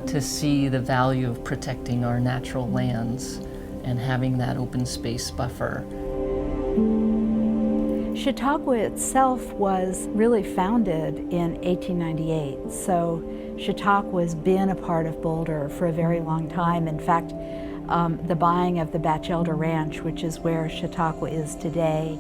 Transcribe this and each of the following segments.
to see the value of protecting our natural lands and having that open space buffer. Chautauqua itself was really founded in 1898, so Chautauqua has been a part of Boulder for a very long time. In fact, the buying of the Batchelder Ranch, which is where Chautauqua is today,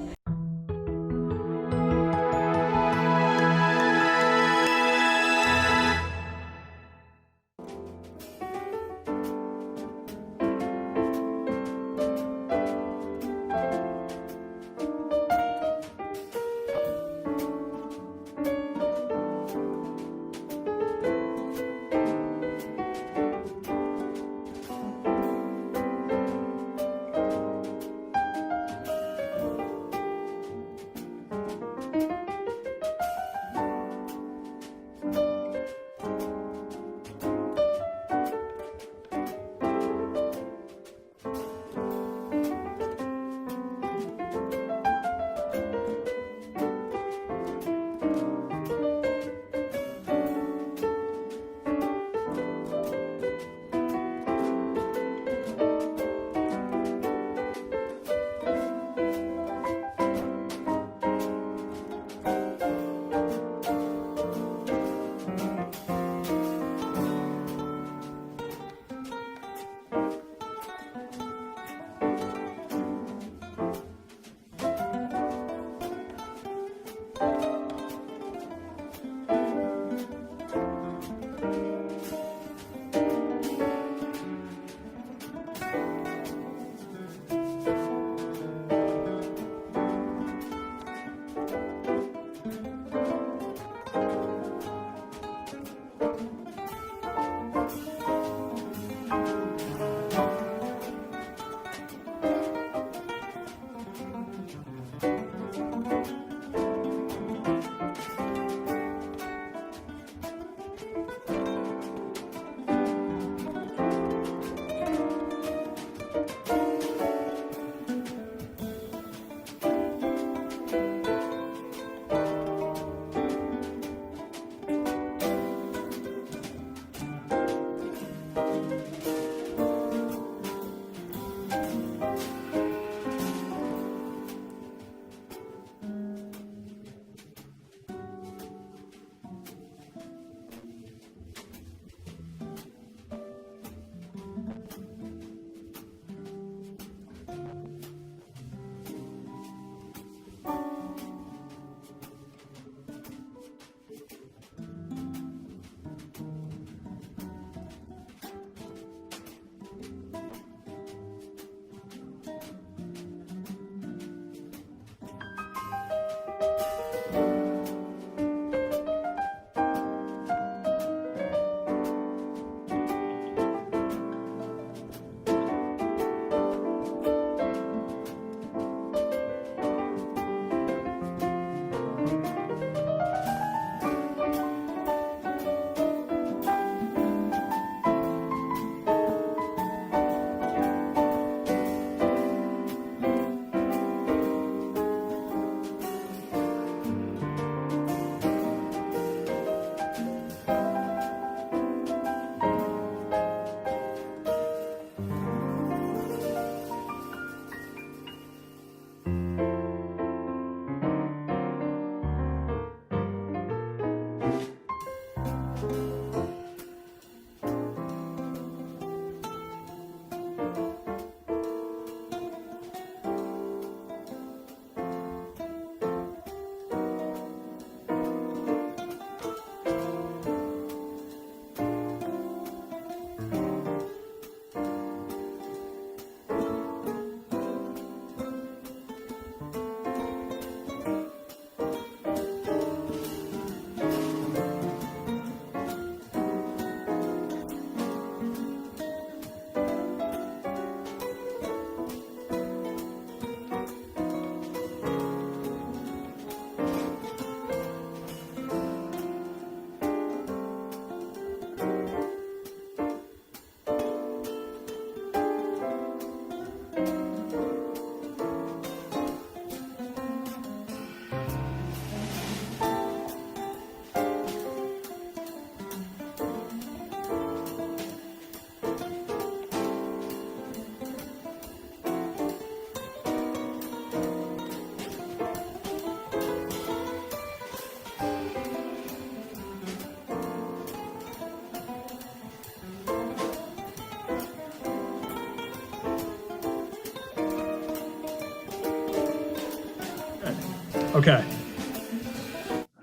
Okay.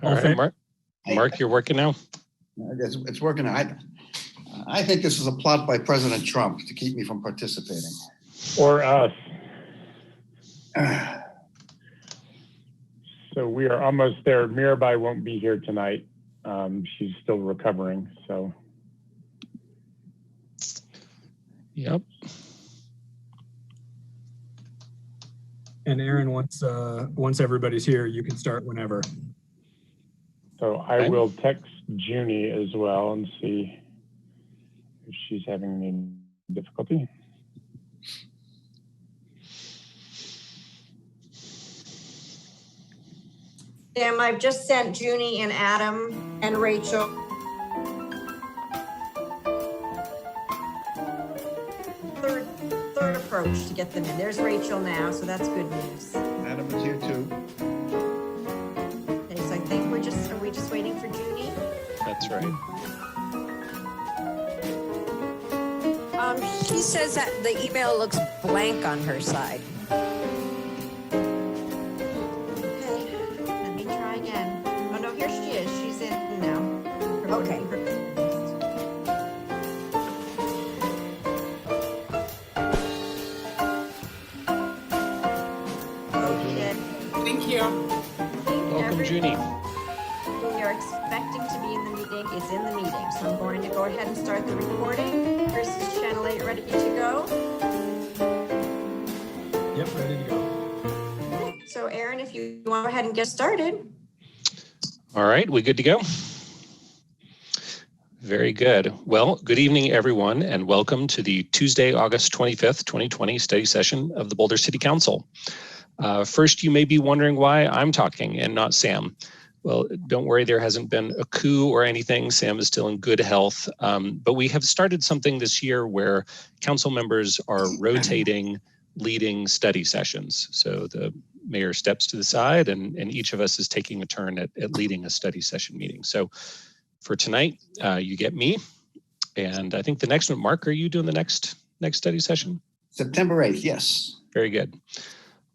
All right, Mark, you're working now? It's working. I think this is a plot by President Trump to keep me from participating. Or us. So we are almost there. Mirabai won't be here tonight. She's still recovering, so. Yep. And Aaron, once everybody's here, you can start whenever. So I will text Junie as well and see if she's having any difficulty. Sam, I've just sent Junie and Adam and Rachel. Third approach to get them in. There's Rachel now, so that's good news. Adam is here too. Okay, so I think are we just waiting for Junie? That's right. She says that the email looks blank on her side. Okay, let me try again. Oh no, here she is. She's in now. Okay. Thank you. Welcome, Junie. We are expecting to be in the meeting. It's in the meeting. So I'm going to go ahead and start the recording. Chris, is channel 8 ready to go? Yep, ready to go. Okay. So Aaron, if you want to go ahead and get started. All right, we good to go? Very good. Well, good evening, everyone, and welcome to the Tuesday, August 25th, 2020 study session of the Boulder City Council. First, you may be wondering why I'm talking and not Sam. Well, don't worry, there hasn't been a coup or anything. Sam is still in good health, but we have started something this year where council members are rotating leading study sessions. So the mayor steps to the side and each of us is taking a turn at leading a study session meeting. So for tonight, you get me. And I think the next one, Mark, are you doing the next study session? September 8th, yes. Very good.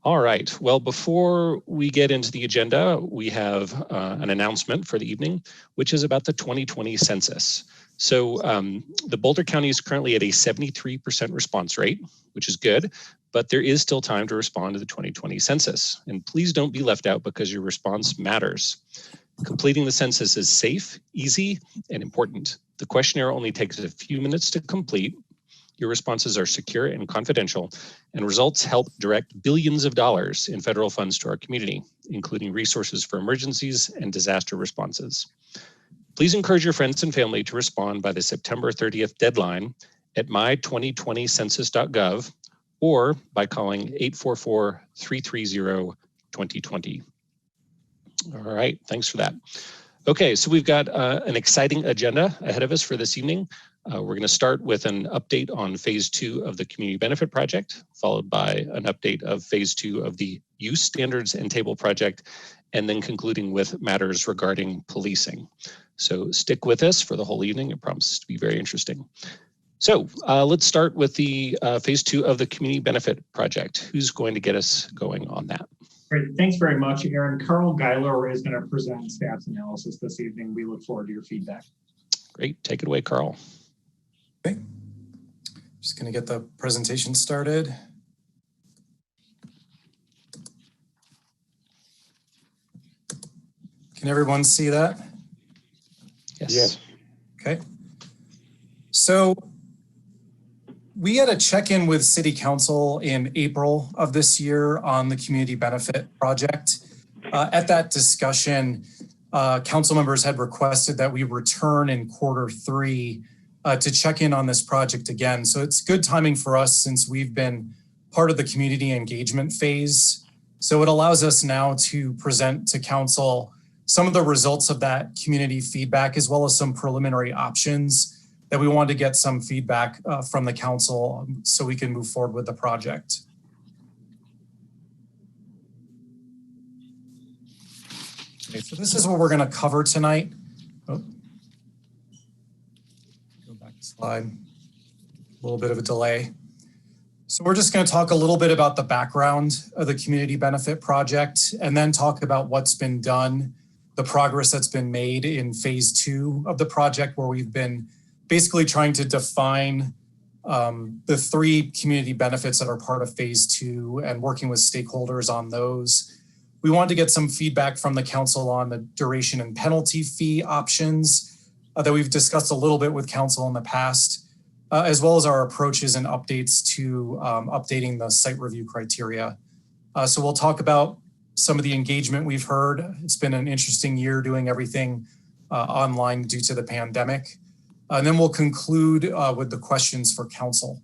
All right. Well, before we get into the agenda, we have an announcement for the evening, which is about the 2020 census. So the Boulder County is currently at a 73% response rate, which is good, but there is still time to respond to the 2020 census. And please don't be left out because your response matters. Completing the census is safe, easy, and important. The questionnaire only takes a few minutes to complete. Your responses are secure and confidential, and results help direct billions of dollars in federal funds to our community, including resources for emergencies and disaster responses. Please encourage your friends and family to respond by the September 30th deadline at my2020census.gov or by calling 844-330-2020. All right, thanks for that. Okay, so we've got an exciting agenda ahead of us for this evening. We're going to start with an update on phase 2 of the community benefit project, followed by an update of phase 2 of the use standards and table project, and then concluding with matters regarding policing. So stick with us for the whole evening. It promises to be very interesting. So let's start with the phase 2 of the community benefit project. Who's going to get us going on that? Great, thanks very much, Aaron. Carl Geiler is going to present staff's analysis this evening. We look forward to your feedback. Great, take it away, Carl. Okay, just going to get the presentation started. Can everyone see that? Yes. Okay. So we had a check-in with City Council in April of this year on the community benefit project. At that discussion, council members had requested that we return in Q3 to check in on this project again. So it's good timing for us since we've been part of the community engagement phase. So it allows us now to present to council some of the results of that community feedback, as well as some preliminary options that we wanted to get some feedback from the council so we can move forward with the project. Okay, so this is what we're going to cover tonight. Oh. Go back a slide. A little bit of a delay. So we're just going to talk a little bit about the background of the community benefit project and then talk about what's been done, the progress that's been made in phase 2 of the project, where we've been basically trying to define the 3 community benefits that are part of phase 2 and working with stakeholders on those. We wanted to get some feedback from the council on the duration and penalty fee options that we've discussed a little bit with council in the past, as well as our approaches and updates to updating the site review criteria. So we'll talk about some of the engagement we've heard. It's been an interesting year doing everything online due to the pandemic. And then we'll conclude with the questions for council.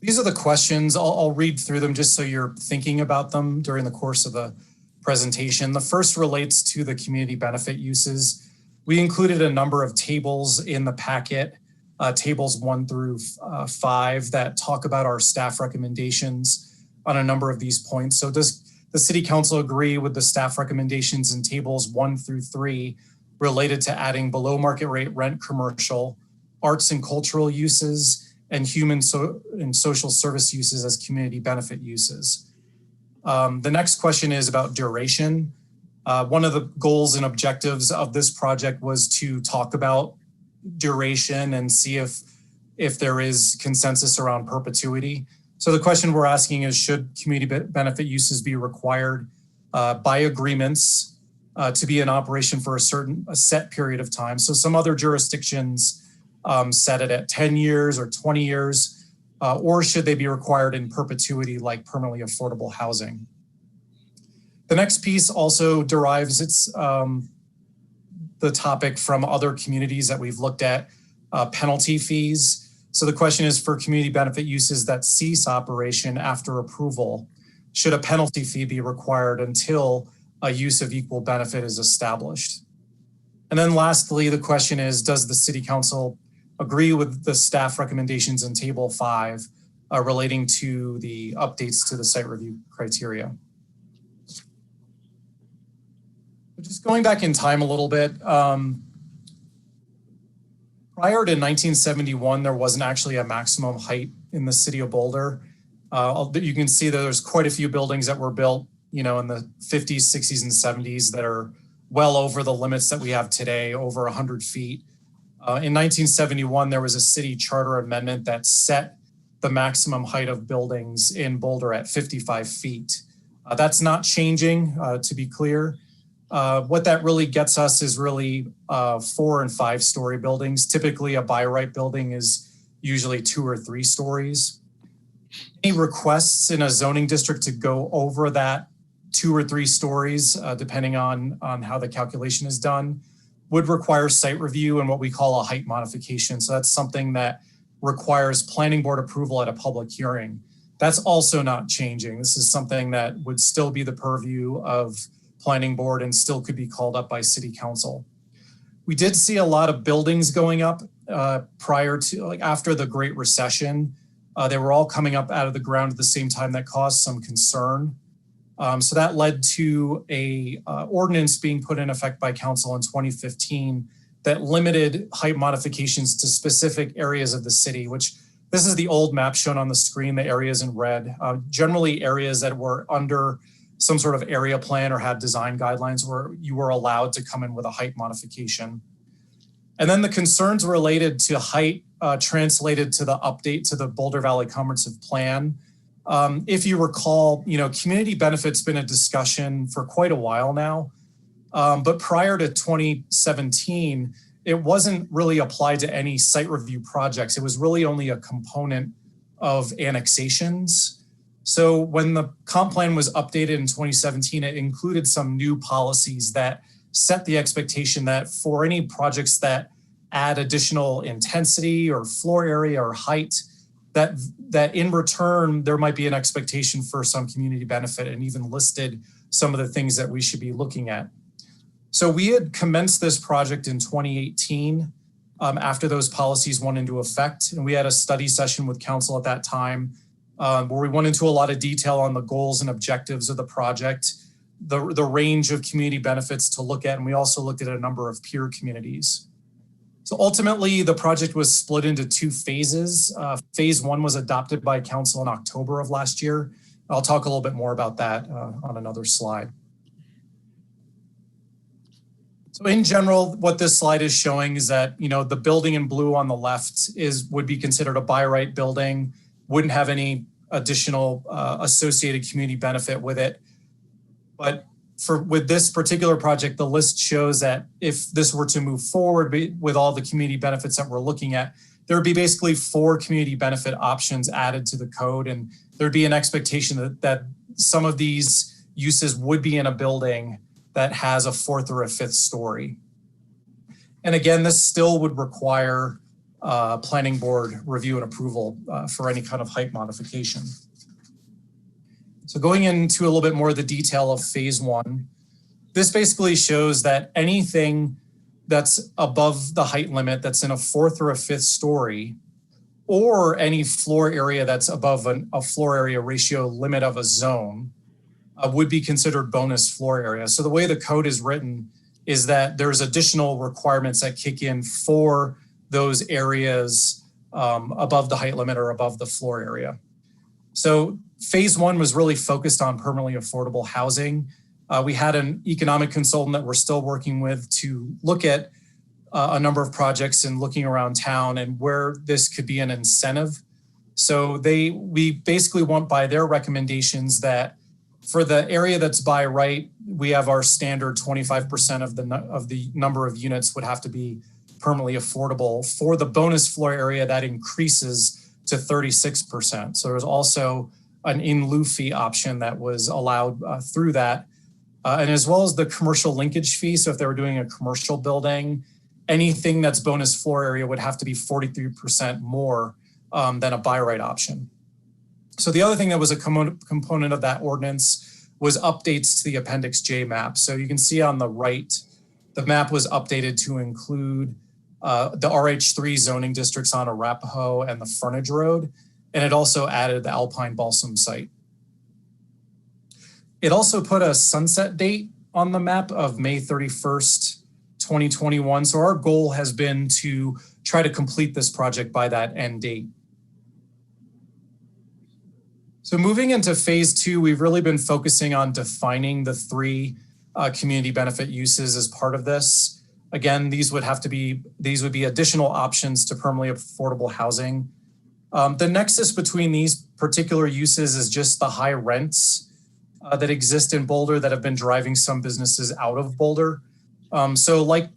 These are the questions. I'll read through them just so you're thinking about them during the course of the presentation. The first relates to the community benefit uses. We included a number of tables in the packet, tables 1 through 5, that talk about our staff recommendations on a number of these points. So does the City Council agree with the staff recommendations in tables 1 through 3 related to adding below market rate rent commercial, arts and cultural uses, and human and social service uses as community benefit uses? The next question is about duration. One of the goals and objectives of this project was to talk about duration and see if there is consensus around perpetuity. So the question we're asking is, should community benefit uses be required by agreements to be in operation for a set period of time? So some other jurisdictions set it at 10 years or 20 years, or should they be required in perpetuity like permanently affordable housing? The next piece also derives the topic from other communities that we've looked at, penalty fees. So the question is, for community benefit uses that cease operation after approval, should a penalty fee be required until a use of equal benefit is established? And then lastly, the question is, does the City Council agree with the staff recommendations in Table 5 relating to the updates to the site review criteria? Just going back in time a little bit, prior to 1971, there wasn't actually a maximum height in the city of Boulder. You can see that there's quite a few buildings that were built, in the 50s, 60s, and 70s that are well over the limits that we have today, over 100 feet. In 1971, there was a city charter amendment that set the maximum height of buildings in Boulder at 55 feet. That's not changing, to be clear. What that really gets us is really 4 and 5 story buildings. Typically a by right building is usually 2 or 3 stories. Any requests in a zoning district to go over that 2 or 3 stories, depending on how the calculation is done, would require site review and what we call a height modification. So that's something that requires planning board approval at a public hearing. That's also not changing. This is something that would still be the purview of planning board and still could be called up by City Council. We did see a lot of buildings going up after the Great Recession. They were all coming up out of the ground at the same time. That caused some concern. So that led to a ordinance being put in effect by council in 2015 that limited height modifications to specific areas of the city, which this is the old map shown on the screen, the areas in red, generally areas that were under some sort of area plan or had design guidelines where you were allowed to come in with a height modification. And then the concerns related to height translated to the update to the Boulder Valley Comprehensive Plan. If you recall, community benefit's been a discussion for quite a while now, but prior to 2017, it wasn't really applied to any site review projects. It was really only a component of annexations. So when the comp plan was updated in 2017, it included some new policies that set the expectation that for any projects that add additional intensity or floor area or height, that in return, there might be an expectation for some community benefit, and even listed some of the things that we should be looking at. So we had commenced this project in 2018 after those policies went into effect. And we had a study session with council at that time where we went into a lot of detail on the goals and objectives of the project, the range of community benefits to look at. And we also looked at a number of peer communities. So ultimately, the project was split into 2 phases. Phase 1 was adopted by council in October of last year. I'll talk a little bit more about that on another slide. So in general, what this slide is showing is that, the building in blue on the left would be considered a by right building, wouldn't have any additional associated community benefit with it. But with this particular project, the list shows that if this were to move forward with all the community benefits that we're looking at, there would be basically 4 community benefit options added to the code. And there'd be an expectation that some of these uses would be in a building that has a 4th or a 5th story. And again, this still would require planning board review and approval for any kind of height modification. So going into a little bit more of the detail of phase 1, this basically shows that anything that's above the height limit that's in a 4th or a 5th story, or any floor area that's above a floor area ratio limit of a zone, would be considered bonus floor area. So the way the code is written is that there's additional requirements that kick in for those areas above the height limit or above the floor area. So phase 1 was really focused on permanently affordable housing. We had an economic consultant that we're still working with to look at a number of projects and looking around town and where this could be an incentive. So we basically went by their recommendations that for the area that's by right, we have our standard 25% of the number of units would have to be permanently affordable. For the bonus floor area, that increases to 36%. So there's also an in lieu fee option that was allowed through that. And as well as the commercial linkage fee. So if they were doing a commercial building, anything that's bonus floor area would have to be 43% more than a by right option. So the other thing that was a component of that ordinance was updates to the Appendix J map. So you can see on the right, the map was updated to include the RH3 zoning districts on Arapahoe and the frontage road. And it also added the Alpine Balsam site. It also put a sunset date on the map of May 31st, 2021. So our goal has been to try to complete this project by that end date. So moving into phase 2, we've really been focusing on defining the 3 community benefit uses as part of this. Again, these would be additional options to permanently affordable housing. The nexus between these particular uses is just the high rents that exist in Boulder that have been driving some businesses out of Boulder. So like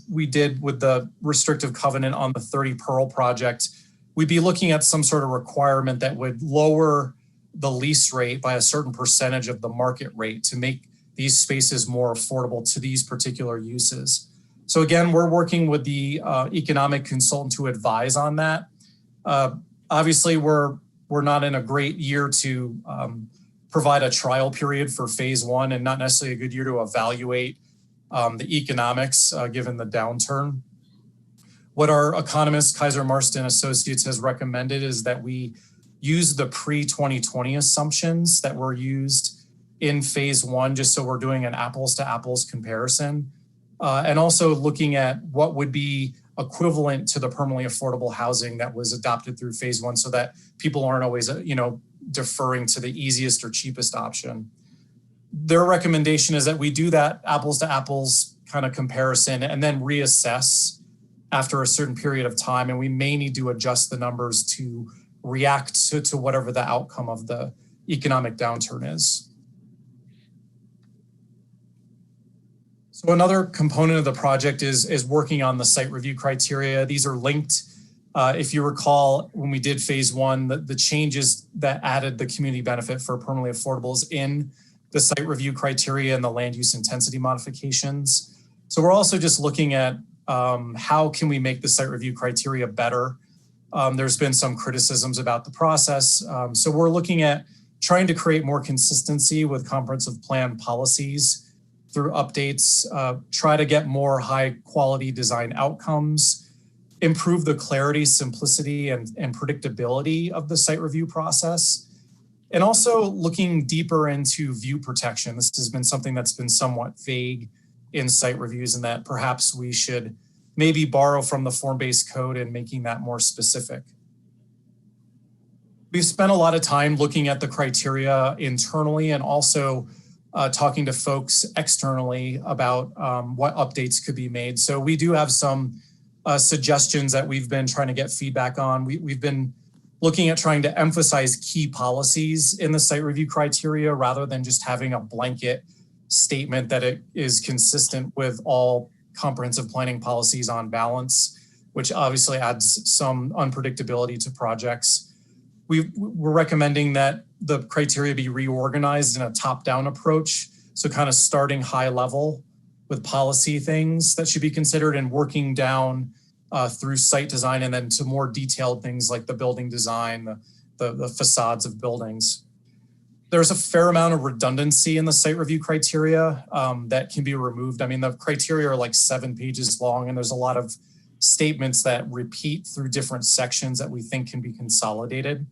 we did with the restrictive covenant on the 30 Pearl project, we'd be looking at some sort of requirement that would lower the lease rate by a certain percentage of the market rate to make these spaces more affordable to these particular uses. So again, we're working with the economic consultant to advise on that. Obviously, we're not in a great year to provide a trial period for phase 1 and not necessarily a good year to evaluate the economics given the downturn. What our economist, Kaiser Marston Associates, has recommended is that we use the pre-2020 assumptions that were used in phase 1, just so we're doing an apples to apples comparison. And also looking at what would be equivalent to the permanently affordable housing that was adopted through phase 1 so that people aren't always, deferring to the easiest or cheapest option. Their recommendation is that we do that apples to apples kind of comparison and then reassess after a certain period of time. And we may need to adjust the numbers to react to whatever the outcome of the economic downturn is. So another component of the project is working on the site review criteria. These are linked. If you recall, when we did phase 1, the changes that added the community benefit for permanently affordables in the site review criteria and the land use intensity modifications. So we're also just looking at how can we make the site review criteria better. There's been some criticisms about the process. So we're looking at trying to create more consistency with comprehensive plan policies through updates, try to get more high quality design outcomes, improve the clarity, simplicity, and predictability of the site review process. And also looking deeper into view protection. This has been something that's been somewhat vague in site reviews, and that perhaps we should maybe borrow from the form-based code and making that more specific. We've spent a lot of time looking at the criteria internally and also talking to folks externally about what updates could be made. So we do have some suggestions that we've been trying to get feedback on. We've been looking at trying to emphasize key policies in the site review criteria rather than just having a blanket statement that it is consistent with all comprehensive planning policies on balance, which obviously adds some unpredictability to projects. We're recommending that the criteria be reorganized in a top-down approach. So kind of starting high level with policy things that should be considered and working down through site design and then to more detailed things like the building design, the facades of buildings. There's a fair amount of redundancy in the site review criteria that can be removed. I mean, the criteria are like 7 pages long and there's a lot of statements that repeat through different sections that we think can be consolidated.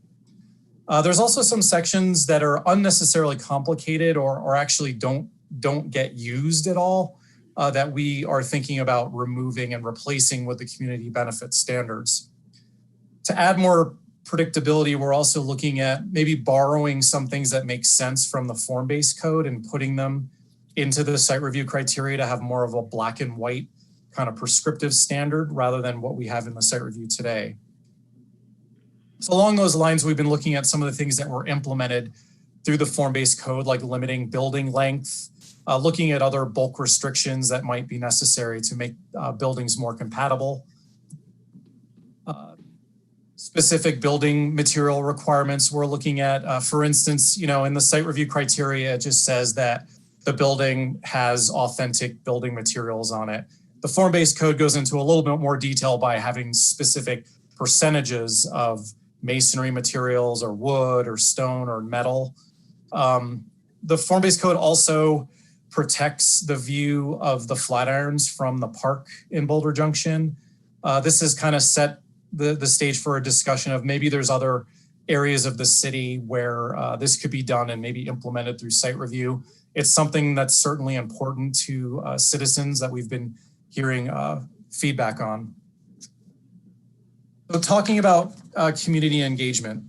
There's also some sections that are unnecessarily complicated or actually don't get used at all that we are thinking about removing and replacing with the community benefit standards. To add more predictability, we're also looking at maybe borrowing some things that make sense from the form-based code and putting them into the site review criteria to have more of a black and white kind of prescriptive standard rather than what we have in the site review today. So along those lines, we've been looking at some of the things that were implemented through the form-based code, like limiting building length, looking at other bulk restrictions that might be necessary to make buildings more compatible. Specific building material requirements we're looking at. For instance, in the site review criteria, it just says that the building has authentic building materials on it. The form-based code goes into a little bit more detail by having specific percentages of masonry materials or wood or stone or metal. The form-based code also protects the view of the Flatirons from the park in Boulder Junction. This has kind of set the stage for a discussion of maybe there's other areas of the city where this could be done and maybe implemented through site review. It's something that's certainly important to citizens that we've been hearing feedback on. So talking about community engagement.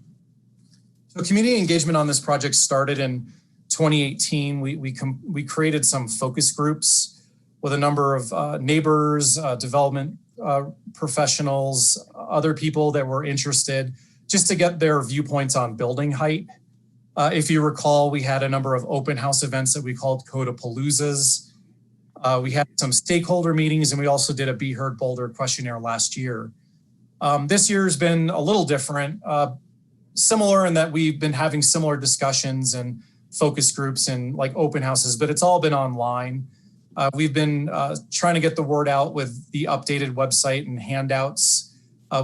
So community engagement on this project started in 2018. We created some focus groups with a number of neighbors, development professionals, other people that were interested just to get their viewpoints on building height. If you recall, we had a number of open house events that we called Codapaloozas. We had some stakeholder meetings and we also did a Be Heard Boulder questionnaire last year. This year's been a little different, similar in that we've been having similar discussions and focus groups and like open houses, but it's all been online. We've been trying to get the word out with the updated website and handouts.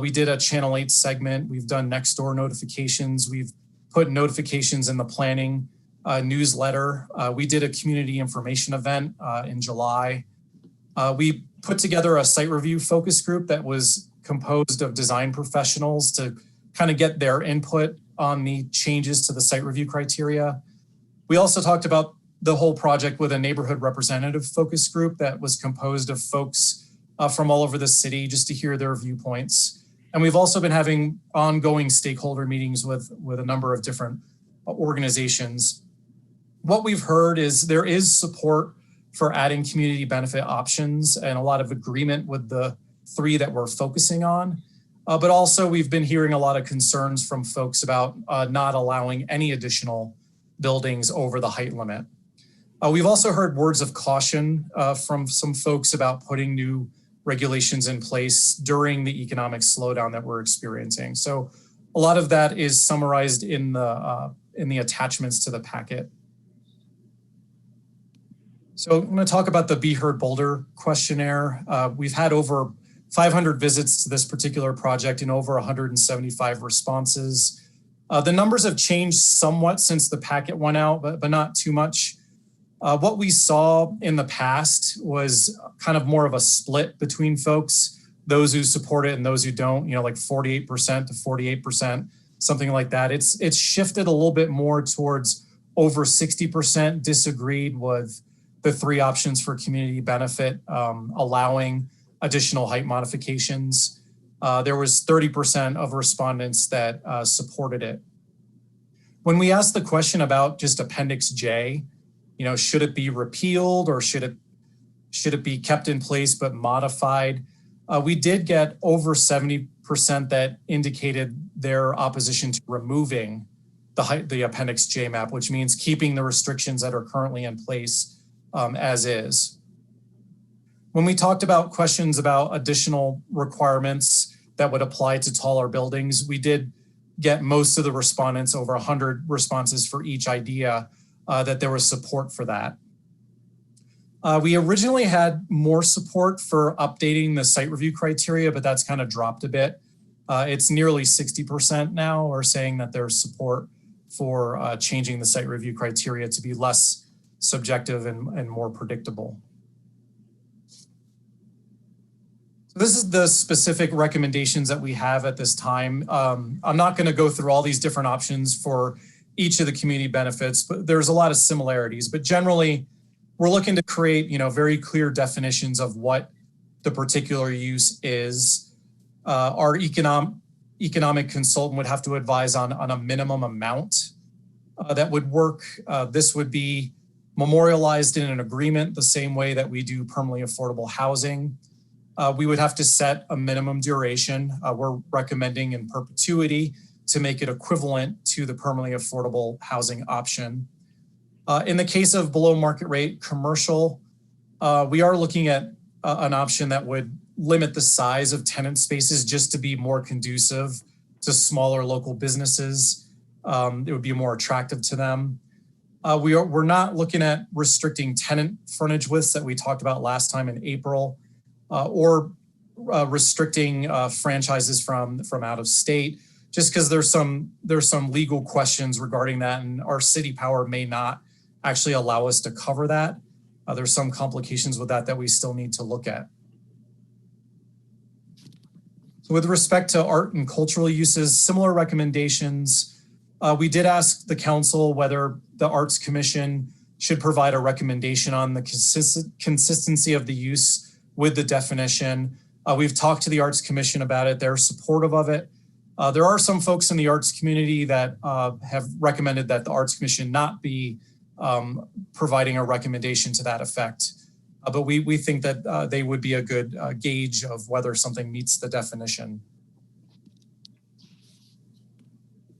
We did a Channel 8 segment. We've done next door notifications. We've put notifications in the planning newsletter. We did a community information event in July. We put together a site review focus group that was composed of design professionals to kind of get their input on the changes to the site review criteria. We also talked about the whole project with a neighborhood representative focus group that was composed of folks from all over the city just to hear their viewpoints. And we've also been having ongoing stakeholder meetings with a number of different organizations. What we've heard is there is support for adding community benefit options and a lot of agreement with the 3 that we're focusing on. But also we've been hearing a lot of concerns from folks about not allowing any additional buildings over the height limit. We've also heard words of caution from some folks about putting new regulations in place during the economic slowdown that we're experiencing. So a lot of that is summarized in the attachments to the packet. So I'm going to talk about the Be Heard Boulder questionnaire. We've had over 500 visits to this particular project and over 175 responses. The numbers have changed somewhat since the packet went out, but not too much. What we saw in the past was kind of more of a split between folks, those who support it and those who don't, like 48% to 48%, something like that. It's shifted a little bit more towards over 60% disagreed with the 3 options for community benefit, allowing additional height modifications. There was 30% of respondents that supported it. When we asked the question about just Appendix J, should it be repealed or should it be kept in place but modified? We did get over 70% that indicated their opposition to removing the Appendix J map, which means keeping the restrictions that are currently in place as is. When we talked about questions about additional requirements that would apply to taller buildings, we did get most of the respondents, over 100 responses for each idea, that there was support for that. We originally had more support for updating the site review criteria, but that's kind of dropped a bit. It's nearly 60% now are saying that there's support for changing the site review criteria to be less subjective and more predictable. So this is the specific recommendations that we have at this time. I'm not going to go through all these different options for each of the community benefits, but there's a lot of similarities. But generally, we're looking to create, very clear definitions of what the particular use is. Our economic consultant would have to advise on a minimum amount that would work. This would be memorialized in an agreement the same way that we do permanently affordable housing. We would have to set a minimum duration. We're recommending in perpetuity to make it equivalent to the permanently affordable housing option. In the case of below market rate commercial, we are looking at an option that would limit the size of tenant spaces just to be more conducive to smaller local businesses. It would be more attractive to them. We're not looking at restricting tenant frontage widths that we talked about last time in April, or restricting franchises from out of state, just because there's some legal questions regarding that, and our city power may not actually allow us to cover that. There's some complications with that we still need to look at. So with respect to art and cultural uses, similar recommendations. We did ask the council whether the Arts Commission should provide a recommendation on the consistency of the use with the definition. We've talked to the Arts Commission about it. They're supportive of it. There are some folks in the arts community that have recommended that the Arts Commission not be providing a recommendation to that effect. But we think that they would be a good gauge of whether something meets the definition.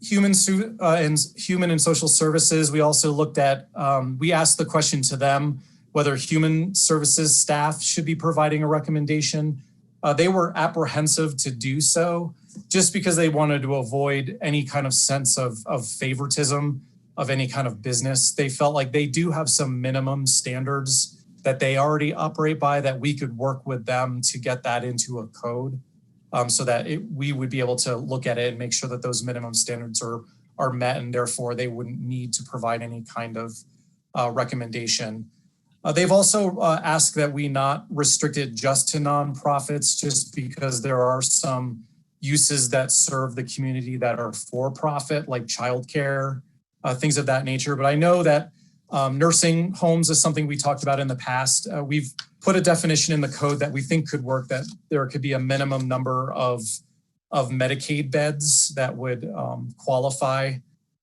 Human and social services, we also looked at, we asked the question to them whether human services staff should be providing a recommendation. They were apprehensive to do so just because they wanted to avoid any kind of sense of favoritism of any kind of business. They felt like they do have some minimum standards that they already operate by, that we could work with them to get that into a code, so that we would be able to look at it and make sure that those minimum standards are met, and therefore they wouldn't need to provide any kind of recommendation. They've also asked that we not restrict it just to nonprofits, just because there are some uses that serve the community that are for profit, like childcare, things of that nature. But I know that nursing homes is something we talked about in the past. We've put a definition in the code that we think could work, that there could be a minimum number of Medicaid beds that would qualify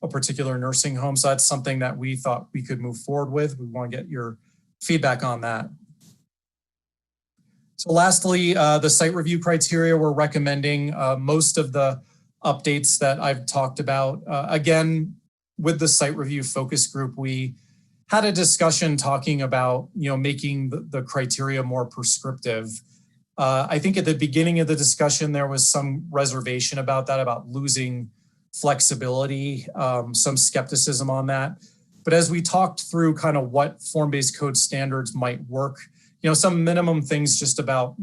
a particular nursing home. So that's something that we thought we could move forward with. We want to get your feedback on that. So lastly, the site review criteria, we're recommending most of the updates that I've talked about. Again, with the site review focus group, we had a discussion talking about, making the criteria more prescriptive. I think at the beginning of the discussion, there was some reservation about that, about losing flexibility, some skepticism on that. But as we talked through kind of what form-based code standards might work, some minimum things just about,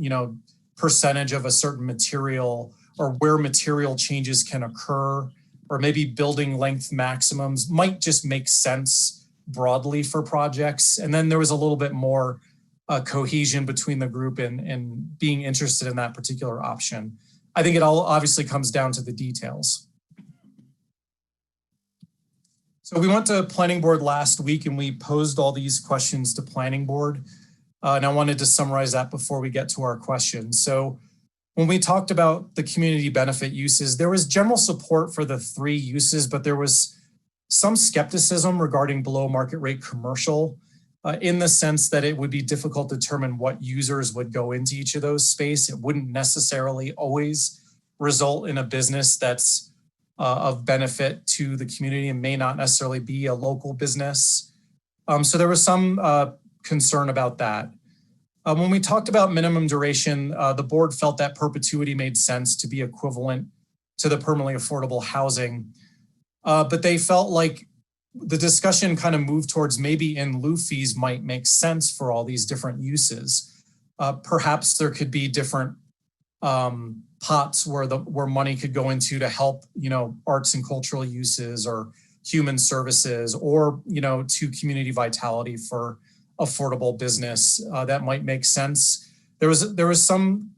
percentage of a certain material, or where material changes can occur, or maybe building length maximums might just make sense broadly for projects. And then there was a little bit more cohesion between the group and being interested in that particular option. I think it all obviously comes down to the details. So we went to planning board last week and we posed all these questions to planning board. And I wanted to summarize that before we get to our questions. So when we talked about the community benefit uses, there was general support for the 3 uses, but there was some skepticism regarding below market rate commercial in the sense that it would be difficult to determine what users would go into each of those space. It wouldn't necessarily always result in a business that's of benefit to the community and may not necessarily be a local business. So there was some concern about that. When we talked about minimum duration, the board felt that perpetuity made sense to be equivalent to the permanently affordable housing. But they felt like the discussion kind of moved towards maybe in lieu fees might make sense for all these different uses. Perhaps there could be different pots where money could go into to help, arts and cultural uses or human services, or, to community vitality for affordable business. That might make sense. There was some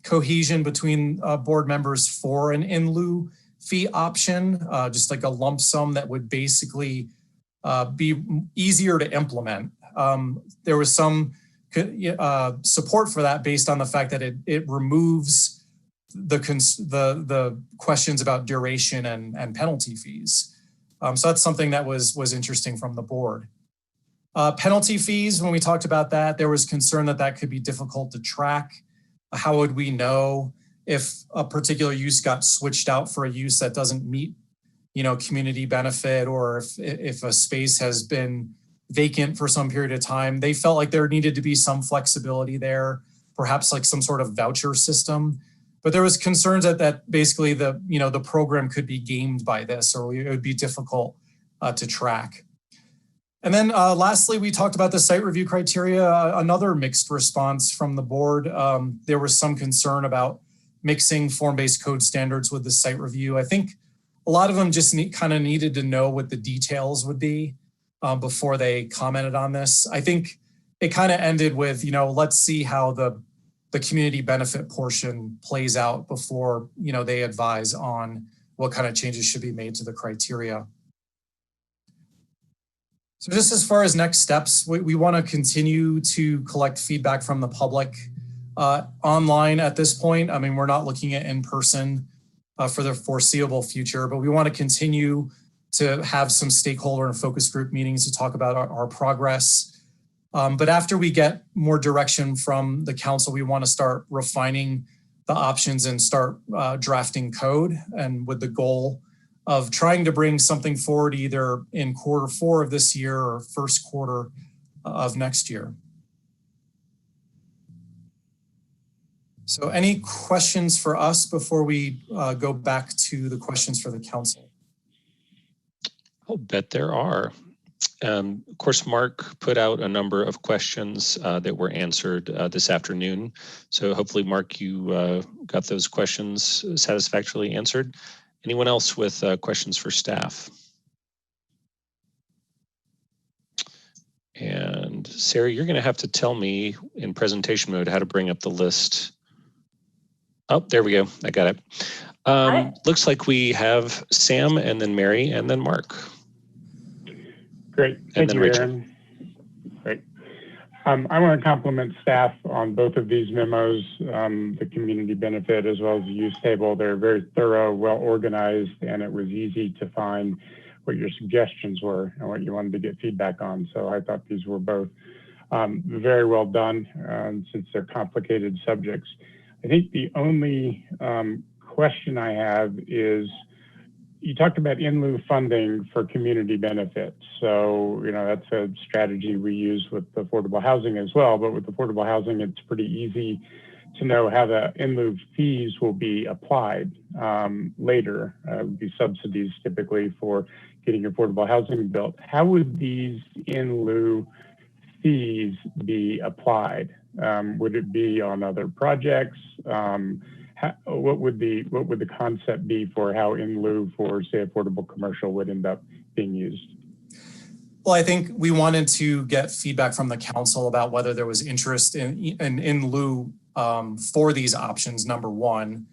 cohesion between board members for an in lieu fee option, just like a lump sum that would basically be easier to implement. There was some support for that based on the fact that it removes the questions about duration and penalty fees. So that's something that was interesting from the board. Penalty fees, when we talked about that, there was concern that could be difficult to track. How would we know if a particular use got switched out for a use that doesn't meet, community benefit, or if a space has been vacant for some period of time? They felt like there needed to be some flexibility there, perhaps like some sort of voucher system. But there was concerns that basically the program could be gamed by this, or it would be difficult to track. And then lastly, we talked about the site review criteria, another mixed response from the board. There was some concern about mixing form-based code standards with the site review. I think a lot of them just kind of needed to know what the details would be before they commented on this. I think it kind of ended with, let's see how the community benefit portion plays out before, they advise on what kind of changes should be made to the criteria. So just as far as next steps, we want to continue to collect feedback from the public online at this point. I mean, we're not looking at in person for the foreseeable future, but we want to continue to have some stakeholder and focus group meetings to talk about our progress. But after we get more direction from the council, we want to start refining the options and start drafting code, and with the goal of trying to bring something forward either in Q4 of this year or first quarter of next year. So any questions for us before we go back to the questions for the council? I'll bet there are. Of course, Mark put out a number of questions that were answered this afternoon. So hopefully, Mark, you got those questions satisfactorily answered. Anyone else with questions for staff? And Sarah, you're going to have to tell me in presentation mode how to bring up the list. Oh, there we go. I got it. Looks like we have Sam, and then Mary, and then Mark. Great. Thank you, Aaron. Great. I want to compliment staff on both of these memos, the community benefit as well as the use table. They're very thorough, well organized, and it was easy to find what your suggestions were and what you wanted to get feedback on. So I thought these were both very well done since they're complicated subjects. I think the only question I have is, you talked about in lieu funding for community benefits. So, that's a strategy we use with affordable housing as well, but with affordable housing, it's pretty easy to know how the in lieu fees will be applied later. It would be subsidies typically for getting affordable housing built. How would these in lieu fees be applied? Would it be on other projects? What would the concept be for how in lieu for, say, affordable commercial would end up being used? Well, I think we wanted to get feedback from the council about whether there was interest in lieu for these options, number one.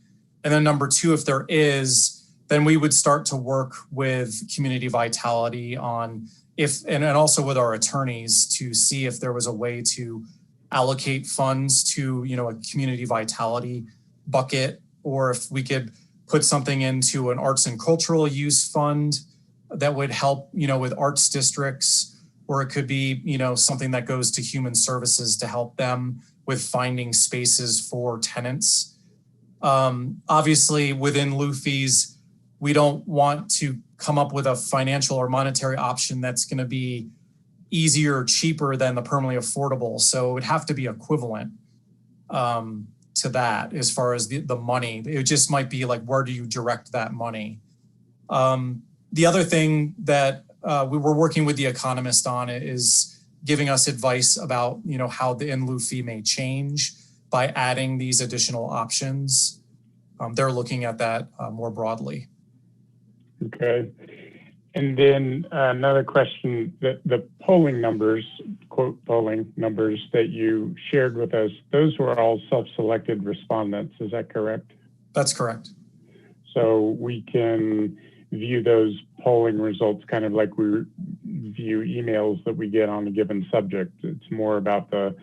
And then number two, if there is, then we would start to work with community vitality on and also with our attorneys to see if there was a way to allocate funds to, a community vitality bucket, or if we could put something into an arts and cultural use fund that would help, with arts districts, or it could be, something that goes to human services to help them with finding spaces for tenants. Obviously, within lieu fees, we don't want to come up with a financial or monetary option that's going to be easier or cheaper than the permanently affordable. So it would have to be equivalent to that as far as the money. It just might be like, where do you direct that money? The other thing that we were working with the economist on is giving us advice about, how the in lieu fee may change by adding these additional options. They're looking at that more broadly. Okay. And then another question, the polling numbers, quote, polling numbers that you shared with us, those were all self-selected respondents, is that correct? That's correct. So we can view those polling results kind of like we view emails that we get on a given subject. It's more about the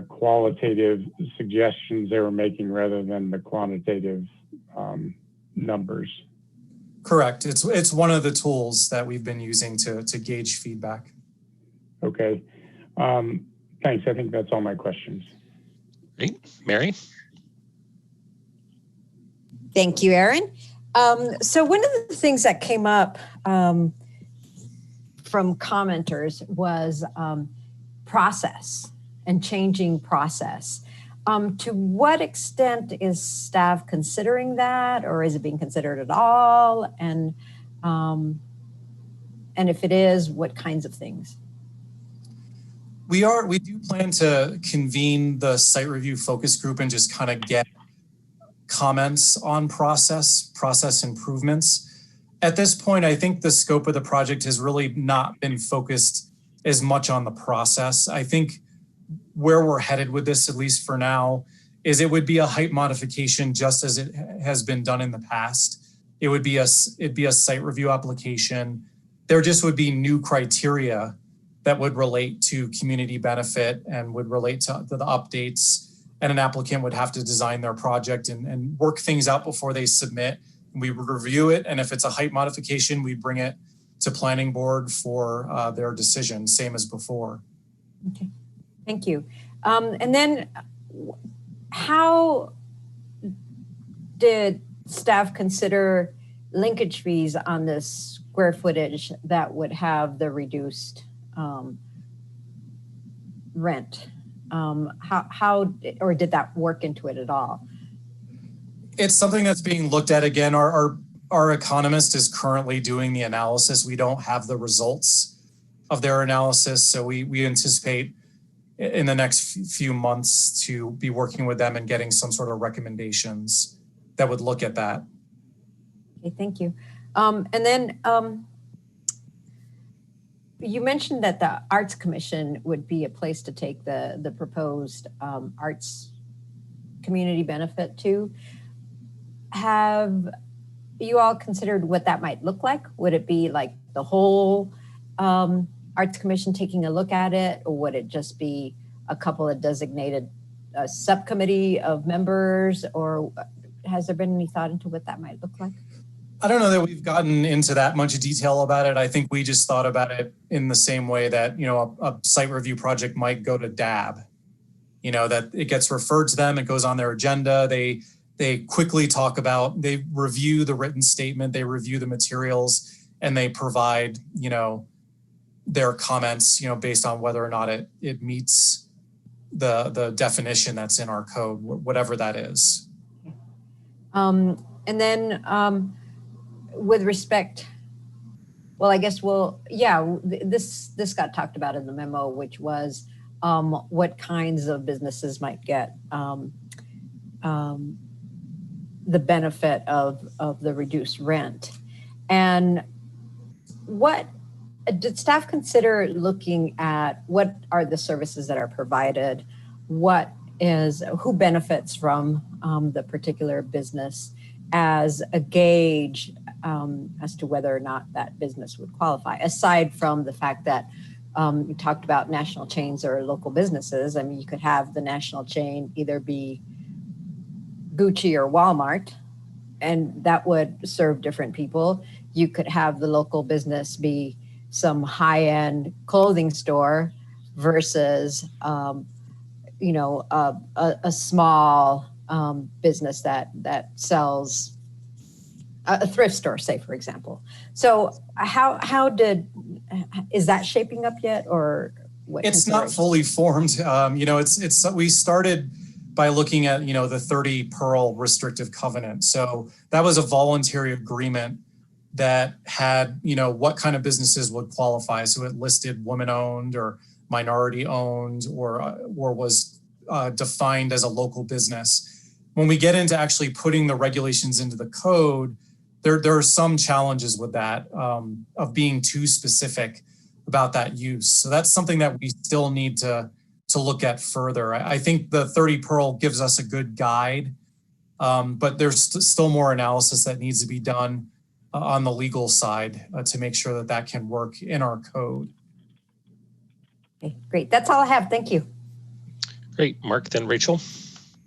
qualitative suggestions they were making rather than the quantitative numbers. Correct. It's one of the tools that we've been using to gauge feedback. Okay. Thanks. I think that's all my questions. Great. Mary? Thank you, Aaron. So one of the things that came up from commenters was process and changing process. To what extent is staff considering that, or is it being considered at all? And if it is, what kinds of things? We do plan to convene the site review focus group and just kind of get comments on process improvements. At this point, I think the scope of the project has really not been focused as much on the process. I think where we're headed with this, at least for now, is it would be a height modification just as it has been done in the past. It'd be a site review application. There just would be new criteria that would relate to community benefit and would relate to the updates. And an applicant would have to design their project and work things out before they submit. We would review it. And if it's a height modification, we bring it to planning board for their decision, same as before. Okay, thank you. And then how did staff consider linkage fees on this square footage that would have the reduced rent? How or did that work into it at all? It's something that's being looked at again. Our economist is currently doing the analysis. We don't have the results of their analysis, so we anticipate in the next few months to be working with them and getting some sort of recommendations that would look at that. Okay, thank you. And then you mentioned that the Arts Commission would be a place to take the proposed arts community benefit to. Have you all considered what that might look like? Would it be like the whole Arts Commission taking a look at it, or would it just be a couple of designated subcommittee of members, or has there been any thought into what that might look like? I don't know that we've gotten into that much detail about it. I think we just thought about it in the same way that, a site review project might go to DAB, that it gets referred to them, it goes on their agenda. They quickly they review the written statement, they review the materials, and they provide, their comments, based on whether or not it meets the definition that's in our code, whatever that is. And then with respect, well, I guess this got talked about in the memo, which was what kinds of businesses might get the benefit of the reduced rent. And what did staff consider looking at? What are the services that are provided? Who benefits from the particular business as a gauge as to whether or not that business would qualify, aside from the fact that you talked about national chains or local businesses. I mean, you could have the national chain either be Gucci or Walmart, and that would serve different people. You could have the local business be some high-end clothing store versus, a small business that sells a thrift store, say, for example. So is that shaping up yet, or what? It's not fully formed. We started by looking at, the 30 Pearl restrictive covenant. So that was a voluntary agreement that had, what kind of businesses would qualify. So it listed women-owned or minority-owned or was defined as a local business. When we get into actually putting the regulations into the code, there are some challenges with that, of being too specific about that use. So that's something that we still need to look at further. I think the 30 Pearl gives us a good guide, but there's still more analysis that needs to be done on the legal side to make sure that can work in our code. Okay, great. That's all I have. Thank you. Great. Mark, then Rachel.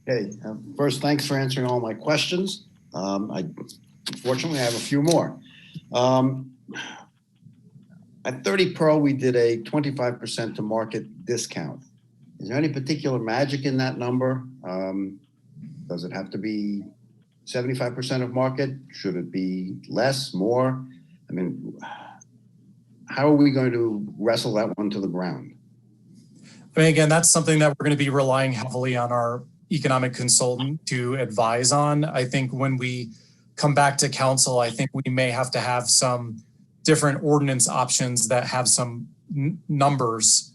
Okay, first, thanks for answering all my questions. Unfortunately, I have a few more. At 30 Pearl, we did a 25% to market discount. Is there any particular magic in that number? Does it have to be 75% of market? Should it be less, more? I mean, how are we going to wrestle that one to the ground? I mean, again, that's something that we're going to be relying heavily on our economic consultant to advise on. I think when we come back to council, I think we may have to have some different ordinance options that have some numbers,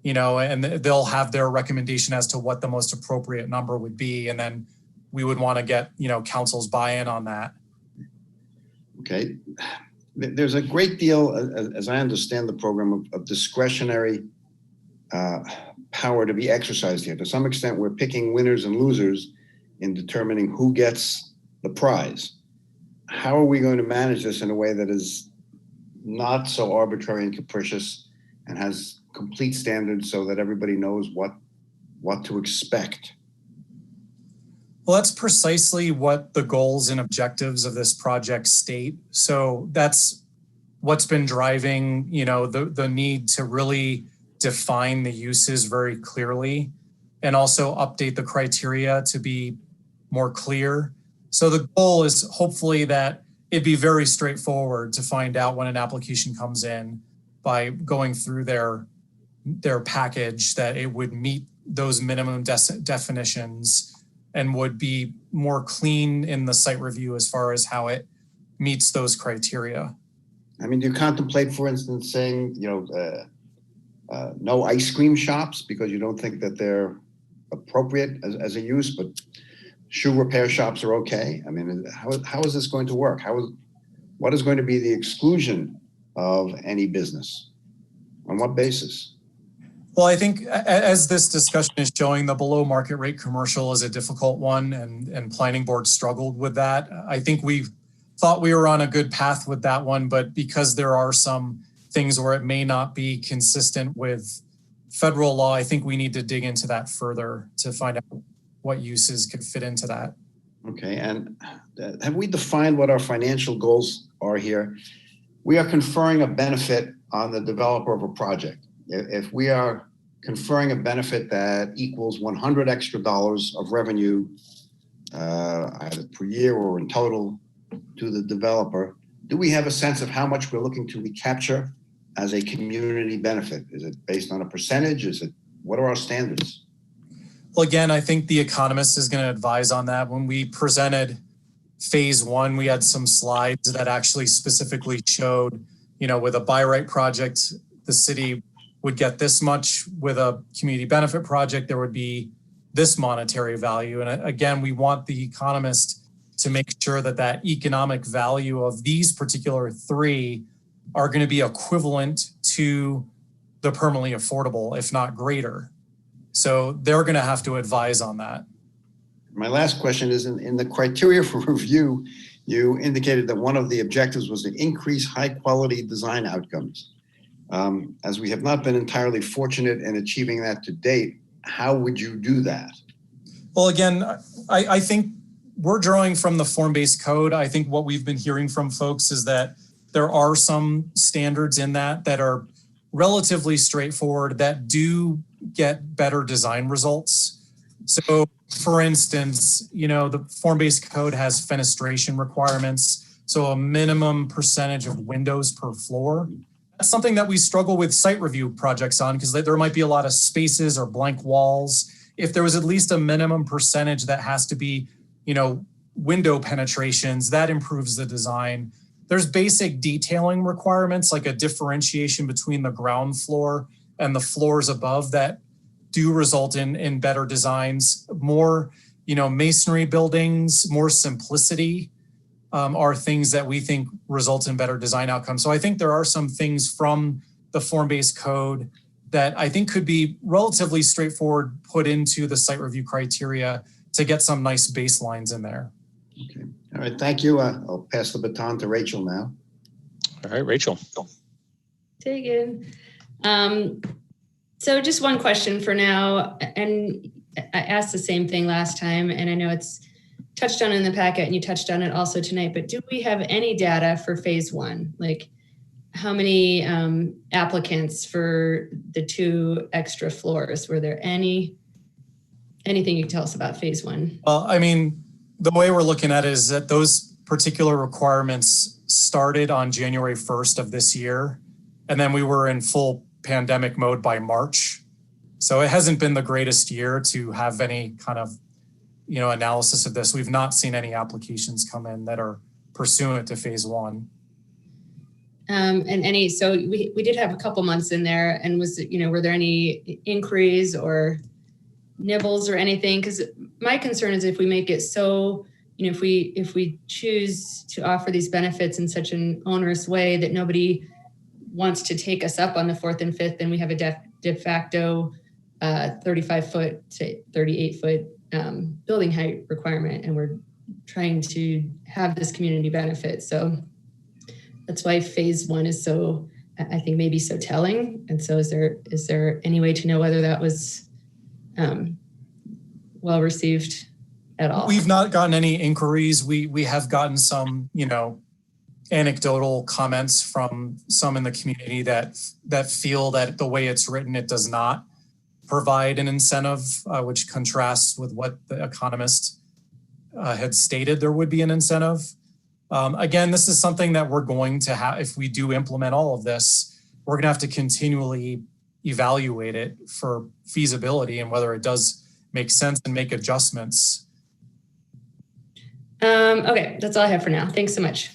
and they'll have their recommendation as to what the most appropriate number would be. And then we would want to get, council's buy-in on that. Okay. There's a great deal, as I understand the program, of discretionary power to be exercised here. To some extent, we're picking winners and losers in determining who gets the prize. How are we going to manage this in a way that is not so arbitrary and capricious and has complete standards so that everybody knows what to expect? Well, that's precisely what the goals and objectives of this project state. So that's what's been driving, the need to really define the uses very clearly and also update the criteria to be more clear. So the goal is hopefully that it'd be very straightforward to find out when an application comes in by going through their package, that it would meet those minimum definitions and would be more clean in the site review as far as how it meets those criteria. I mean, do you contemplate, for instance, saying, no ice cream shops because you don't think that they're appropriate as a use, but shoe repair shops are okay? I mean, how is this going to work? What is going to be the exclusion of any business? On what basis? Well, I think as this discussion is showing, the below market rate commercial is a difficult one, and planning board struggled with that. I think we thought we were on a good path with that one, but because there are some things where it may not be consistent with federal law, I think we need to dig into that further to find out what uses could fit into that. Okay, and have we defined what our financial goals are here? We are conferring a benefit on the developer of a project. If we are conferring a benefit that equals $100 extra of revenue, either per year or in total to the developer, do we have a sense of how much we're looking to recapture as a community benefit? Is it based on a percentage? What are our standards? Well, again, I think the economist is going to advise on that. When we presented phase one, we had some slides that actually specifically showed, with a by right project, the city would get this much. With a community benefit project, there would be this monetary value. And again, we want the economist to make sure that economic value of these particular three are going to be equivalent to the permanently affordable, if not greater. So they're going to have to advise on that. My last question is, in the criteria for review, you indicated that one of the objectives was to increase high quality design outcomes. As we have not been entirely fortunate in achieving that to date, how would you do that? Well, again, I think we're drawing from the form-based code. I think what we've been hearing from folks is that there are some standards in that are relatively straightforward that do get better design results. So for instance, the form-based code has fenestration requirements. So a minimum percentage of windows per floor. That's something that we struggle with site review projects on because there might be a lot of spaces or blank walls. If there was at least a minimum percentage that has to be, window penetrations, that improves the design. There's basic detailing requirements, like a differentiation between the ground floor and the floors above that do result in better designs. More, masonry buildings, more simplicity are things that we think result in better design outcomes. So I think there are some things from the form-based code that I think could be relatively straightforward, put into the site review criteria to get some nice baselines in there. Okay. All right. Thank you. I'll pass the baton to Rachel now. All right, Rachel. Taken. So just one question for now, and I asked the same thing last time, and I know it's touched on in the packet and you touched on it also tonight, but do we have any data for phase one? Like how many applicants for the 2 extra floors? Were there anything you can tell us about phase one? Well, I mean, the way we're looking at it is that those particular requirements started on January 1st of this year, and then we were in full pandemic mode by March. So it hasn't been the greatest year to have any kind of, analysis of this. We've not seen any applications come in that are pursuant to phase one. So we did have a couple months in there, and were there any inquiries or nibbles or anything? Because my concern is if we make it so, if we choose to offer these benefits in such an onerous way that nobody wants to take us up on the 4th and 5th, then we have a de facto 35-foot to 38-foot building height requirement, and we're trying to have this community benefit. So that's why phase one is so, I think, maybe so telling. And so is there any way to know whether that was well received at all? We've not gotten any inquiries. We have gotten some, anecdotal comments from some in the community that feel that the way it's written, it does not provide an incentive, which contrasts with what the economist had stated there would be an incentive. Again, this is something that we're going to have, if we do implement all of this, we're going to have to continually evaluate it for feasibility and whether it does make sense and make adjustments. Okay, that's all I have for now. Thanks so much.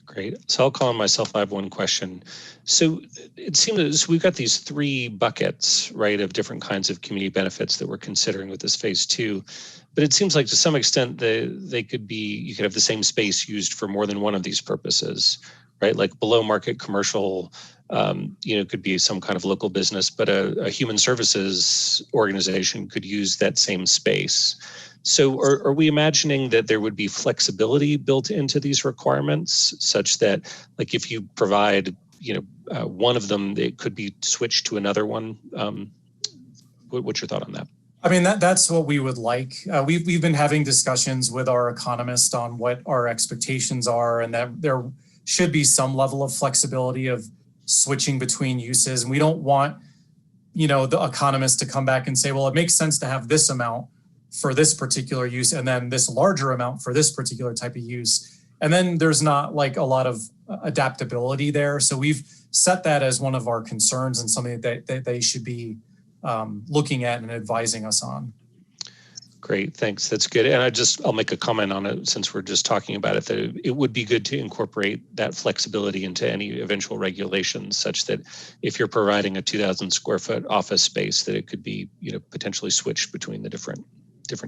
Great. So I'll call on myself. I have one question. So it seems that we've got these 3 buckets, right, of different kinds of community benefits that we're considering with this phase 2. But it seems like to some extent they could be, you could have the same space used for more than one of these purposes, right? Like below market commercial, could be some kind of local business, but a human services organization could use that same space. So are we imagining that there would be flexibility built into these requirements such that, like, if you provide, one of them, it could be switched to another one? What's your thought on that? I mean, that's what we would like. We've been having discussions with our economist on what our expectations are, and that there should be some level of flexibility of switching between uses. And we don't want, the economist to come back and say, well, it makes sense to have this amount for this particular use and then this larger amount for this particular type of use. And then there's not like a lot of adaptability there. So we've set that as one of our concerns and something that they should be looking at and advising us on. Great, thanks. That's good. And I'll make a comment on it since we're just talking about it, that it would be good to incorporate that flexibility into any eventual regulations such that if you're providing a 2,000 square foot office space, that it could be, potentially switched between the different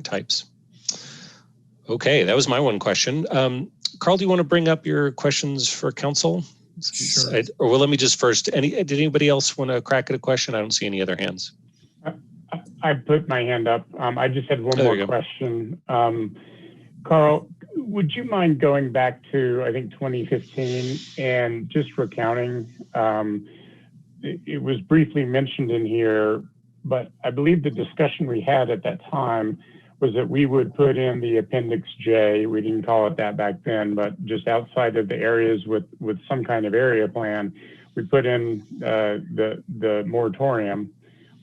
types. Okay, that was my one question. Carl, do you want to bring up your questions for council? Sure. Or let me just first, did anybody else want to crack at a question? I don't see any other hands. I put my hand up. I just had one more question. Carl, Would you mind going back to, I think, 2015 and just recounting? It was briefly mentioned in here, but I believe the discussion we had at that time was that we would put in the Appendix J. We didn't call it that back then, but just outside of the areas with some kind of area plan, we put in the moratorium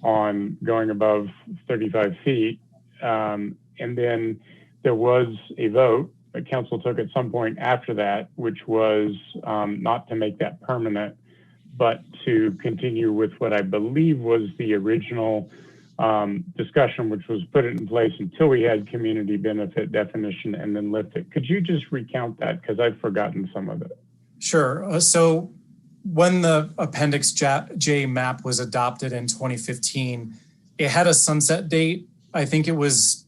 on going above 35 feet. And then there was a vote that council took at some point after that, which was not to make that permanent, but to continue with what I believe was the original discussion, which was put it in place until we had community benefit definition and then lift it. Could you just recount that? Because I've forgotten some of it. Sure. So when the Appendix J map was adopted in 2015, it had a sunset date. I think it was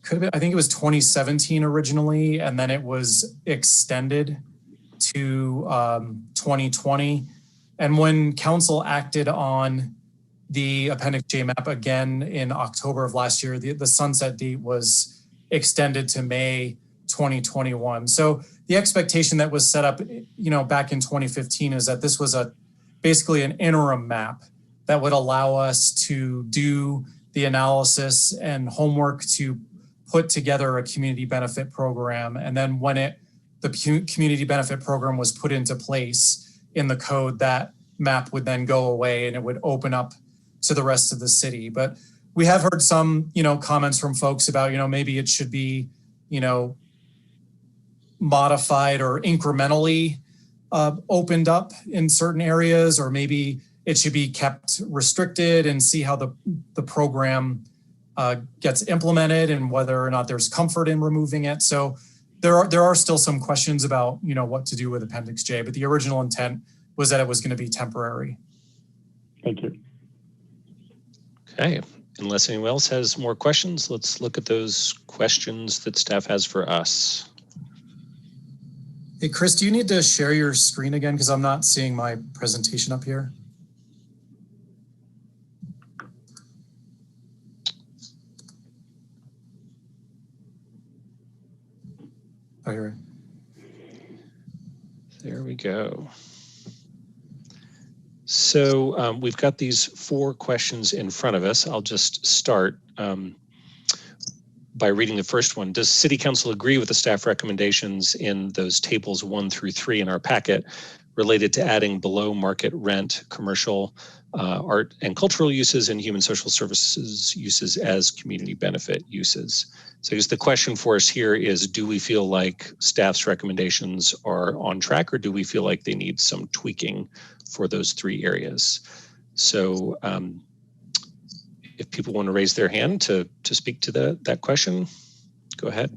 2017 originally, and then it was extended to 2020. And when council acted on the Appendix J map again in October of last year, the sunset date was extended to May 2021. So the expectation that was set up, back in 2015 is that this was basically an interim map that would allow us to do the analysis and homework to put together a community benefit program. And then when the community benefit program was put into place in the code, that map would then go away and it would open up to the rest of the city. But we have heard some, comments from folks about, maybe it should be, modified or incrementally opened up in certain areas, or maybe it should be kept restricted and see how the program gets implemented and whether or not there's comfort in removing it. So there are still some questions about, what to do with Appendix J, but the original intent was that it was going to be temporary. Thank you. Okay, unless anyone else has more questions, let's look at those questions that staff has for us. Hey, Chris, do you need to share your screen again? Because I'm not seeing my presentation up here. Oh, here. There we go. So we've got these 4 questions in front of us. I'll just start by reading the first one. Does City Council agree with the staff recommendations in those tables 1 through 3 in our packet related to adding below market rent, commercial, art and cultural uses and human social services uses as community benefit uses? So I guess the question for us here is, do we feel like staff's recommendations are on track, or do we feel like they need some tweaking for those 3 areas? So if people want to raise their hand to speak to that question, go ahead.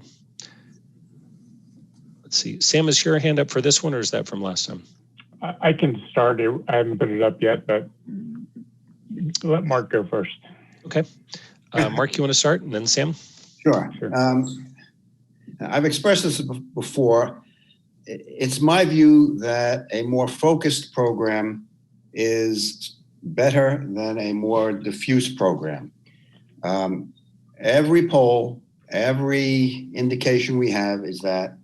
Let's see, Sam, is your hand up for this one, or is that from last time? I can start it. I haven't put it up yet, but let Mark go first. Okay. Mark, you want to start, and then Sam? Sure. I've expressed this before. It's my view that a more focused program is better than a more diffuse program. Every poll, every indication we have is that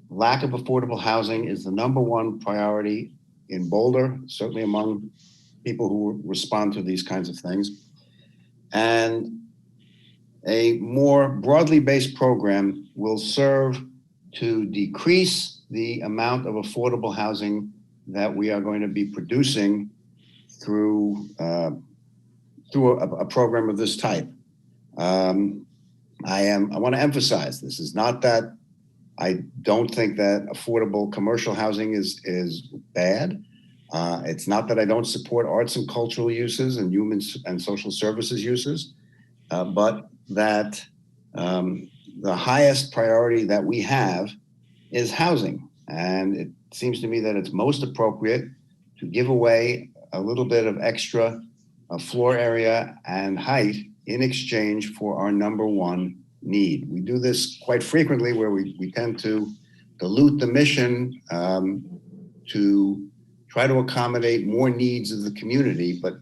lack of affordable housing is the #1 priority in Boulder, certainly among people who respond to these kinds of things. And a more broadly based program will serve to decrease the amount of affordable housing that we are going to be producing through a program of this type. I want to emphasize, this is not that I don't think that affordable commercial housing is bad. It's not that I don't support arts and cultural uses and human and social services uses, but that the highest priority that we have is housing. And it seems to me that it's most appropriate to give away a little bit of extra floor area and height in exchange for our #1 need. We do this quite frequently, where we tend to dilute the mission to try to accommodate more needs of the community, but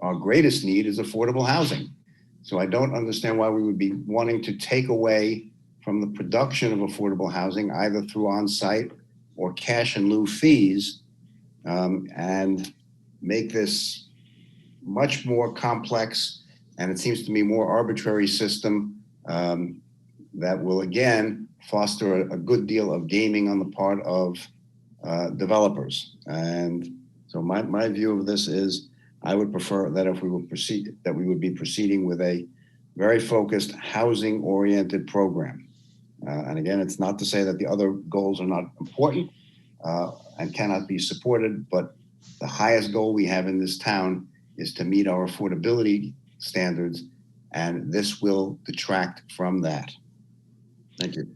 our greatest need is affordable housing. So I don't understand why we would be wanting to take away from the production of affordable housing, either through on-site or cash in lieu fees, and make this much more complex, and it seems to me more arbitrary system that will again foster a good deal of gaming on the part of developers. And so my view of this is I would prefer that if we would proceed, that we would be proceeding with a very focused housing-oriented program. And again, it's not to say that the other goals are not important and cannot be supported, but the highest goal we have in this town is to meet our affordability standards, and this will detract from that. Thank you.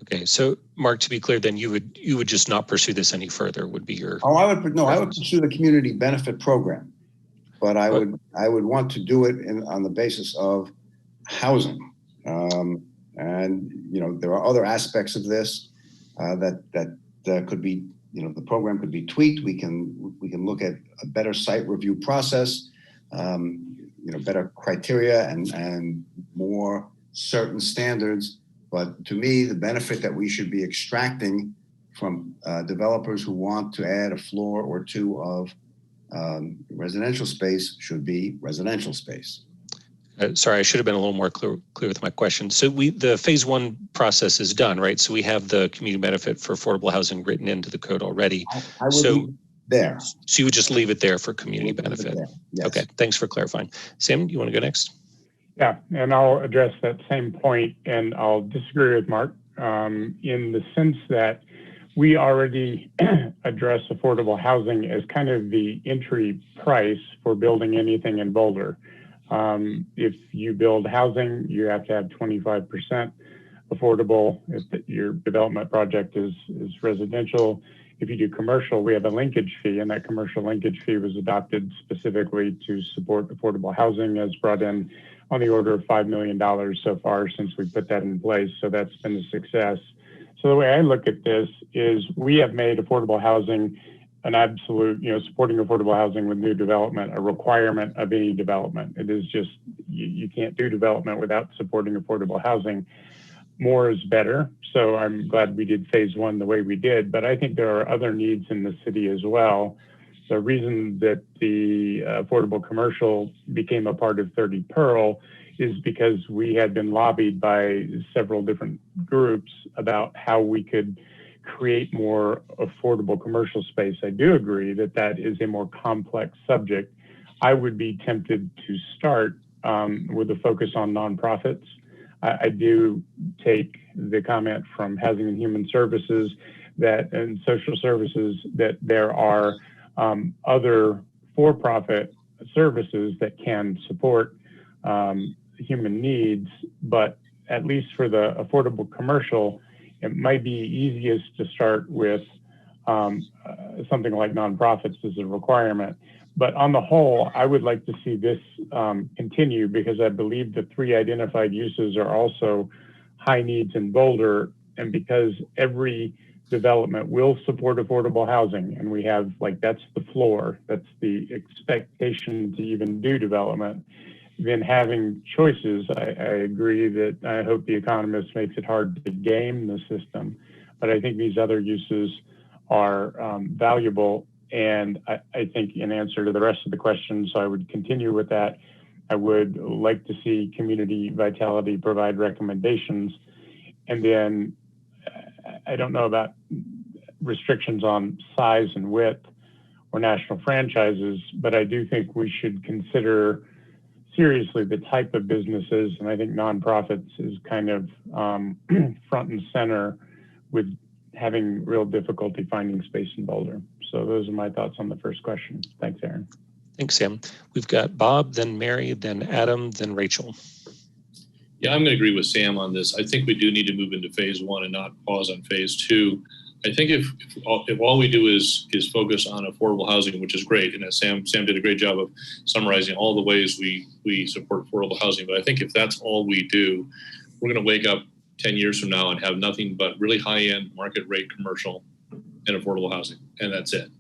Okay, so Mark, to be clear, then you would just not pursue this any further, would be your... Oh, I would pursue the community benefit program, but I would want to do it on the basis of housing. And you know, there are other aspects of this that could be, you know, the program could be tweaked. We can look at a better site review process, you know, better criteria and more certain standards. But to me, the benefit that we should be extracting from developers who want to add a floor or two of residential space should be residential space. Sorry, I should have been a little more clear with my question. So the phase one process is done, right? So we have the community benefit for affordable housing written into the code already. I would leave it there. So you would just leave it there for community benefit. Yes. Okay, thanks for clarifying. Sam, you want to go next? Yeah, and I'll address that same point, and I'll disagree with Mark in the sense that we already address affordable housing as kind of the entry price for building anything in Boulder. If you build housing, you have to have 25% affordable if your development project is residential. If you do commercial, we have a linkage fee, and that commercial linkage fee was adopted specifically to support affordable housing, as brought in on the order of $5 million so far since we put that in place. So that's been a success. So the way I look at this is we have made affordable housing an absolute, you know, supporting affordable housing with new development, a requirement of any development. It is just, you can't do development without supporting affordable housing. More is better. So I'm glad we did phase one the way we did, but I think there are other needs in the city as well. The reason that the affordable commercial became a part of 30 Pearl is because we had been lobbied by several different groups about how we could create more affordable commercial space. I do agree that that is a more complex subject. I would be tempted to start with a focus on nonprofits. I do take the comment from Housing and Human Services and social services that there are other for-profit services that can support human needs, but at least for the affordable commercial, it might be easiest to start with something like nonprofits as a requirement. But on the whole, I would like to see this continue, because I believe the 3 identified uses are also high needs in Boulder, and because every development will support affordable housing, and we have, like, that's the floor, that's the expectation to even do development, then having choices, I agree that I hope the economist makes it hard to game the system, but I think these other uses are valuable. And I think in answer to the rest of the questions, so I would continue with that. I would like to see Community Vitality provide recommendations. And then I don't know about restrictions on size and width or national franchises, but I do think we should consider seriously the type of businesses, and I think nonprofits is kind of front and center with having real difficulty finding space in Boulder. So those are my thoughts on the first question. Thanks, Aaron. Thanks, Sam. We've got Bob, then Mary, then Adam, then Rachel. Yeah, I'm going to agree with Sam on this. I think we do need to move into phase one and not pause on phase two. I think if all we do is focus on affordable housing, which is great, and as Sam did a great job of summarizing all the ways we support affordable housing, but I think if that's all we do, we're going to wake up 10 years from now and have nothing but really high-end market rate commercial and affordable housing, and that's it.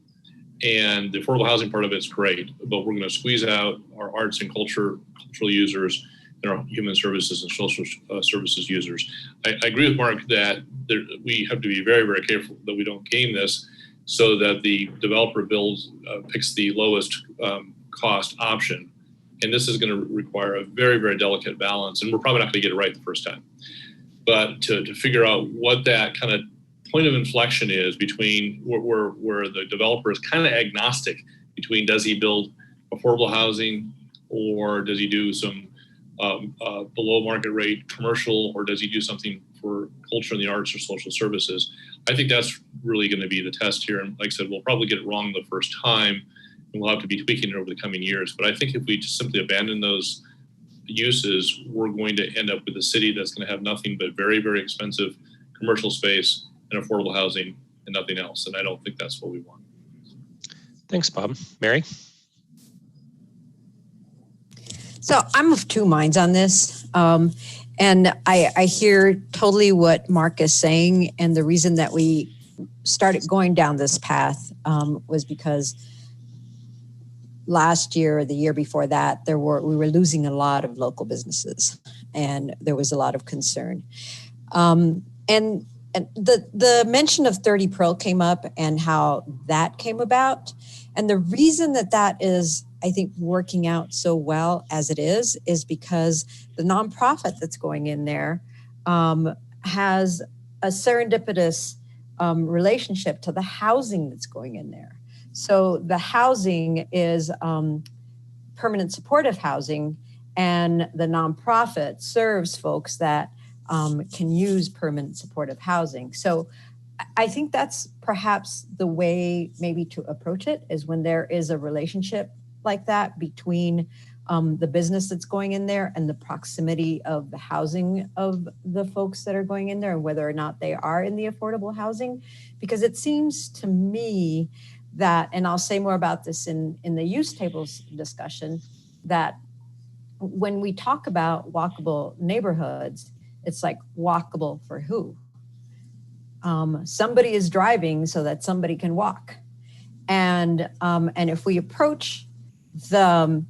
And the affordable housing part of it's great, but we're going to squeeze out our arts and cultural users, and our human services and social services users. I agree with Mark that we have to be very, very careful that we don't game this so that the developer picks the lowest cost option. And this is going to require a very, very delicate balance, and we're probably not going to get it right the first time. But to figure out what that kind of point of inflection is between where the developer is kind of agnostic between does he build affordable housing or does he do some below market rate commercial, or does he do something for culture and the arts or social services? I think that's really going to be the test here. And like I said, we'll probably get it wrong the first time, and we'll have to be tweaking it over the coming years. But I think if we just simply abandon those uses, we're going to end up with a city that's going to have nothing but very, very expensive commercial space and affordable housing and nothing else. And I don't think that's what we want. Thanks, Bob. Mary? So I'm of two minds on this. And I hear totally what Mark is saying. And the reason that we started going down this path was because last year or the year before that, we were losing a lot of local businesses, and there was a lot of concern. And the mention of 30 Pearl came up and how that came about. And the reason that is, I think, working out so well as it is because the nonprofit that's going in there has a serendipitous relationship to the housing that's going in there. So the housing is permanent supportive housing, and the nonprofit serves folks that can use permanent supportive housing. So I think that's perhaps the way maybe to approach it, is when there is a relationship like that between the business that's going in there and the proximity of the housing of the folks that are going in there, and whether or not they are in the affordable housing. Because it seems to me that, and I'll say more about this in the use tables discussion, that when we talk about walkable neighborhoods, it's like walkable for who? Somebody is driving so that somebody can walk. And if we approach the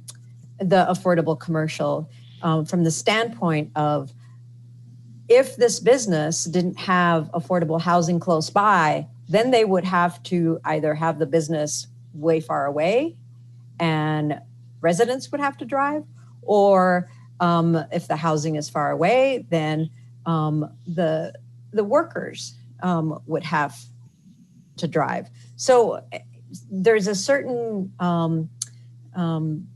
affordable commercial from the standpoint of, if this business didn't have affordable housing close by, then they would have to either have the business way far away and residents would have to drive, or if the housing is far away, then the workers would have to drive. So there's a certain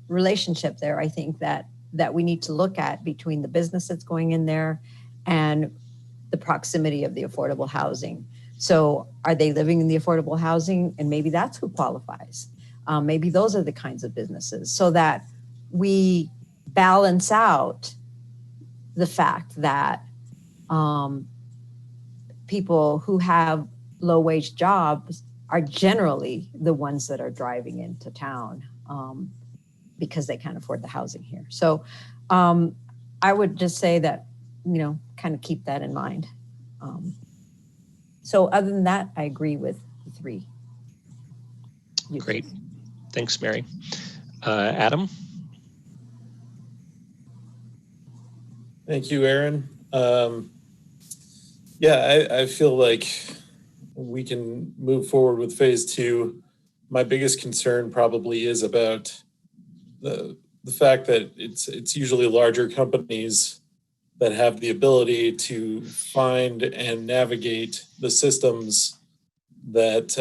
relationship there, I think, that we need to look at between the business that's going in there and the proximity of the affordable housing. So are they living in the affordable housing? And maybe that's who qualifies. Maybe those are the kinds of businesses, so that we balance out the fact that people who have low wage jobs are generally the ones that are driving into town because they can't afford the housing here. So I would just say that, kind of keep that in mind. So other than that, I agree with the three. Great. Thanks, Mary. Adam? Thank you, Aaron. I feel like we can move forward with phase 2. My biggest concern probably is about the fact that it's usually larger companies that have the ability to find and navigate the systems that,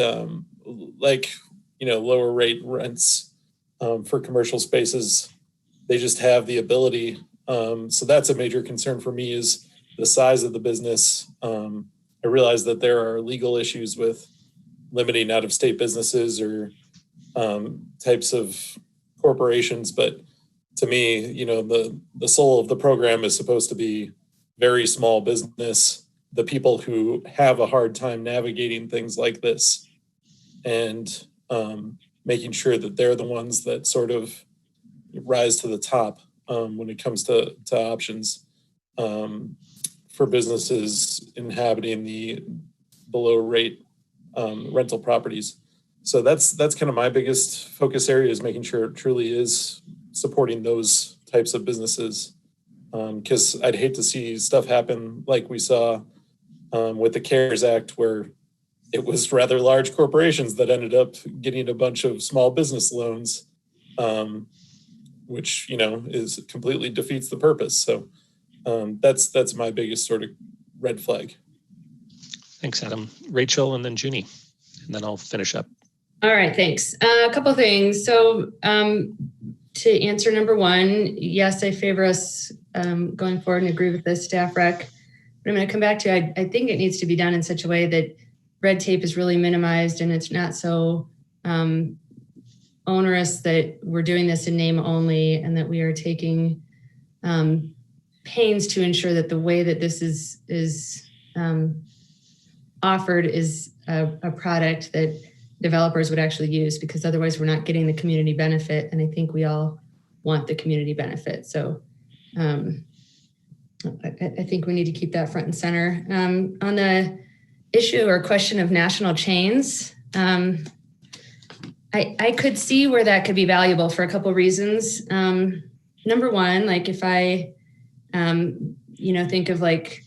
lower rate rents for commercial spaces. They just have the ability. So that's a major concern for me, is the size of the business. I realize that there are legal issues with limiting out-of-state businesses or types of corporations, but to me, the soul of the program is supposed to be very small business, the people who have a hard time navigating things like this, and making sure that they're the ones that sort of rise to the top when it comes to options for businesses inhabiting the below rate rental properties. So that's kind of my biggest focus area, is making sure it truly is supporting those types of businesses. Because I'd hate to see stuff happen like we saw with the CARES Act, where it was rather large corporations that ended up getting a bunch of small business loans, which, is completely defeats the purpose. So that's my biggest sort of red flag. Thanks, Adam. Rachel, and then Junie, and then I'll finish up. All right, thanks. A couple of things. So to answer number one, yes, I favor us going forward and agree with the staff rec. But I'm going to come back to, I think it needs to be done in such a way that red tape is really minimized and it's not so onerous that we're doing this in name only, and that we are taking pains to ensure that the way that this is offered is a product that developers would actually use, because otherwise we're not getting the community benefit. And I think we all want the community benefit. So I think we need to keep that front and center. On the issue or question of national chains, I could see where that could be valuable for a couple of reasons. Number one, like if I, think of like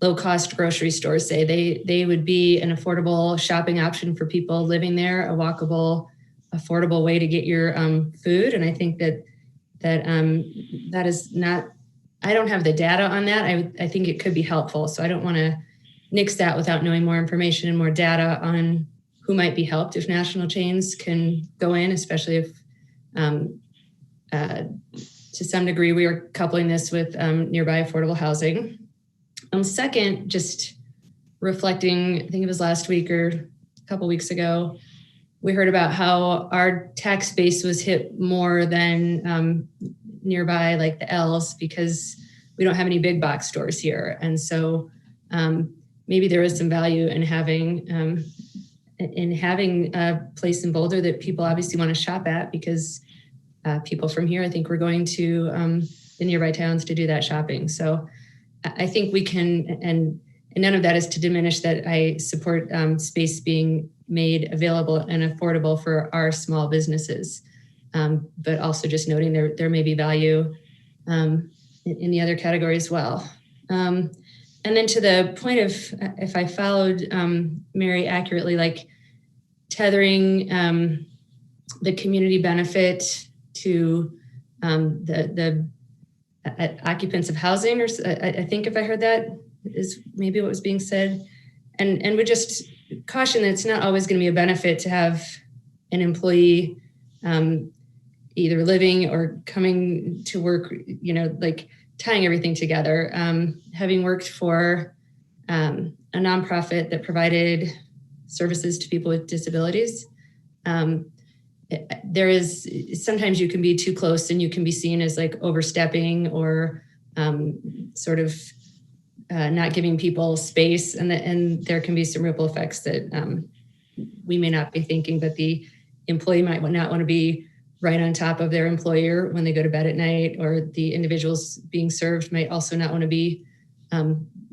low-cost grocery stores, say they would be an affordable shopping option for people living there, a walkable, affordable way to get your food. And I think that is not, I don't have the data on that. I think it could be helpful. So I don't want to nix that without knowing more information and more data on who might be helped if national chains can go in, especially if to some degree we are coupling this with nearby affordable housing. Second, just reflecting, I think it was last week or a couple weeks ago, we heard about how our tax base was hit more than nearby, like the L's, because we don't have any big box stores here. And so maybe there is some value in having a place in Boulder that people obviously want to shop at, because people from here, I think we're going to the nearby towns to do that shopping. So I think we can, and none of that is to diminish that I support space being made available and affordable for our small businesses, but also just noting there may be value in the other category as well. And then to the point of, if I followed Mary accurately, like tethering the community benefit to the occupants of housing, or I think if I heard that is maybe what was being said, and would just caution that it's not always going to be a benefit to have an employee either living or coming to work, like tying everything together. Having worked for a nonprofit that provided services to people with disabilities, there is sometimes you can be too close and you can be seen as like overstepping or sort of not giving people space, and there can be some ripple effects that we may not be thinking, but the employee might not want to be right on top of their employer when they go to bed at night, or the individuals being served might also not want to be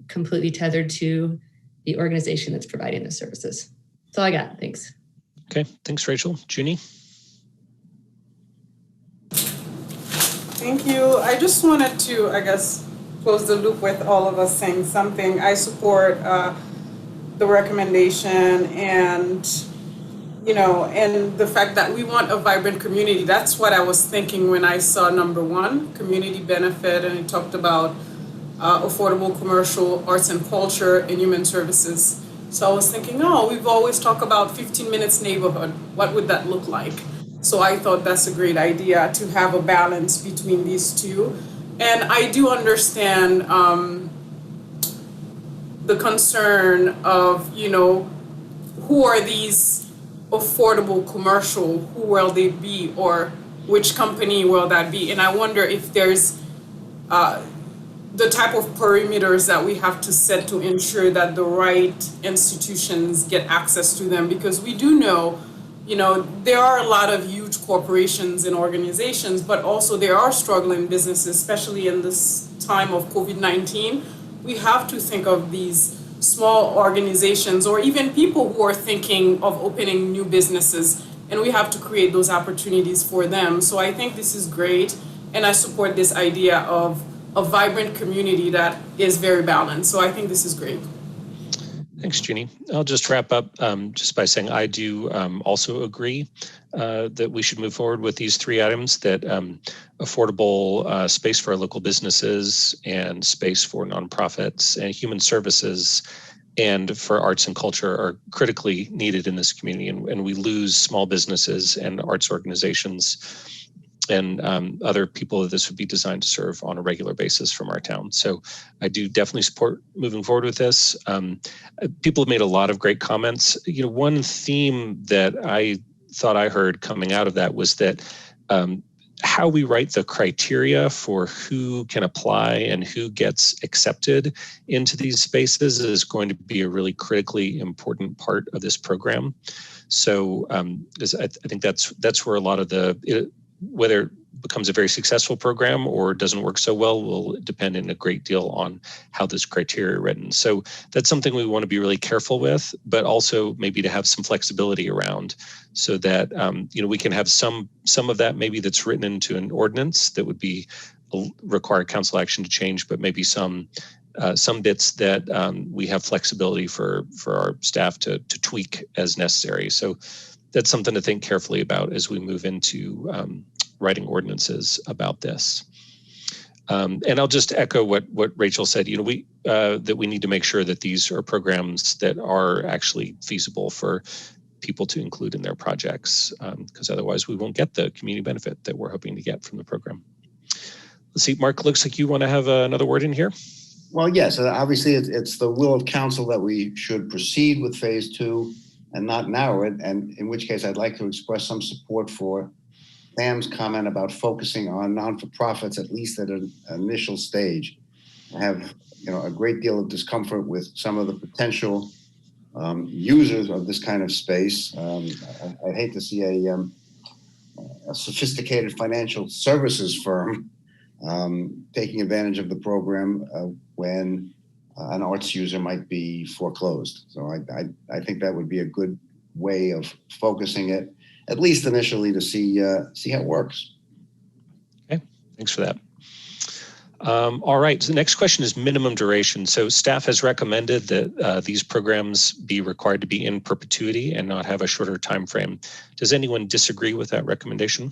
completely tethered to the organization that's providing the services. That's all I got. Thanks. Okay, thanks, Rachel. Junie? Thank you. I just wanted to, close the loop with all of us saying something. I support the recommendation and the fact that we want a vibrant community. That's what I was thinking when I saw number one, community benefit, and it talked about affordable commercial, arts and culture, and human services. So I was thinking, we've always talked about 15 minutes neighborhood. What would that look like? So I thought that's a great idea to have a balance between these two. And I do understand the concern of, who are these affordable commercial, who will they be, or which company will that be? And I wonder if there's the type of perimeters that we have to set to ensure that the right institutions get access to them, because we do know, there are a lot of huge corporations and organizations, but also there are struggling businesses, especially in this time of COVID-19. We have to think of these small organizations or even people who are thinking of opening new businesses, and we have to create those opportunities for them. So I think this is great, and I support this idea of a vibrant community that is very balanced. So I think this is great. Thanks, Jeannie. I'll just wrap up just by saying I do also agree that we should move forward with these three items, that affordable space for our local businesses and space for nonprofits and human services and for arts and culture are critically needed in this community. And we lose small businesses and arts organizations and other people that this would be designed to serve on a regular basis from our town. So I do definitely support moving forward with this. People have made a lot of great comments. You know, one theme that I thought I heard coming out of that was that how we write the criteria for who can apply and who gets accepted into these spaces is going to be a really critically important part of this program. So I think that's where a lot of whether it becomes a very successful program or doesn't work so well will depend in a great deal on how this criteria are written. So that's something we want to be really careful with, but also maybe to have some flexibility around so that we can have some of that maybe that's written into an ordinance that would be require council action to change, but maybe some bits that we have flexibility for our staff to tweak as necessary. So that's something to think carefully about as we move into writing ordinances about this. And I'll just echo what Rachel said. You know, that we need to make sure that these are programs that are actually feasible for people to include in their projects, because otherwise we won't get the community benefit that we're hoping to get from the program. Let's see, Mark, looks like you want to have another word in here. Well, yes, obviously it's the will of council that we should proceed with phase 2 and not narrow it, and in which case I'd like to express some support for Sam's comment about focusing on non-for-profits, at least at an initial stage. I have a great deal of discomfort with some of the potential users of this kind of space. I hate to see a sophisticated financial services firm taking advantage of the program when an arts user might be foreclosed. So I think that would be a good way of focusing it, at least initially, to see how it works. Okay, thanks for that. All right, so the next question is minimum duration. So staff has recommended that these programs be required to be in perpetuity and not have a shorter time frame. Does anyone disagree with that recommendation?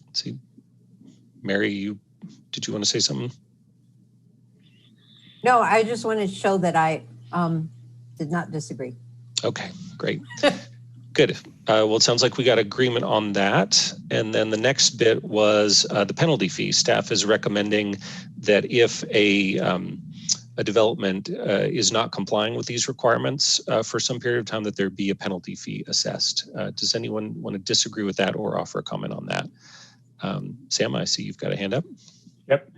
Let's see. Mary, did you want to say something? No, I just want to show that I did not disagree. Okay, great. Good. Well, it sounds like we got agreement on that. And then the next bit was the penalty fee. Staff is recommending that if a development is not complying with these requirements for some period of time, that there be a penalty fee assessed. Does anyone want to disagree with that or offer a comment on that? Sam, I see you've got a hand up. Yep.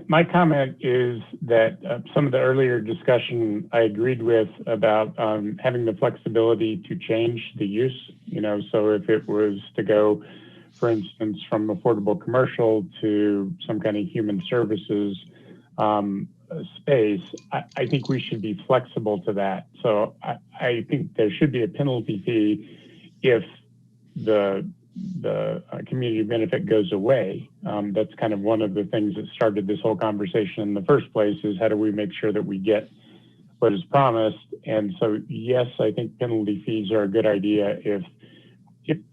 My comment is that some of the earlier discussion I agreed with about having the flexibility to change the use, so if it was to go, for instance, from affordable commercial to some kind of human services space, I think we should be flexible to that. So I think there should be a penalty fee if the community benefit goes away. That's kind of one of the things that started this whole conversation in the first place, is how do we make sure that we get what is promised? And so, yes, I think penalty fees are a good idea if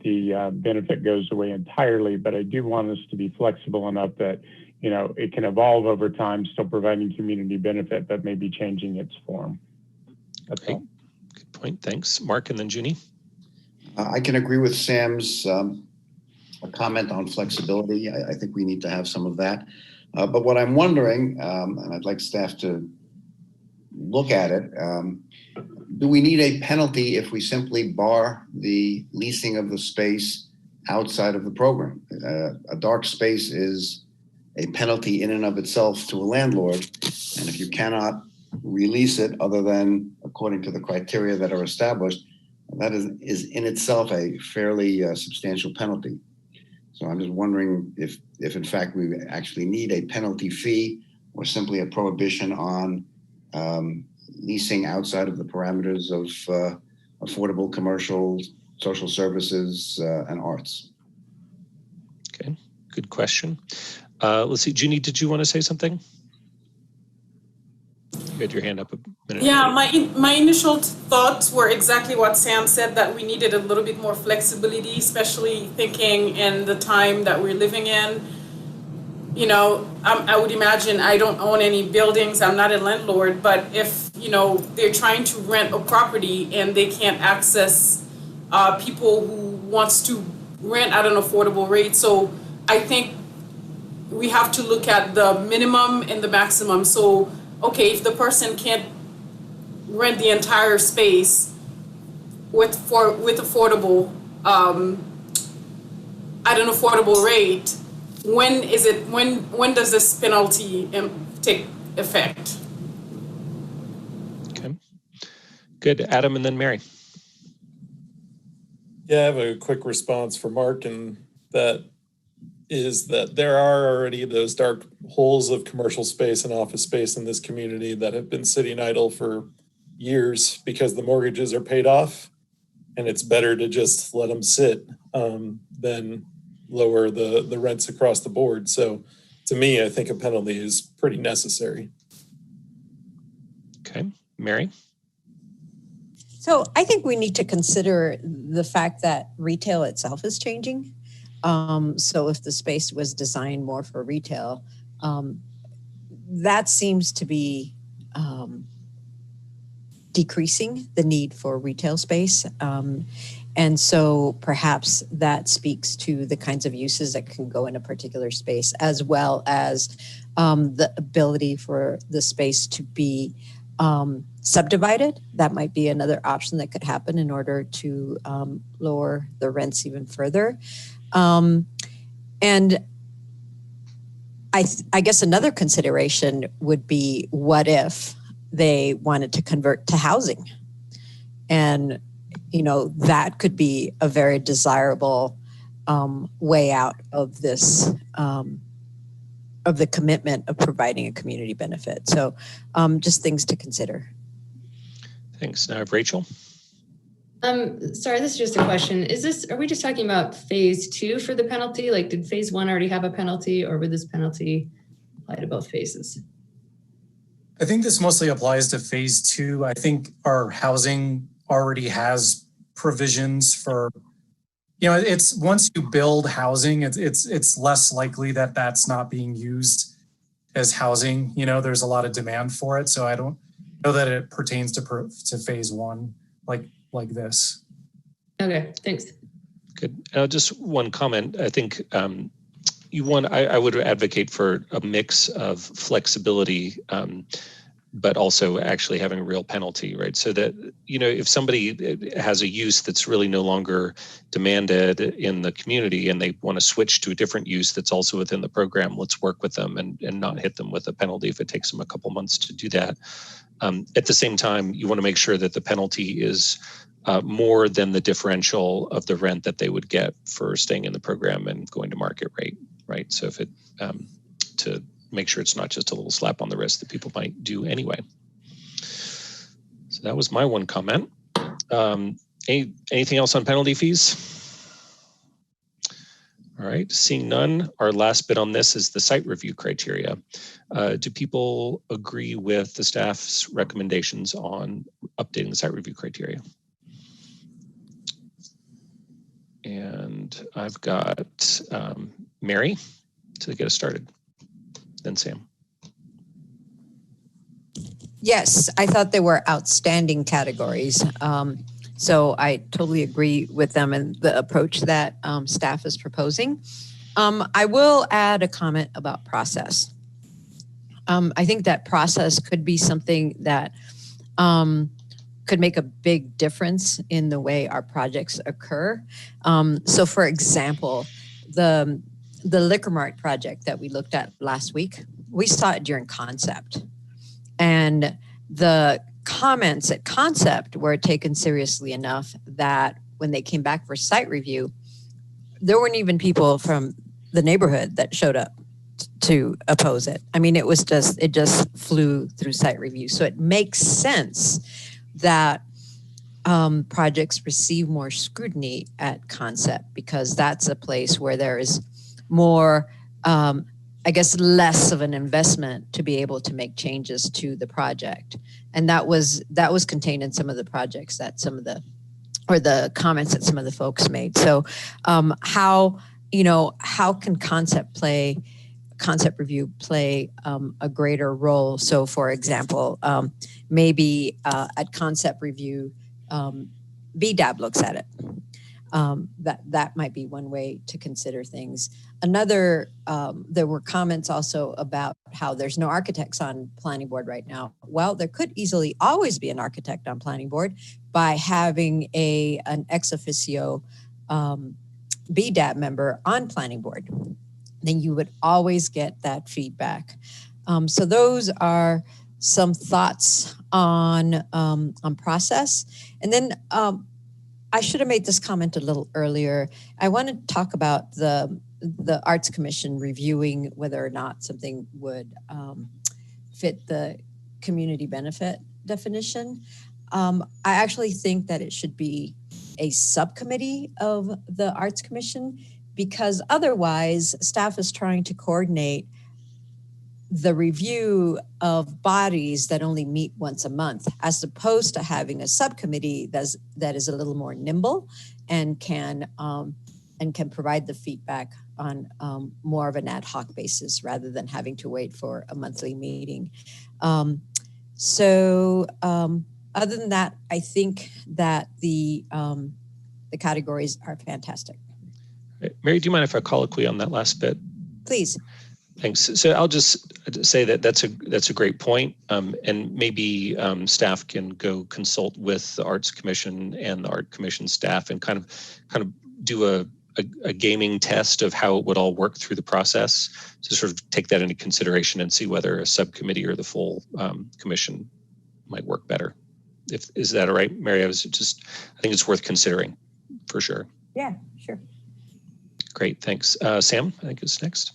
the benefit goes away entirely, but I do want us to be flexible enough that, it can evolve over time, still providing community benefit, but maybe changing its form. That's all. Good point, thanks. Mark and then Junie. I can agree with Sam's comment on flexibility. I think we need to have some of that. But what I'm wondering, and I'd like staff to look at it, do we need a penalty if we simply bar the leasing of the space outside of the program? A dark space is a penalty in and of itself to a landlord. And if you cannot release it other than according to the criteria that are established, that is in itself a fairly substantial penalty. So I'm just wondering if in fact we actually need a penalty fee or simply a prohibition on leasing outside of the parameters of affordable commercial, social services, and arts. good question. Let's see, Jeannie, did you want to say something? You had your hand up a minute ago. Yeah, my initial thoughts were exactly what Sam said, that we needed a little bit more flexibility, especially thinking in the time that we're living in. You know, I would imagine, I don't own any buildings, I'm not a landlord, but if, you know, they're trying to rent a property and they can't access people who wants to rent at an affordable rate. So I think we have to look at the minimum and the maximum. So, okay, if the person can't rent the entire space with affordable, at an affordable rate, when does this penalty take effect? Okay, good. Adam and then Mary. Yeah, I have a quick response for Mark, and that is that there are already those dark holes of commercial space and office space in this community that have been sitting idle for years because the mortgages are paid off, and it's better to just let them sit than lower the rents across the board. So to me, I think a penalty is pretty necessary. Okay, Mary? So I think we need to consider the fact that retail itself is changing. So if the space was designed more for retail, that seems to be decreasing the need for retail space. And so perhaps that speaks to the kinds of uses that can go in a particular space, as well as the ability for the space to be subdivided. That might be another option that could happen in order to lower the rents even further. And I guess another consideration would be, what if they wanted to convert to housing? And, you know, that could be a very desirable way out of this, of the commitment of providing a community benefit. So just things to consider. Thanks. Now I have Rachel. Sorry, this is just a question. Are we just talking about phase 2 for the penalty? Like, did phase 1 already have a penalty, or would this penalty apply to both phases? I think this mostly applies to phase 2. I think our housing already has provisions for, you know, it's once you build housing, it's less likely that that's not being used as housing. You know, there's a lot of demand for it. So I don't know that it pertains to phase 1 like this. Okay, thanks. Good. Just one comment. I think I would advocate for a mix of flexibility, but also actually having a real penalty, right? So that, you know, if somebody has a use that's really no longer demanded in the community and they want to switch to a different use that's also within the program, let's work with them and not hit them with a penalty if it takes them a couple months to do that. At the same time, you want to make sure that the penalty is more than the differential of the rent that they would get for staying in the program and going to market rate, right? So if it, to make sure it's not just a little slap on the wrist that people might do anyway. So that was my one comment. Anything else on penalty fees? All right, seeing none, our last bit on this is the site review criteria. Do people agree with the staff's recommendations on updating the site review criteria? And I've got Mary to get us started, then Sam. Yes, I thought they were outstanding categories. So I totally agree with them and the approach that staff is proposing. I will add a comment about process. I think that process could be something that could make a big difference in the way our projects occur. So for example, the Liquor Mart project that we looked at last week, we saw it during concept. And the comments at concept were taken seriously enough that when they came back for site review, there weren't even people from the neighborhood that showed up to oppose it. I mean, it just flew through site review. So it makes sense that projects receive more scrutiny at concept, because that's a place where there is more, I guess, less of an investment to be able to make changes to the project. And that was contained in some of the projects that the comments that some of the folks made. So how can concept review play a greater role? So for example, maybe at concept review, BDAB looks at it. That might be one way to consider things. Another, there were comments also about how there's no architects on planning board right now. Well, there could easily always be an architect on planning board by having an ex officio BDAB member on planning board. Then you would always get that feedback. So those are some thoughts on process. And then I should have made this comment a little earlier. I want to talk about the Arts Commission reviewing whether or not something would fit the community benefit definition. I actually think that it should be a subcommittee of the Arts Commission, because otherwise staff is trying to coordinate the review of bodies that only meet once a month, as opposed to having a subcommittee that is a little more nimble and can provide the feedback on more of an ad hoc basis rather than having to wait for a monthly meeting. Other than that, I think that the categories are fantastic. Mary, do you mind if I colloquy on that last bit? Please. Thanks. So I'll just say that that's a great point, and maybe staff can go consult with the Arts Commission and the Art Commission staff and kind of do a gaming test of how it would all work through the process to sort of take that into consideration and see whether a subcommittee or the full commission might work better. Is that all right, Mary? I think it's worth considering for sure. Yeah, sure. Great, thanks. Sam, I think is next.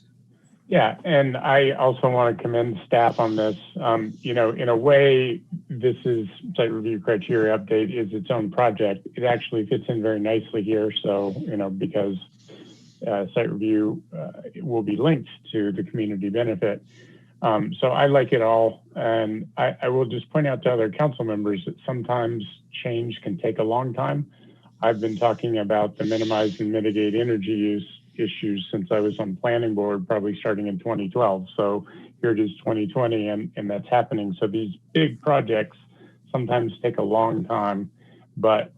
Yeah, and I also want to commend staff on this. In a way, this is site review criteria update is its own project. It actually fits in very nicely here. So, because site review will be linked to the community benefit. So I like it all. And I will just point out to other council members that sometimes change can take a long time. I've been talking about the minimize and mitigate energy use issues since I was on planning board, probably starting in 2012. So here it is 2020 and that's happening. So these big projects sometimes take a long time, but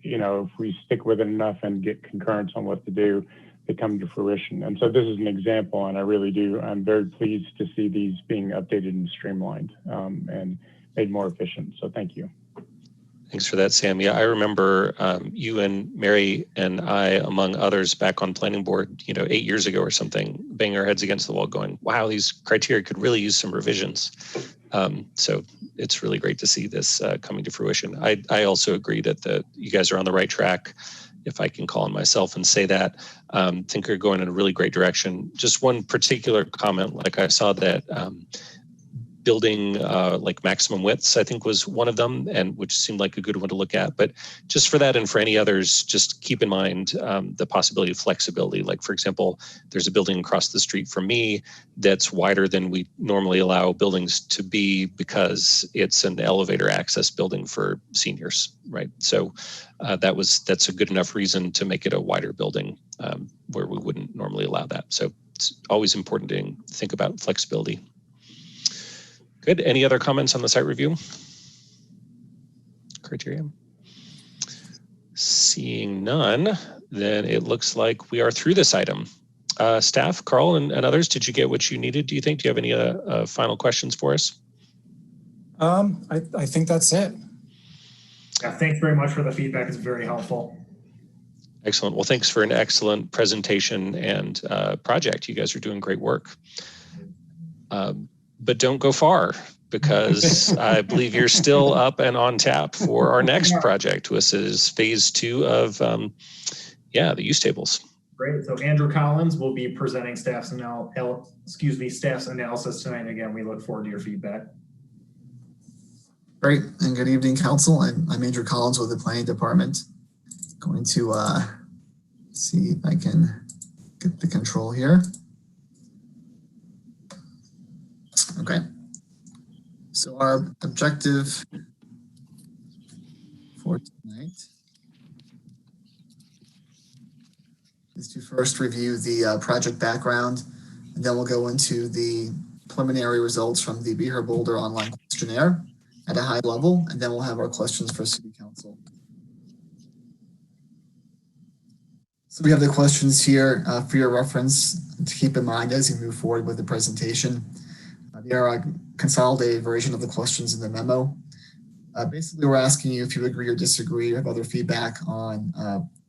if we stick with it enough and get concurrence on what to do, they come to fruition. And so this is an example, and I'm very pleased to see these being updated and streamlined and made more efficient. So thank you. Thanks for that, Sam. Yeah, I remember you and Mary and I, among others, back on planning board, 8 years ago or something, banging our heads against the wall going, wow, these criteria could really use some revisions. So it's really great to see this coming to fruition. I also agree that you guys are on the right track, if I can call on myself and say that. Think you're going in a really great direction. Just one particular comment, like I saw that building like maximum widths, I think was one of them, and which seemed like a good one to look at. But just for that and for any others, just keep in mind the possibility of flexibility. Like, for example, there's a building across the street from me that's wider than we normally allow buildings to be because it's an elevator access building for seniors, right? So that's a good enough reason to make it a wider building where we wouldn't normally allow that. So it's always important to think about flexibility. Good. Any other comments on the site review criteria? Seeing none, then it looks like we are through this item. Staff, Carl and others, did you get what you needed, do you think? Do you have any final questions for us? I think that's it. Yeah, thanks very much for the feedback. It's very helpful. Excellent. Well, thanks for an excellent presentation and project. You guys are doing great work. But don't go far, because I believe you're still up and on tap for our next project, which is phase 2 of the use tables. Great. So Andrew Collins will be presenting staff's analysis tonight. Again, we look forward to your feedback. Great, and good evening, Council. I'm Andrew Collins with the Planning Department. Going to see if I can get the control here. Okay. So our objective for tonight is to first review the project background, and then we'll go into the preliminary results from the Be Here Boulder online questionnaire at a high level, and then we'll have our questions for City Council. So we have the questions here for your reference to keep in mind as you move forward with the presentation. They are a consolidated version of the questions in the memo. Basically, we're asking you if you agree or disagree or have other feedback on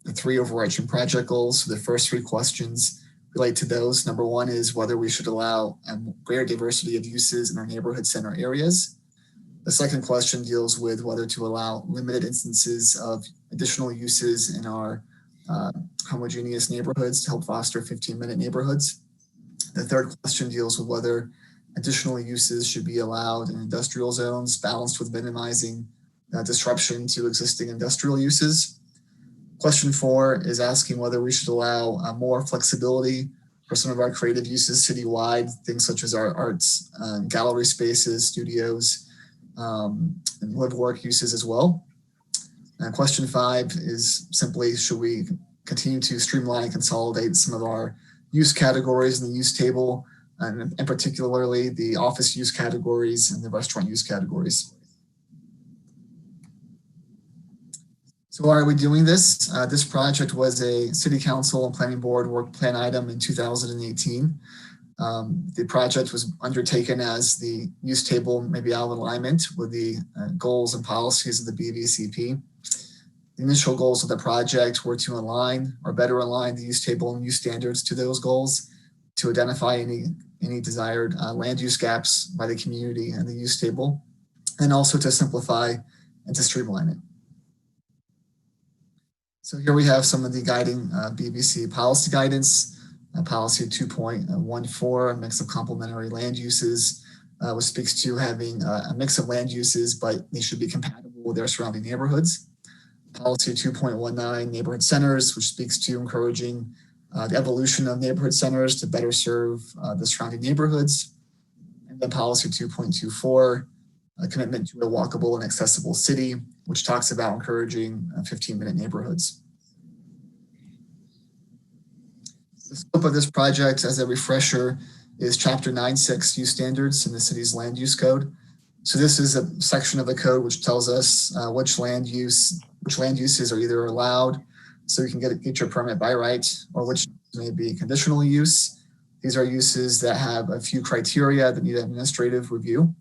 the 3 overarching project goals. So the first 3 questions relate to those. Number 1 is whether we should allow a greater diversity of uses in our neighborhood center areas. The second question deals with whether to allow limited instances of additional uses in our homogeneous neighborhoods to help foster 15-minute neighborhoods. The third question deals with whether additional uses should be allowed in industrial zones, balanced with minimizing disruption to existing industrial uses. Question 4 is asking whether we should allow more flexibility for some of our creative uses citywide, things such as our arts, gallery spaces, studios, and live work uses as well. Question 5 is simply, should we continue to streamline and consolidate some of our use categories in the use table, and particularly the office use categories and the restaurant use categories. So why are we doing this? This project was a City Council and Planning Board work plan item in 2018. The project was undertaken as the use table may be out of alignment with the goals and policies of the BVCP. The initial goals of the project were to align or better align the use table and use standards to those goals, to identify any desired land use gaps by the community and the use table, and also to simplify and to streamline it. So here we have some of the guiding BBC policy guidance. Policy 2.14, a mix of complementary land uses, which speaks to having a mix of land uses, but they should be compatible with their surrounding neighborhoods. Policy 2.19, neighborhood centers, which speaks to encouraging the evolution of neighborhood centers to better serve the surrounding neighborhoods. And then policy 2.24, a commitment to a walkable and accessible city, which talks about encouraging 15-minute neighborhoods. The scope of this project, as a refresher, is Chapter 9.6 use standards in the city's land use code. So this is a section of the code which tells us which land uses are either allowed, so you can get your permit by right, or which may be conditional use. These are uses that have a few criteria that need administrative review.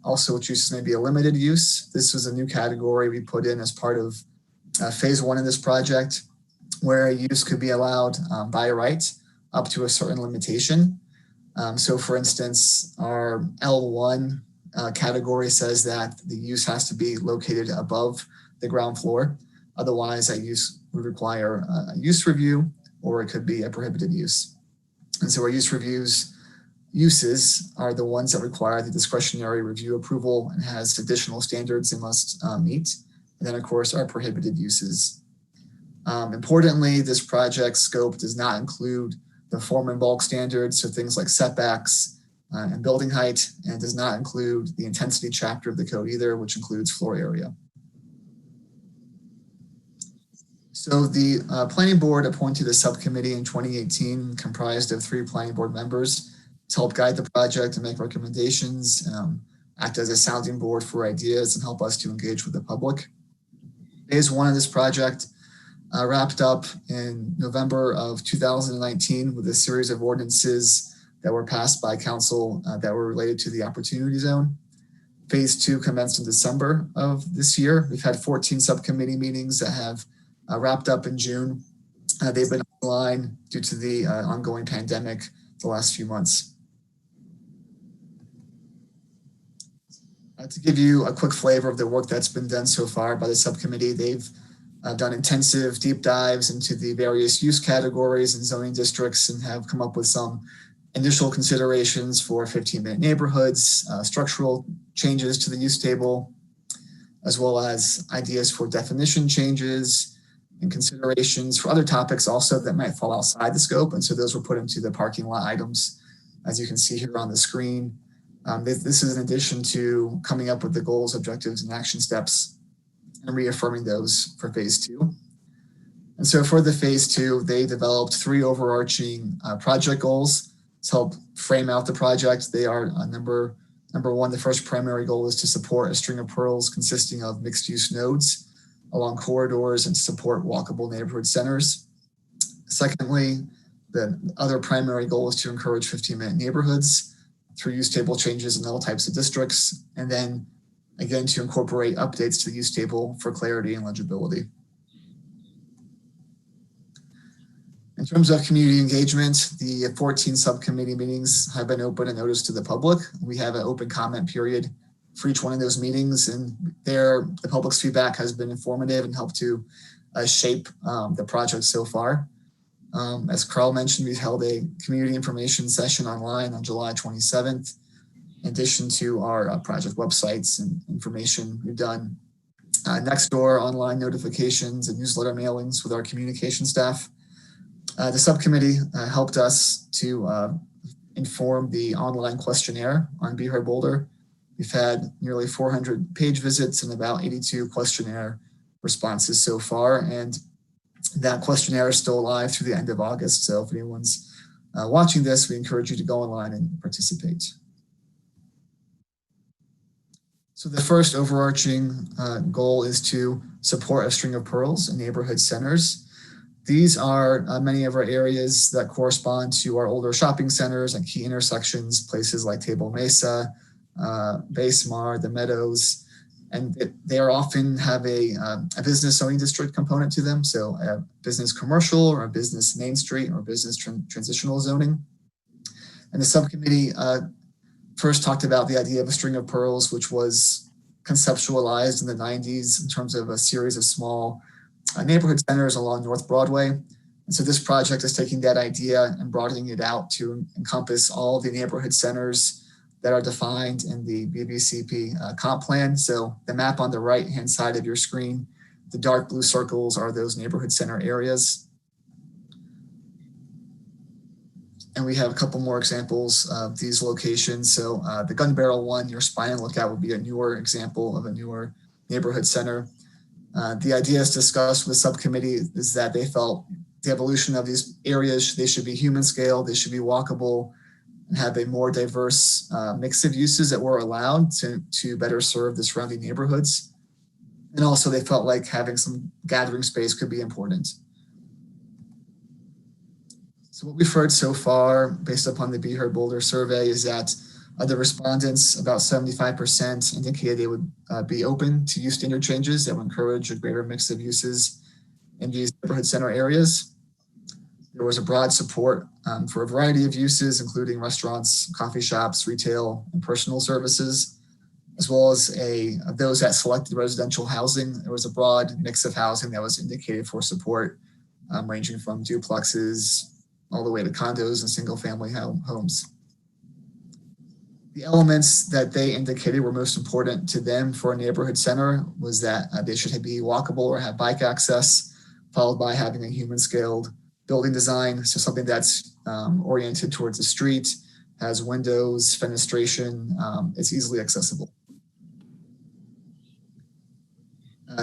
Also, which uses may be a limited use. This was a new category we put in as part of phase 1 of this project, where a use could be allowed by right up to a certain limitation. So for instance, our L1 category says that the use has to be located above the ground floor. Otherwise, that use would require a use review, or it could be a prohibited use. And so our uses are the ones that require the discretionary review approval and has additional standards they must meet. And then of course, our prohibited uses. Importantly, this project scope does not include the form and bulk standards, so things like setbacks and building height, and does not include the intensity chapter of the code either, which includes floor area. So the Planning Board appointed a subcommittee in 2018 comprised of 3 Planning Board members to help guide the project and make recommendations, act as a sounding board for ideas, and help us to engage with the public. Phase 1 of this project wrapped up in November of 2019 with a series of ordinances that were passed by council that were related to the Opportunity Zone. Phase 2 commenced in December of this year. We've had 14 subcommittee meetings that have wrapped up in June. They've been online due to the ongoing pandemic the last few months. To give you a quick flavor of the work that's been done so far by the subcommittee, they've done intensive deep dives into the various use categories and zoning districts and have come up with some initial considerations for 15-minute neighborhoods, structural changes to the use table, as well as ideas for definition changes, and considerations for other topics also that might fall outside the scope. And so those were put into the parking lot items, as you can see here on the screen. This is in addition to coming up with the goals, objectives, and action steps and reaffirming those for phase 2. And so for the phase 2, they developed 3 overarching project goals to help frame out the project. They are number 1, the first primary goal is to support a string of pearls consisting of mixed-use nodes along corridors and to support walkable neighborhood centers. Secondly, the other primary goal is to encourage 15-minute neighborhoods through use table changes in all types of districts, and then again to incorporate updates to the use table for clarity and legibility. In terms of community engagement, the 14 subcommittee meetings have been open and noticed to the public. We have an open comment period for each one of those meetings, and there the public's feedback has been informative and helped to shape the project so far. As Carl mentioned, we've held a community information session online on July 27th. In addition to our project websites and information, we've done next door online notifications and newsletter mailings with our communication staff. The subcommittee helped us to inform the online questionnaire on Be Heard Boulder. We've had nearly 400 page visits and about 82 questionnaire responses so far, and that questionnaire is still live through the end of August. So if anyone's watching this, we encourage you to go online and participate. So the first overarching goal is to support a string of pearls in neighborhood centers. These are many of our areas that correspond to our older shopping centers and key intersections, places like Table Mesa, Basemar, the Meadows, and they are often have a business zoning district component to them. So a business commercial or a business main street or business transitional zoning. And the subcommittee first talked about the idea of a string of pearls, which was conceptualized in the 90s in terms of a series of small neighborhood centers along North Broadway. And so this project is taking that idea and broadening it out to encompass all the neighborhood centers that are defined in the BBCP comp plan. So the map on the right-hand side of your screen, the dark blue circles are those neighborhood center areas. And we have a couple more examples of these locations. So the Gun Barrel one, near Spine and Lookout, would be a newer example of a newer neighborhood center. The ideas discussed with the subcommittee is that they felt the evolution of these areas, they should be human scale, they should be walkable, and have a more diverse mix of uses that were allowed to better serve the surrounding neighborhoods. And also they felt like having some gathering space could be important. So what we've heard so far, based upon the Be Heard Boulder survey, is that the respondents, about 75%, indicated they would be open to use standard changes that would encourage a greater mix of uses in these neighborhood center areas. There was a broad support for a variety of uses, including restaurants, coffee shops, retail, and personal services, as well as those that selected residential housing. There was a broad mix of housing that was indicated for support, ranging from duplexes all the way to condos and single-family homes. The elements that they indicated were most important to them for a neighborhood center was that they should be walkable or have bike access, followed by having a human-scaled building design, so something that's oriented towards the street, has windows, fenestration, it's easily accessible.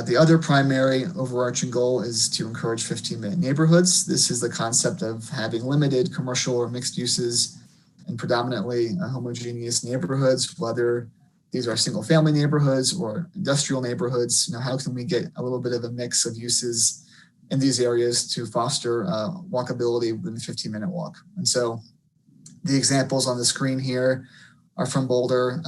The other primary overarching goal is to encourage 15-minute neighborhoods. This is the concept of having limited commercial or mixed uses in predominantly homogeneous neighborhoods, whether these are single-family neighborhoods or industrial neighborhoods. How can we get a little bit of a mix of uses in these areas to foster walkability within a 15-minute walk? And so the examples on the screen here are from Boulder.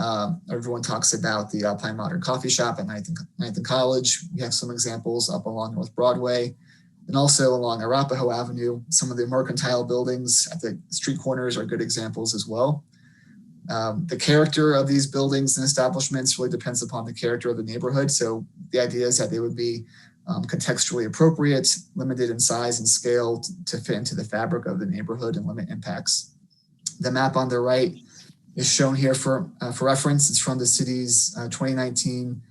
Everyone talks about the Alpine Modern Coffee Shop at 9th and College. We have some examples up along North Broadway and also along Arapahoe Avenue. Some of the mercantile buildings at the street corners are good examples as well. The character of these buildings and establishments really depends upon the character of the neighborhood. So the idea is that they would be contextually appropriate, limited in size and scale to fit into the fabric of the neighborhood and limit impacts. The map on the right is shown here for reference. It's from the city's 2019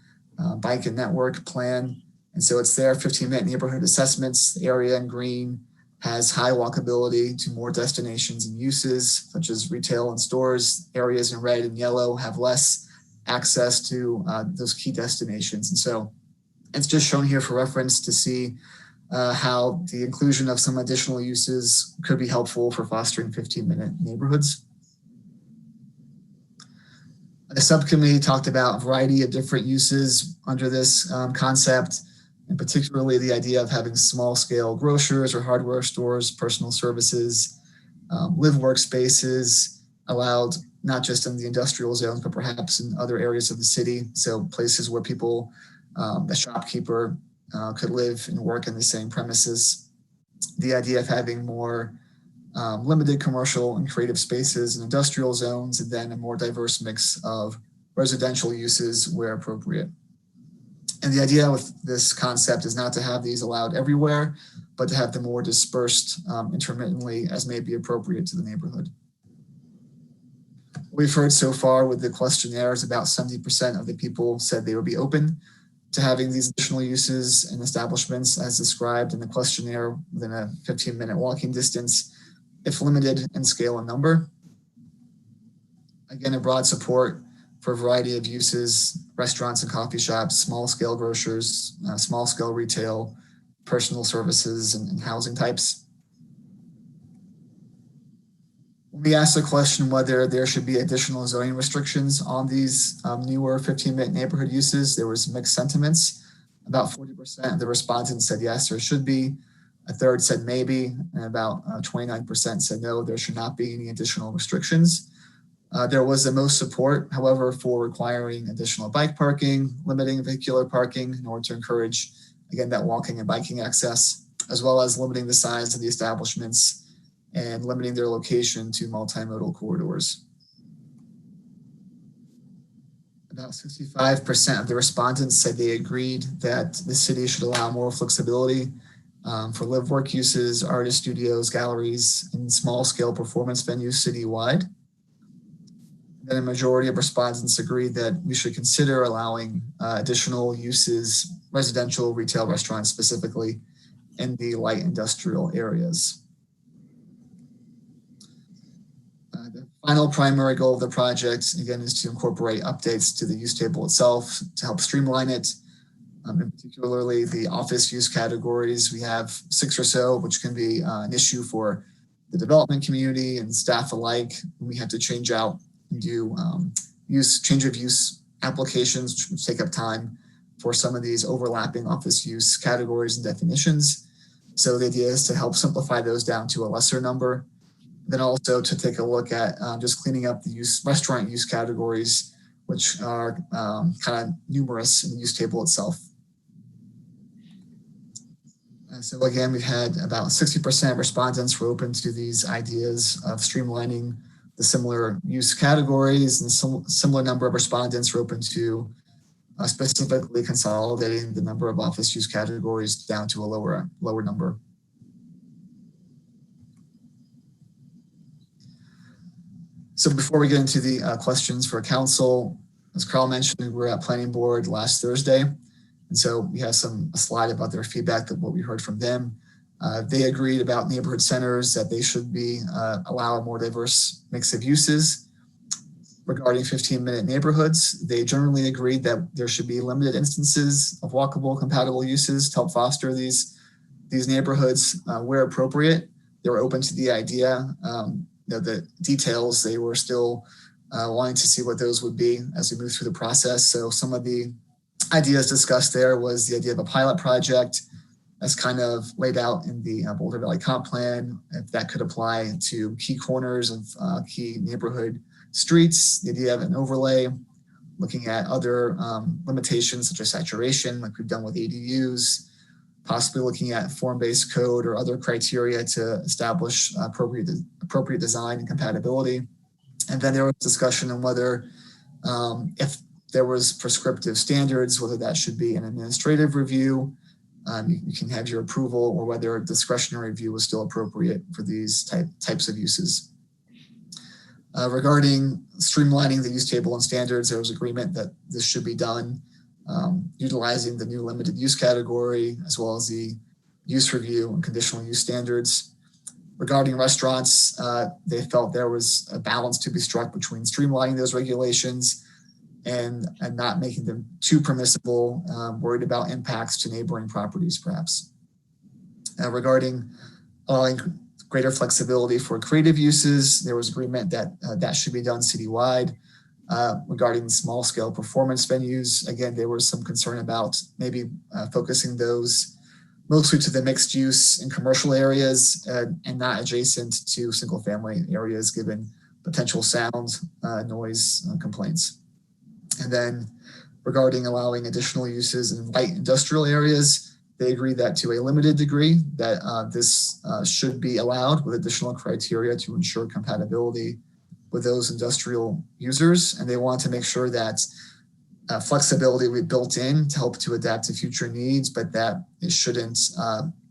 Bike and Network Plan. And so it's their 15-minute neighborhood assessments. The area in green has high walkability to more destinations and uses, such as retail and stores. Areas in red and yellow have less access to those key destinations. And so it's just shown here for reference to see how the inclusion of some additional uses could be helpful for fostering 15-minute neighborhoods. The subcommittee talked about a variety of different uses under this concept, and particularly the idea of having small-scale grocers or hardware stores, personal services, live workspaces allowed not just in the industrial zones, but perhaps in other areas of the city. So places where people, the shopkeeper could live and work in the same premises. The idea of having more limited commercial and creative spaces in industrial zones, and then a more diverse mix of residential uses where appropriate. And the idea with this concept is not to have these allowed everywhere, but to have them more dispersed intermittently as may be appropriate to the neighborhood. We've heard so far with the questionnaires, about 70% of the people said they would be open to having these additional uses and establishments as described in the questionnaire within a 15-minute walking distance, if limited in scale and number. Again, a broad support for a variety of uses: restaurants and coffee shops, small-scale grocers, small-scale retail, personal services, and housing types. We asked the question whether there should be additional zoning restrictions on these newer 15-minute neighborhood uses. There was mixed sentiments. About 40% of the respondents said yes, there should be. A third said maybe, and about 29% said no, there should not be any additional restrictions. There was the most support, however, for requiring additional bike parking, limiting vehicular parking in order to encourage, again, that walking and biking access, as well as limiting the size of the establishments and limiting their location to multimodal corridors. About 65% of the respondents said they agreed that the city should allow more flexibility for live work uses, artist studios, galleries, and small-scale performance venues citywide. Then a majority of respondents agreed that we should consider allowing additional uses, residential, retail, restaurants specifically, in the light industrial areas. The final primary goal of the project, again, is to incorporate updates to the use table itself to help streamline it. And particularly the office use categories. We have 6 or so, which can be an issue for the development community and staff alike. We have to change out and do change of use applications, which take up time for some of these overlapping office use categories and definitions. So the idea is to help simplify those down to a lesser number. Then also to take a look at just cleaning up the restaurant use categories, which are kind of numerous in the use table itself. So again, we've had about 60% of respondents were open to these ideas of streamlining the similar use categories, and similar number of respondents were open to specifically consolidating the number of office use categories down to a lower number. So before we get into the questions for council, as Carl mentioned, we were at planning board last Thursday. And so we have a slide about their feedback of what we heard from them. They agreed about neighborhood centers that they should be allow a more diverse mix of uses. Regarding 15-minute neighborhoods, they generally agreed that there should be limited instances of walkable compatible uses to help foster these neighborhoods where appropriate. They were open to the idea. The details, they were still wanting to see what those would be as we move through the process. So some of the ideas discussed there was the idea of a pilot project as kind of laid out in the Boulder Valley Comp Plan, if that could apply to key corners of key neighborhood streets, the idea of an overlay, looking at other limitations such as saturation, like we've done with ADUs, possibly looking at form-based code or other criteria to establish appropriate design and compatibility. And then there was discussion on whether if there was prescriptive standards, whether that should be an administrative review, you can have your approval, or whether a discretionary review was still appropriate for these types of uses. Regarding streamlining the use table and standards, there was agreement that this should be done utilizing the new limited use category, as well as the use review and conditional use standards. Regarding restaurants, they felt there was a balance to be struck between streamlining those regulations and not making them too permissible, worried about impacts to neighboring properties, perhaps. Regarding allowing greater flexibility for creative uses, there was agreement that that should be done citywide. Regarding small scale performance venues, again, there was some concern about maybe focusing those mostly to the mixed use and commercial areas and not adjacent to single family areas, given potential sound, noise complaints. And then regarding allowing additional uses in light industrial areas, they agree that to a limited degree that this should be allowed with additional criteria to ensure compatibility with those industrial users. And they want to make sure that flexibility we built in to help to adapt to future needs, but that it shouldn't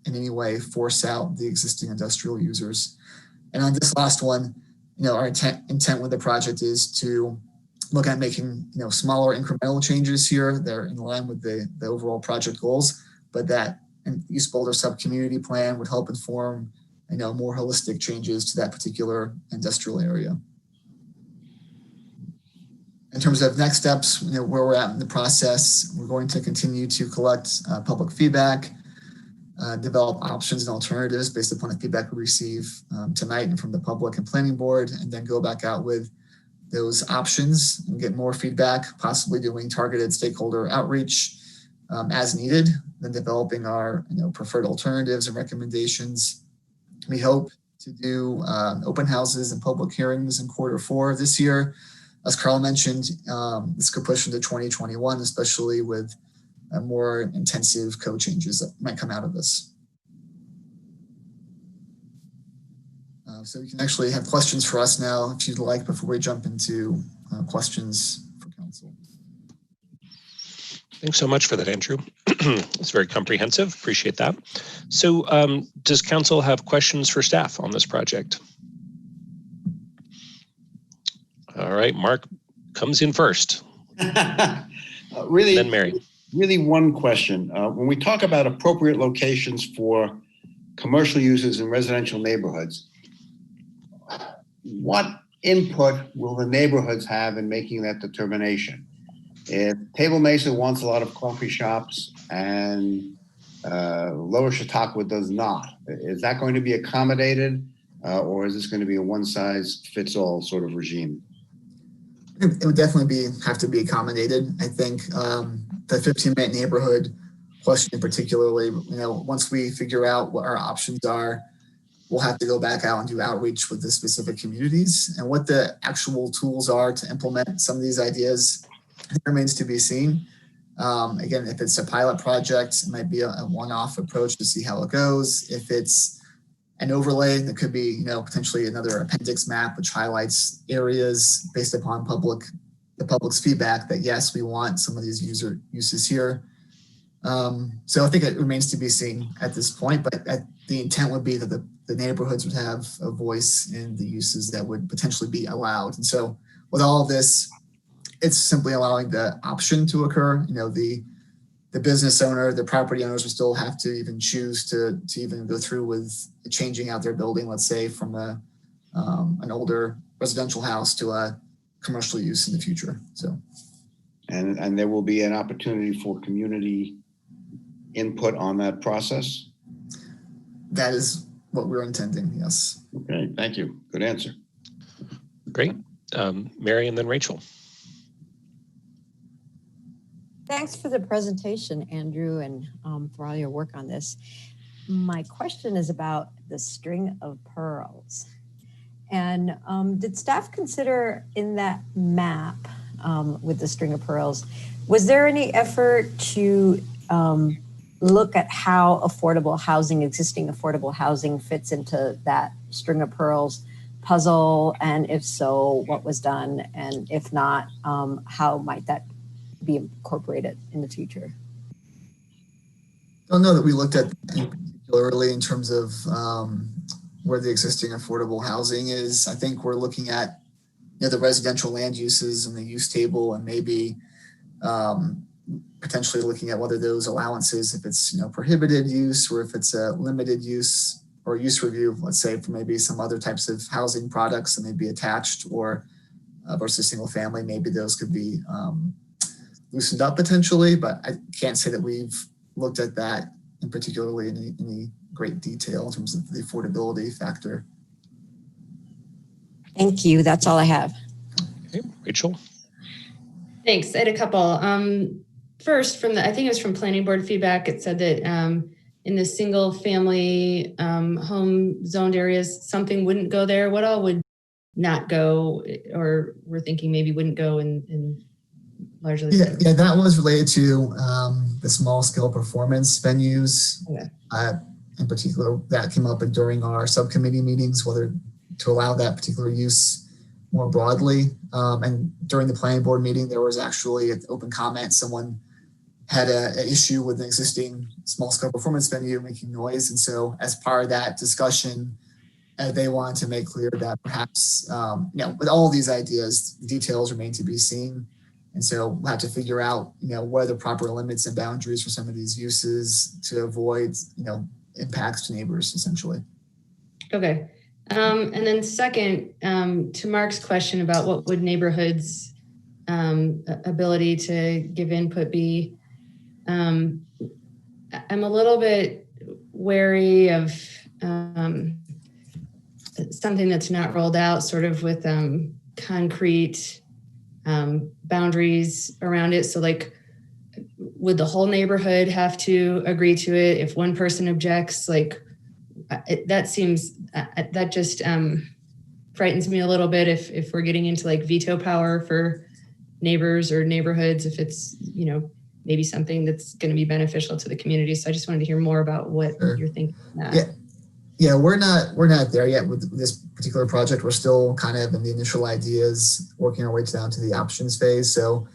in any way force out the existing industrial users. And on this last one, our intent with the project is to look at making smaller incremental changes here. They're in line with the overall project goals, but that East Boulder sub-community plan would help inform more holistic changes to that particular industrial area. In terms of next steps, where we're at in the process, we're going to continue to collect public feedback, develop options and alternatives based upon the feedback we receive tonight and from the public and planning board, and then go back out with those options and get more feedback, possibly doing targeted stakeholder outreach as needed, then developing our preferred alternatives and recommendations. We hope to do open houses and public hearings in Q4 of this year. As Carl mentioned, this could push into 2021, especially with more intensive code changes that might come out of this. So you can actually have questions for us now, if you'd like, before we jump into questions for council. Thanks so much for that, Andrew. It's very comprehensive. Appreciate that. So does council have questions for staff on this project? All right, Mark comes in first. Really, then Mary. Really one question. When we talk about appropriate locations for commercial uses in residential neighborhoods, what input will the neighborhoods have in making that determination? If Table Mesa wants a lot of coffee shops and Lower Chautauqua does not, is that going to be accommodated or is this going to be a one-size-fits-all sort of regime? It would definitely have to be accommodated. I think the 15-minute neighborhood question particularly, once we figure out what our options are, we'll have to go back out and do outreach with the specific communities, and what the actual tools are to implement some of these ideas remains to be seen. Again, if it's a pilot project, it might be a one-off approach to see how it goes. If it's an overlay, that could be, potentially another appendix map, which highlights areas based upon the public's feedback that yes, we want some of these uses here. So I think it remains to be seen at this point, but the intent would be that the neighborhoods would have a voice in the uses that would potentially be allowed. And so with all of this, it's simply allowing the option to occur. The business owner, the property owners will still have to even choose to even go through with changing out their building, let's say from an older residential house to a commercial use in the future. So, and there will be an opportunity for community input on that process? That is what we're intending, yes. Okay, thank you. Good answer. Great. Mary and then Rachel. Thanks for the presentation, Andrew, and for all your work on this. My question is about the string of pearls. And did staff consider in that map with the string of pearls, was there any effort to look at how existing affordable housing fits into that string of pearls puzzle? And if so, what was done? And if not, how might that be incorporated in the future? I don't know that we looked at particularly in terms of where the existing affordable housing is. I think we're looking at the residential land uses and the use table, and maybe potentially looking at whether those allowances, if it's prohibited use or if it's a limited use or use review, let's say for maybe some other types of housing products that may be attached or versus single family, maybe those could be loosened up potentially, but I can't say that we've looked at that in particularly in any great detail in terms of the affordability factor. Thank you. That's all I have. Okay, Rachel. Thanks. I had a couple. First, I think it was from planning board feedback. It said that in the single family home zoned areas, something wouldn't go there. What all would not go, or we're thinking maybe wouldn't go in largely? Yeah, that was related to the small scale performance venues. Okay. In particular, that came up during our subcommittee meetings, whether to allow that particular use more broadly. And during the planning board meeting, there was actually an open comment. Someone had an issue with an existing small scale performance venue making noise. And so as part of that discussion, they wanted to make clear that perhaps, with all of these ideas, the details remain to be seen. And so we'll have to figure out, what are the proper limits and boundaries for some of these uses to avoid, impacts to neighbors, essentially. Okay. And then second, to Mark's question about what would neighborhoods' ability to give input be, I'm a little bit wary of something that's not rolled out sort of with concrete boundaries around it. So like, would the whole neighborhood have to agree to it? If one person objects, like that just frightens me a little bit if we're getting into like veto power for neighbors or neighborhoods, if it's, maybe something that's going to be beneficial to the community. So I just wanted to hear more about what you're thinking of that. Yeah, we're not there yet with this particular project. We're still kind of in the initial ideas, working our way down to the options phase. So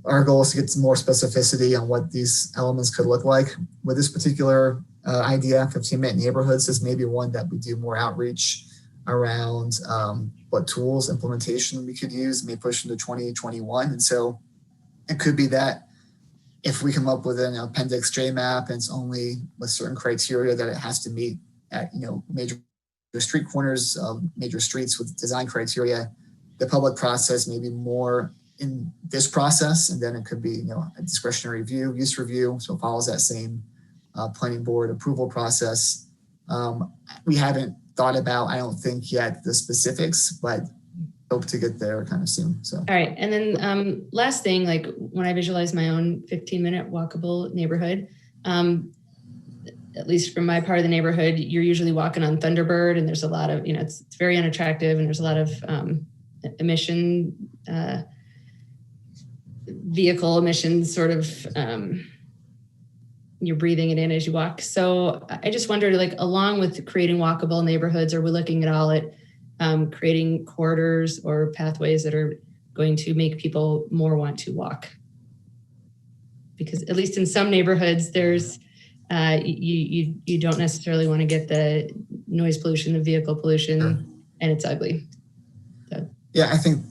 our goal is to get some more specificity on what these elements could look like. With this particular idea, 15-minute neighborhoods is maybe one that we do more outreach around what tools implementation we could use, may push into 2021. And so it could be that if we come up with an appendix J map and it's only with certain criteria that it has to meet at major street corners of major streets with design criteria, the public process may be more in this process, and then it could be a discretionary use review, so it follows that same planning board approval process. We haven't thought about, I don't think yet, the specifics, but hope to get there kind of soon. So all right, and then last thing, like when I visualize my own 15-minute walkable neighborhood, at least from my part of the neighborhood, you're usually walking on Thunderbird, and there's a lot of, it's very unattractive, and there's a lot of vehicle emissions, sort of, you're breathing it in as you walk. So I just wondered, like, along with creating walkable neighborhoods, are we looking at all at creating corridors or pathways that are going to make people more want to walk? Because at least in some neighborhoods, there's you don't necessarily want to get the noise pollution, the vehicle pollution, and it's ugly. So. Yeah, I think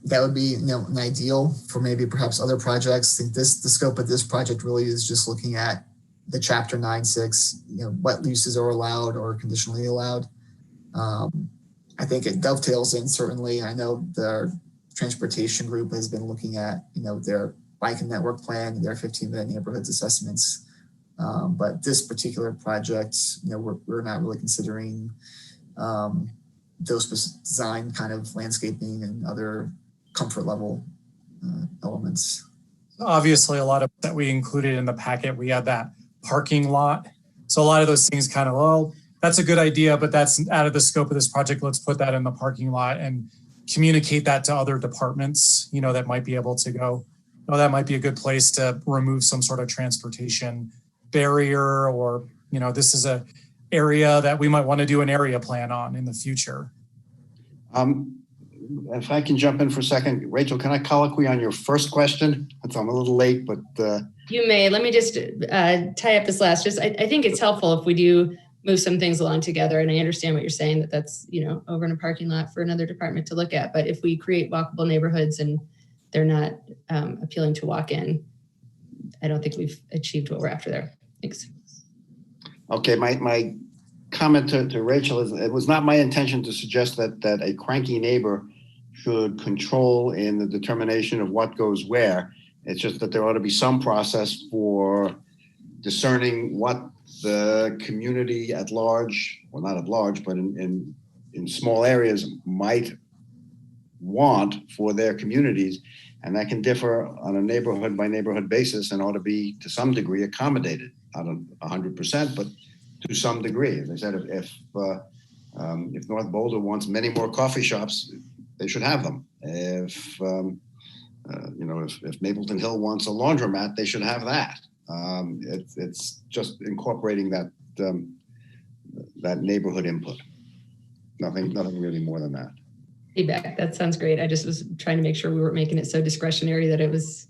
that would be an ideal for maybe perhaps other projects. I think the scope of this project really is just looking at the chapter 9.6, what uses are allowed or conditionally allowed. I think it dovetails in, certainly. I know the transportation group has been looking at their bike and network plan, their 15-minute neighborhoods assessments. But this particular project, we're not really considering those design kind of landscaping and other comfort level elements. Obviously, a lot of that we included in the packet, we had that parking lot. So a lot of those things kind of, well, that's a good idea, but that's out of the scope of this project. Let's put that in the parking lot and communicate that to other departments, that might be able to go, oh, that might be a good place to remove some sort of transportation barrier, or, this is a area that we might want to do an area plan on in the future. If I can jump in for a second, Rachel, can I colloquy on your first question? I'm a little late, but you may. Let me just tie up this last. I think it's helpful if we do move some things along together, and I understand what you're saying, that's over in a parking lot for another department to look at. But if we create walkable neighborhoods and they're not appealing to walk in, I don't think we've achieved what we're after there. Thanks. Okay, my comment to Rachel is it was not my intention to suggest that a cranky neighbor should control in the determination of what goes where. It's just that there ought to be some process for discerning what the community at large, well, not at large, but in small areas might want for their communities. And that can differ on a neighborhood by neighborhood basis and ought to be to some degree accommodated. Not 100%, but to some degree. As I said, if North Boulder wants many more coffee shops, they should have them. If Mapleton Hill wants a laundromat, they should have that. It's just incorporating that neighborhood input. Nothing really more than that. Feedback. That sounds great. I just was trying to make sure we weren't making it so discretionary that it was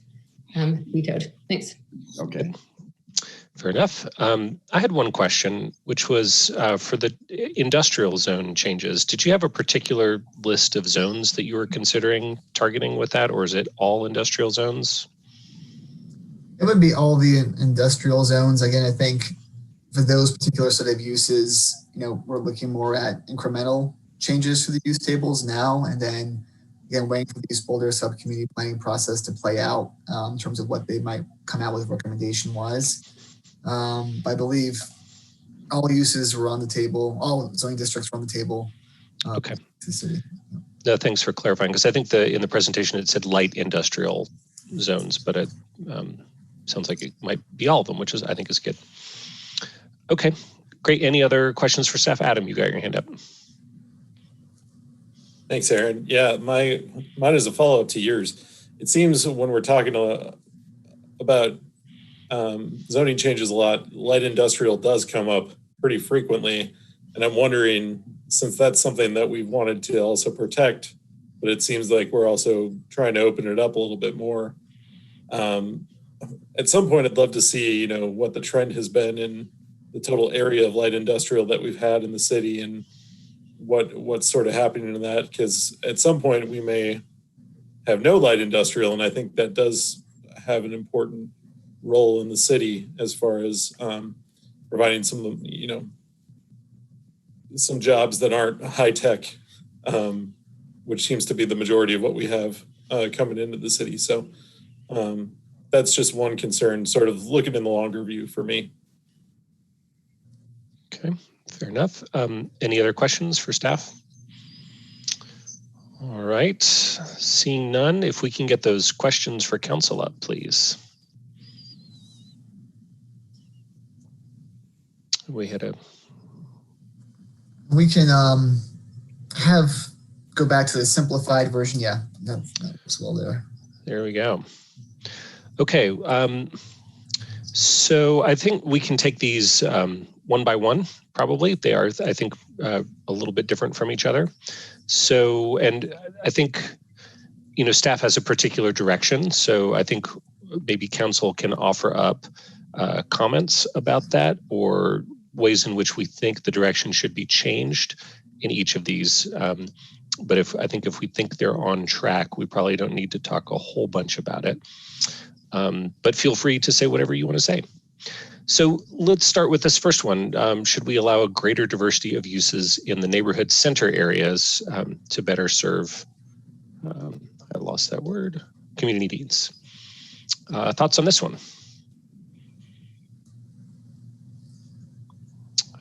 vetoed. Thanks. Okay. Fair enough. I had one question, which was for the industrial zone changes. Did you have a particular list of zones that you were considering targeting with that, or is it all industrial zones? It would be all the industrial zones. Again, I think for those particular set of uses, we're looking more at incremental changes to the use tables now, and then again, waiting for the East Boulder sub-community planning process to play out in terms of what they might come out with recommendation-wise. I believe all uses were on the table, all zoning districts were on the table. Okay. The city. No, thanks for clarifying, because I think in the presentation it said light industrial zones, but it sounds like it might be all of them, which I think is good. Okay, great. Any other questions for staff? Adam, you got your hand up. Thanks, Aaron. Yeah, mine is a follow-up to yours. It seems when we're talking about zoning changes a lot, light industrial does come up pretty frequently. And I'm wondering, since that's something that we've wanted to also protect, but it seems like we're also trying to open it up a little bit more. At some point, I'd love to see, what the trend has been in the total area of light industrial that we've had in the city and what's sort of happening in that, because at some point we may have no light industrial, and I think that does have an important role in the city as far as providing some jobs that aren't high tech, which seems to be the majority of what we have coming into the city. So that's just one concern, sort of looking in the longer view for me. Okay, fair enough. Any other questions for staff? All right, seeing none, if we can get those questions for council up, please. We can go back to the simplified version. Yeah, that was well there. There we go. Okay, so I think we can take these one by one, probably. They are, I think, a little bit different from each other. So, and I think, staff has a particular direction. So I think maybe council can offer up comments about that or ways in which we think the direction should be changed in each of these. But I think if we think they're on track, we probably don't need to talk a whole bunch about it. But feel free to say whatever you want to say. So let's start with this first one. Should we allow a greater diversity of uses in the neighborhood center areas to better serve, I lost that word, community needs? Thoughts on this one?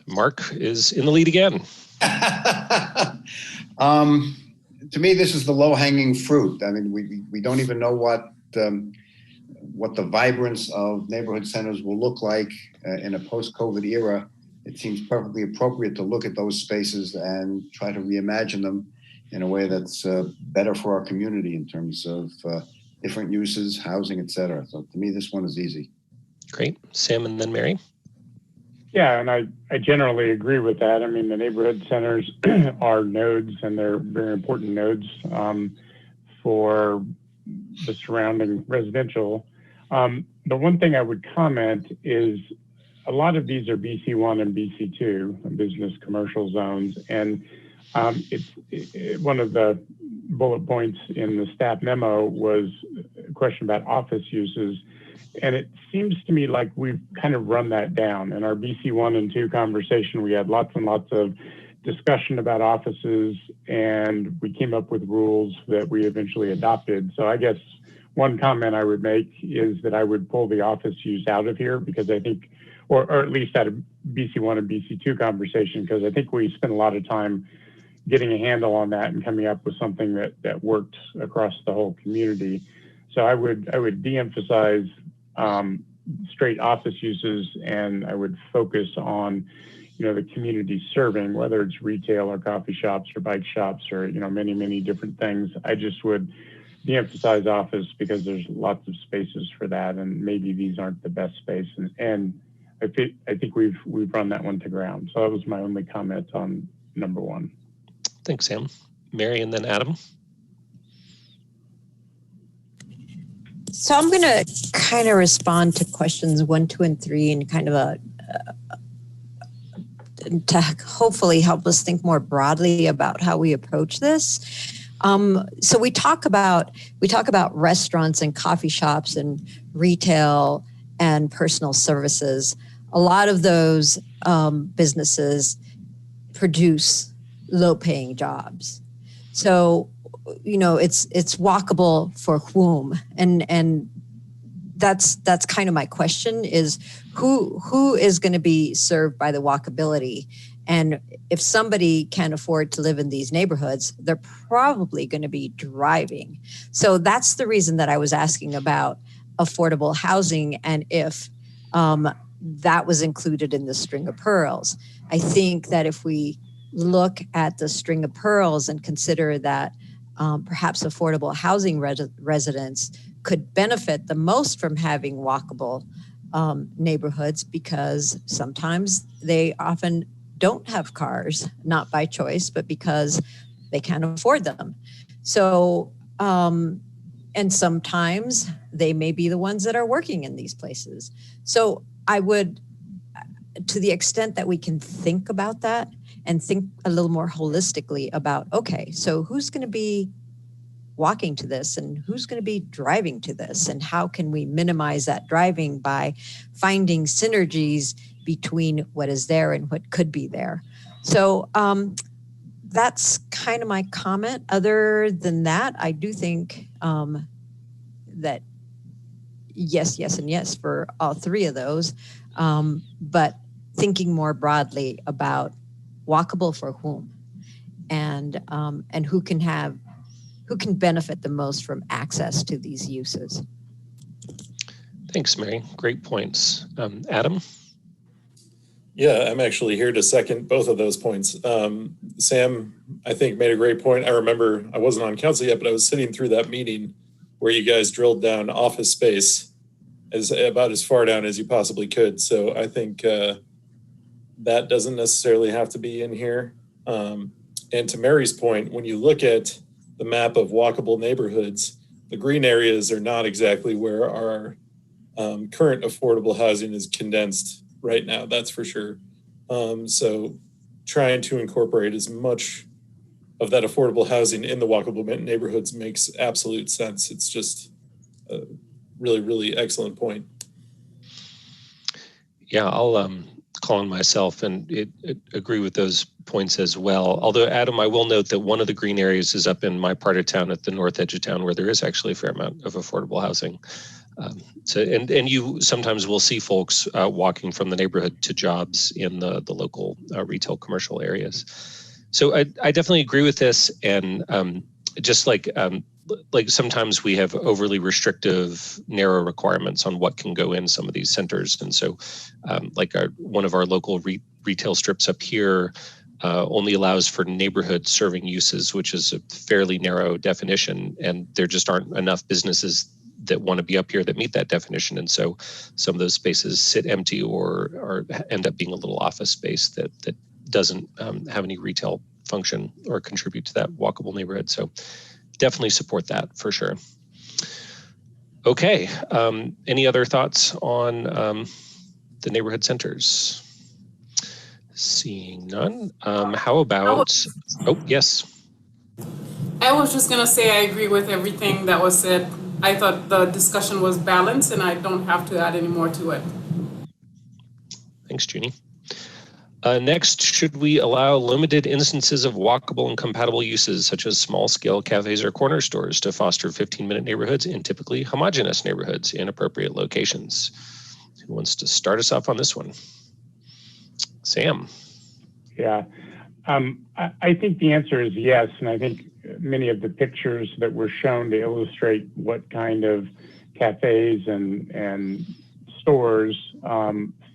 Mark is in the lead again. To me, this is the low-hanging fruit. I mean, we don't even know what the vibrance of neighborhood centers will look like in a post-COVID era. It seems perfectly appropriate to look at those spaces and try to reimagine them in a way that's better for our community in terms of different uses, housing, et cetera. So to me, this one is easy. Great. Sam and then Mary. Yeah, and I generally agree with that. I mean, the neighborhood centers are nodes, and they're very important nodes for the surrounding residential. The one thing I would comment is a lot of these are BC1 and BC2, business commercial zones, and one of the bullet points in the staff memo was a question about office uses. And it seems to me like we've kind of run that down. In our BC 1 and 2 conversation, we had lots and lots of discussion about offices, and we came up with rules that we eventually adopted. So I guess one comment I would make is that I would pull the office use out of here, because I think, or at least out of BC 1 and BC 2 conversation, because I think we spent a lot of time getting a handle on that and coming up with something that worked across the whole community. So I would de-emphasize straight office uses, and I would focus on, the community serving, whether it's retail or coffee shops or bike shops or, many, many different things. I just would de-emphasize office because there's lots of spaces for that, and maybe these aren't the best space. And I think we've run that one to ground. So that was my only comment on number 1. Thanks, Sam. Mary, and then Adam. So I'm going to kind of respond to questions 1, 2, and 3 in kind of to hopefully help us think more broadly about how we approach this. So we talk about restaurants and coffee shops and retail and personal services. A lot of those businesses produce low-paying jobs. So, it's walkable for whom, and that's kind of my question: is who is going to be served by the walkability? And if somebody can't afford to live in these neighborhoods, they're probably going to be driving. So that's the reason that I was asking about affordable housing, and if that was included in the string of pearls. I think that if we look at the string of pearls and consider that perhaps affordable housing residents could benefit the most from having walkable neighborhoods, because sometimes they often don't have cars, not by choice, but because they can't afford them. So, and sometimes they may be the ones that are working in these places. So I would, to the extent that we can think about that and think a little more holistically about, okay, so who's going to be walking to this and who's going to be driving to this, and how can we minimize that driving by finding synergies between what is there and what could be there. So that's kind of my comment. Other than that, I do think that yes, and yes for all 3 of those, but thinking more broadly about walkable for whom, and who can benefit the most from access to these uses. Thanks, Mary. Great points. Adam? Yeah, I'm actually here to second both of those points. Sam, I think, made a great point. I remember I wasn't on council yet, but I was sitting through that meeting where you guys drilled down office space about as far down as you possibly could. So I think that doesn't necessarily have to be in here. And to Mary's point, when you look at the map of walkable neighborhoods, the green areas are not exactly where our current affordable housing is condensed right now, that's for sure. So trying to incorporate as much of that affordable housing in the walkable neighborhoods makes absolute sense. It's just a really, really excellent point. Yeah, I'll call on myself and agree with those points as well. Although, Adam, I will note that one of the green areas is up in my part of town at the north edge of town, where there is actually a fair amount of affordable housing. And you sometimes will see folks walking from the neighborhood to jobs in the local retail commercial areas. So I definitely agree with this, and just like sometimes we have overly restrictive, narrow requirements on what can go in some of these centers, and so one of our local retail strips up here only allows for neighborhood serving uses, which is a fairly narrow definition, and there just aren't enough businesses that want to be up here that meet that definition, and so some of those spaces sit empty or end up being a little office space that doesn't have any retail function or contribute to that walkable neighborhood. So definitely support that for sure. Okay, any other thoughts on the neighborhood centers? Seeing none. How about, oh, yes. I was just gonna say I agree with everything that was said. I thought the discussion was balanced, and I don't have to add any more to it. Thanks, Junie. Next, should we allow limited instances of walkable and compatible uses, such as small-scale cafes or corner stores, to foster 15-minute neighborhoods in typically homogeneous neighborhoods in appropriate locations? Who wants to start us off on this one? Sam. Yeah, I think the answer is yes, and I think many of the pictures that were shown to illustrate what kind of cafes and stores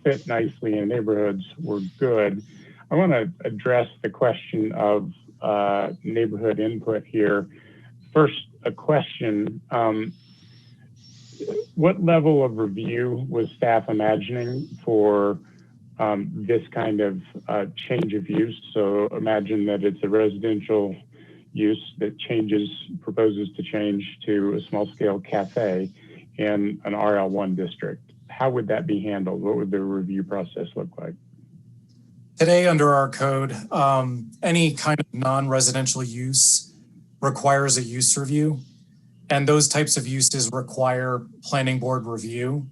fit nicely in neighborhoods were good. I want to address the question of neighborhood input here. First, a question. What level of review was staff imagining for this kind of change of use? So imagine that it's a residential use that proposes to change to a small scale cafe in an RL1 district. How would that be handled? What would the review process look like? Today, under our code, any kind of non-residential use requires a use review, and those types of uses require planning board review.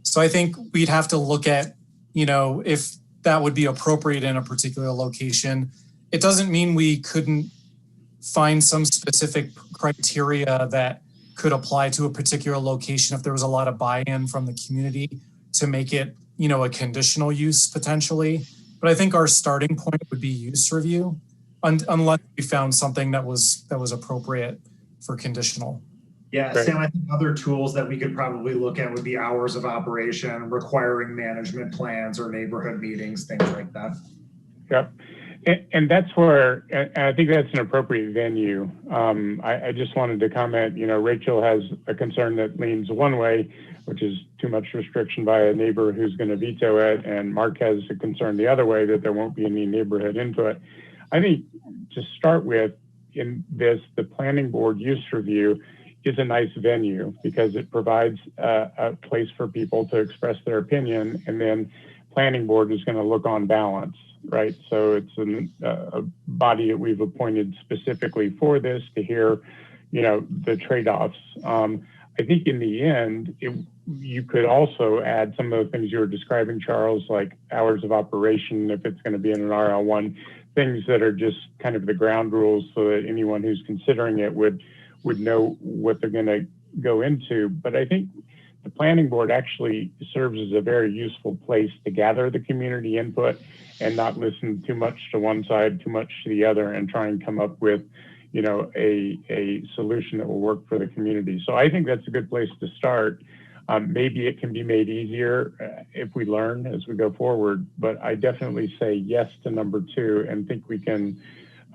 So I think we'd have to look at, if that would be appropriate in a particular location. It doesn't mean we couldn't find some specific criteria that could apply to a particular location if there was a lot of buy-in from the community to make it, a conditional use potentially. But I think our starting point would be use review, unless we found something that was appropriate for conditional. Yeah, Sam, I think other tools that we could probably look at would be hours of operation, requiring management plans or neighborhood meetings, things like that. Yep. And that's where, and I think that's an appropriate venue. I just wanted to comment, Rachel has a concern that leans one way, which is too much restriction by a neighbor who's going to veto it. And Mark has a concern the other way, that there won't be any neighborhood input. I think to start with, in this, the planning board use review is a nice venue because it provides a place for people to express their opinion, and then planning board is going to look on balance, right? So it's a body that we've appointed specifically for this to hear, the trade-offs. I think in the end, you could also add some of the things you were describing, Charles, like hours of operation, if it's going to be in an RL1, things that are just kind of the ground rules so that anyone who's considering it would know what they're going to go into. But I think the planning board actually serves as a very useful place to gather the community input and not listen too much to one side, too much to the other, and try and come up with, a solution that will work for the community. So I think that's a good place to start. Maybe it can be made easier if we learn as we go forward, but I definitely say yes to number 2 and think we can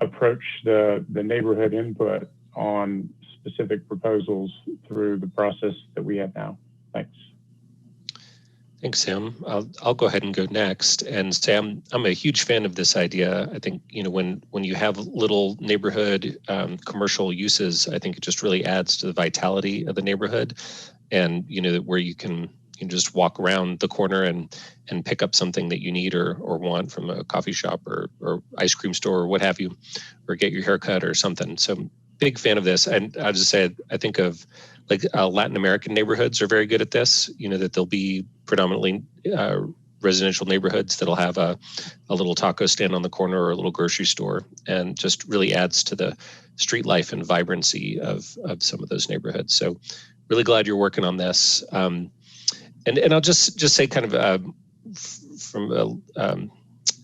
approach the neighborhood input on specific proposals through the process that we have now. Thanks. Thanks, Sam. I'll go ahead and go next. And Sam, I'm a huge fan of this idea. I think, when you have little neighborhood commercial uses, I think it just really adds to the vitality of the neighborhood. And, where you can just walk around the corner and pick up something that you need or want from a coffee shop or ice cream store or what have you, or get your hair cut or something. So big fan of this. And I'll just say, I think of like Latin American neighborhoods are very good at this, that they'll be predominantly residential neighborhoods that'll have a little taco stand on the corner or a little grocery store, and just really adds to the street life and vibrancy of some of those neighborhoods. So really glad you're working on this. And I'll just say kind of from a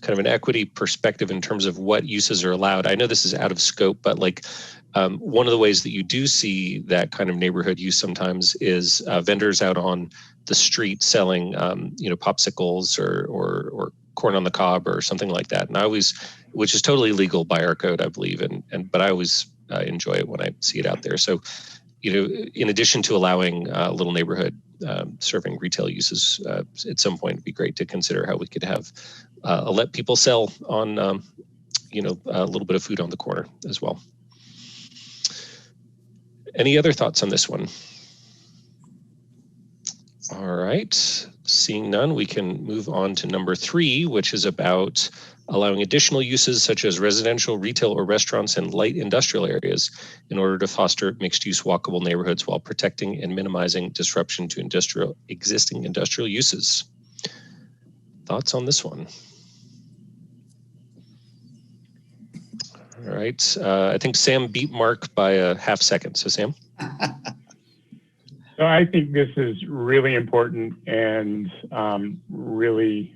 kind of an equity perspective in terms of what uses are allowed. I know this is out of scope, but one of the ways that you do see that kind of neighborhood use sometimes is vendors out on the street selling, popsicles or corn on the cob or something like that. And which is totally legal by our code, I believe, but I always enjoy it when I see it out there. So, in addition to allowing little neighborhood serving retail uses, at some point it'd be great to consider how we could have let people sell on, a little bit of food on the corner as well. Any other thoughts on this one? All right. Seeing none, we can move on to number 3, which is about allowing additional uses such as residential, retail, or restaurants in light industrial areas in order to foster mixed-use walkable neighborhoods while protecting and minimizing disruption to existing industrial uses. Thoughts on this one? All right, I think Sam beat Mark by a half second. So Sam? So I think this is really important and really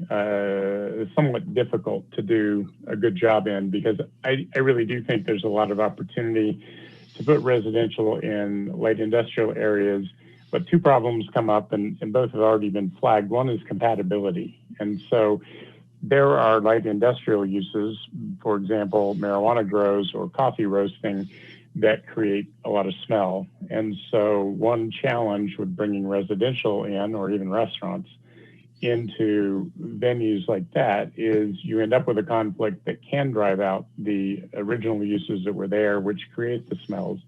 somewhat difficult to do a good job in, because I really do think there's a lot of opportunity to put residential in light industrial areas, but 2 problems come up, and both have already been flagged. One is compatibility. And so there are light industrial uses, for example, marijuana grows or coffee roasting, that create a lot of smell. And so one challenge with bringing residential in, or even restaurants, into venues like that is you end up with a conflict that can drive out the original uses that were there, which create the smells,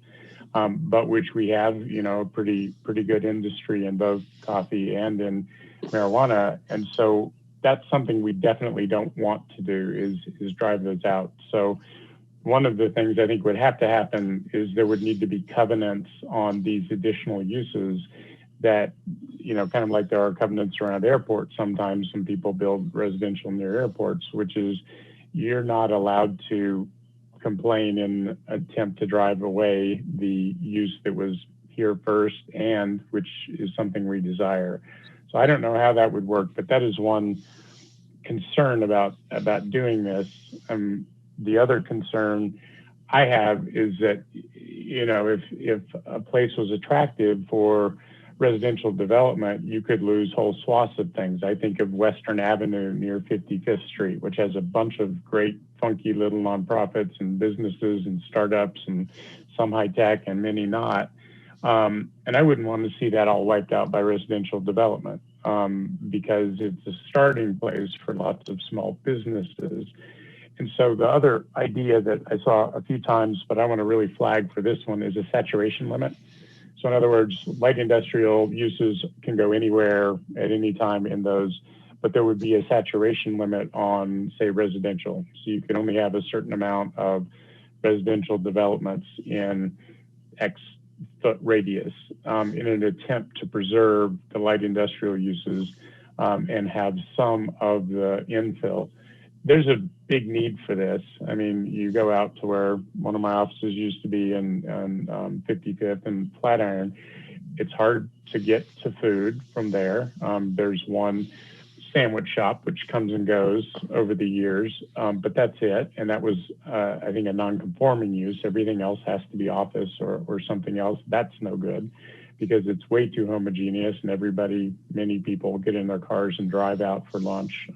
but which we have, a pretty good industry in both coffee and in marijuana. And so that's something we definitely don't want to do, is drive those out. So one of the things I think would have to happen is there would need to be covenants on these additional uses that, kind of like there are covenants around airports. Sometimes some people build residential near airports, which is you're not allowed to complain and attempt to drive away the use that was here first, and which is something we desire. So I don't know how that would work, but that is one concern about doing this. The other concern I have is that, if a place was attractive for residential development, you could lose whole swaths of things. I think of Western Avenue near 55th Street, which has a bunch of great, funky little nonprofits and businesses and startups, and some high tech and many not. And I wouldn't want to see that all wiped out by residential development, because it's a starting place for lots of small businesses. And so the other idea that I saw a few times, but I want to really flag for this one, is a saturation limit. So in other words, light industrial uses can go anywhere at any time in those, but there would be a saturation limit on, say, residential. So you can only have a certain amount of residential developments in X foot radius, in an attempt to preserve the light industrial uses, and have some of the infill. There's a big need for this. I mean, you go out to where one of my offices used to be in 55th and Flatiron. It's hard to get to food from there. There's one sandwich shop which comes and goes over the years, but that's it. And that was, I think, a non-conforming use. Everything else has to be office or something else. That's no good, because it's way too homogeneous, and many people get in their cars and drive out for lunch.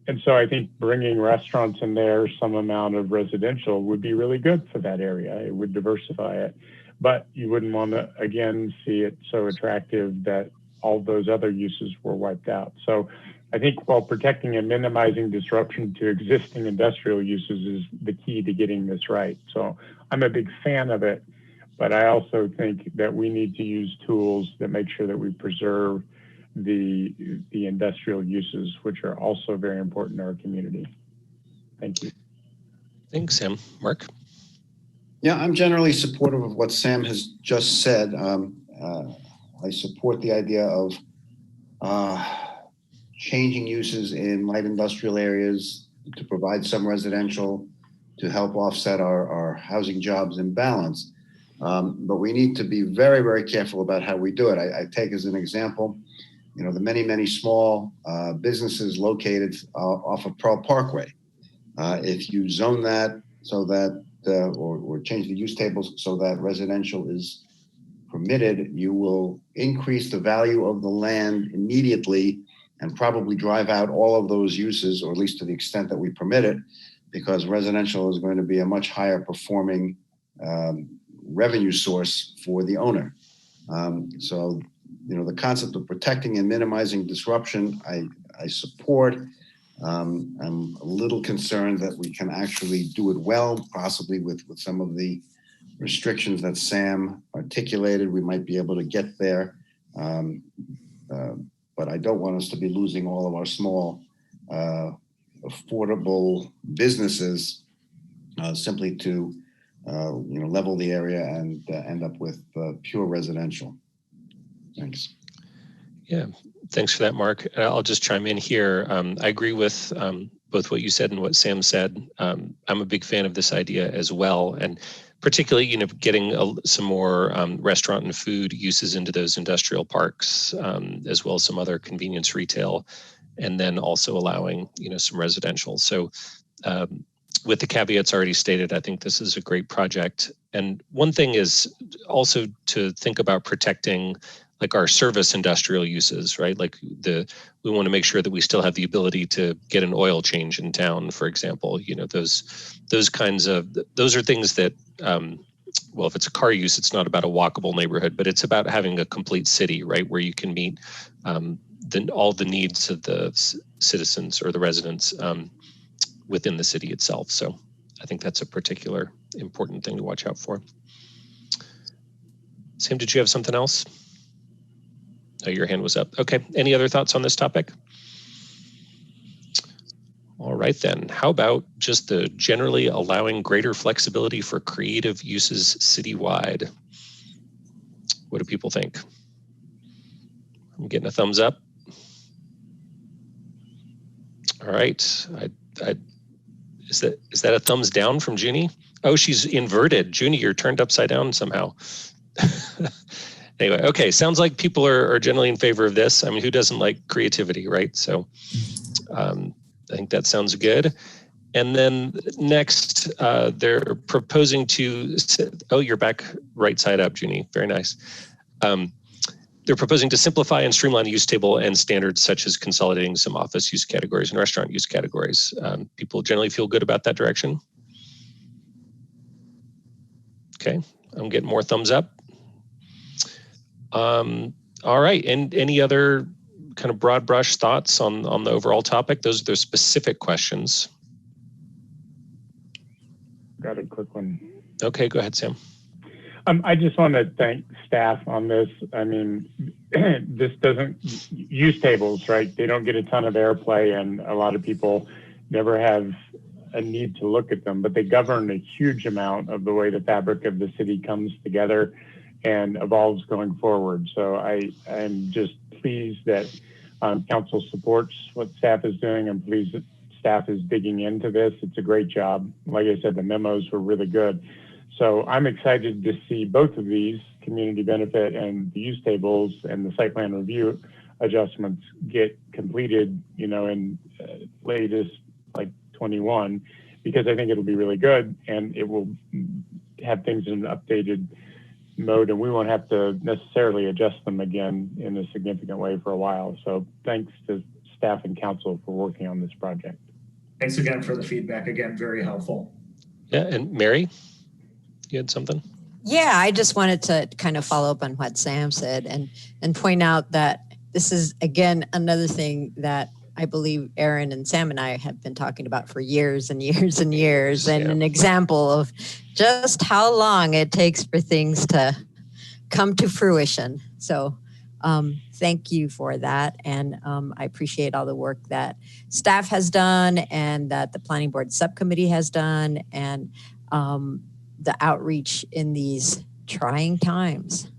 And so I think bringing restaurants in there, some amount of residential, would be really good for that area. It would diversify it. But you wouldn't want to, again, see it so attractive that all those other uses were wiped out. So I think while protecting and minimizing disruption to existing industrial uses is the key to getting this right. So I'm a big fan of it, but I also think that we need to use tools that make sure that we preserve the industrial uses, which are also very important in our community. Thank you. Thanks, Sam. Mark? Yeah, I'm generally supportive of what Sam has just said. I support the idea of changing uses in light industrial areas to provide some residential to help offset our housing jobs imbalance. But we need to be very, very careful about how we do it. I take as an example, the many, many small businesses located off of Pearl Parkway. If you zone that so that, or change the use tables so that residential is permitted, you will increase the value of the land immediately and probably drive out all of those uses, or at least to the extent that we permit it, because residential is going to be a much higher performing revenue source for the owner. So, the concept of protecting and minimizing disruption, I support. I'm a little concerned that we can actually do it well, possibly with some of the restrictions that Sam articulated. We might be able to get there. but I don't want us to be losing all of our small, affordable businesses simply to level the area and end up with pure residential. Thanks. Yeah, thanks for that, Mark. I'll just chime in here. I agree with both what you said and what Sam said. I'm a big fan of this idea as well, and particularly, getting some more restaurant and food uses into those industrial parks, as well as some other convenience retail, and then also allowing, some residential. So with the caveats already stated, I think this is a great project. And one thing is also to think about protecting like our service industrial uses, right? Like we want to make sure that we still have the ability to get an oil change in town, for example. Those are things that, well, if it's a car use, it's not about a walkable neighborhood, but it's about having a complete city, right? Where you can meet all the needs of the citizens or the residents within the city itself. So I think that's a particular important thing to watch out for. Sam, did you have something else? Oh, your hand was up. Okay. Any other thoughts on this topic? All right, then. How about just the generally allowing greater flexibility for creative uses citywide? What do people think? I'm getting a thumbs up. All right. Is that a thumbs down from Junie? Oh, she's inverted. Junie, you're turned upside down somehow. Anyway, okay, sounds like people are generally in favor of this. I mean, who doesn't like creativity, right? So I think that sounds good. And then next, they're proposing to, oh, you're back right side up, Junie, very nice. They're proposing to simplify and streamline the use table and standards such as consolidating some office use categories and restaurant use categories. People generally feel good about that direction. Okay, I'm getting more thumbs up. All right, and any other kind of broad brush thoughts on the overall topic? Those are the specific questions. Got a quick one. Okay, go ahead, Sam. I just want to thank staff on this. I mean, this doesn't, use tables, right? They don't get a ton of airplay, and a lot of people never have a need to look at them, but they govern a huge amount of the way the fabric of the city comes together and evolves going forward. So I'm just pleased that council supports what staff is doing. I'm pleased that staff is digging into this. It's a great job. Like I said, the memos were really good. So I'm excited to see both of these, community benefit and the use tables and the site plan review adjustments, get completed, in latest like 21, because I think it'll be really good and it will have things in an updated mode, and we won't have to necessarily adjust them again in a significant way for a while. So thanks to staff and council for working on this project. Thanks again for the feedback. Again, very helpful. Yeah, and Mary, you had something? Yeah, I just wanted to kind of follow up on what Sam said and point out that this is, again, another thing that I believe Aaron and Sam and I have been talking about for years and years and years, and an example of just how long it takes for things to come to fruition. So thank you for that. And I appreciate all the work that staff has done and that the planning board subcommittee has done, and the outreach in these trying times.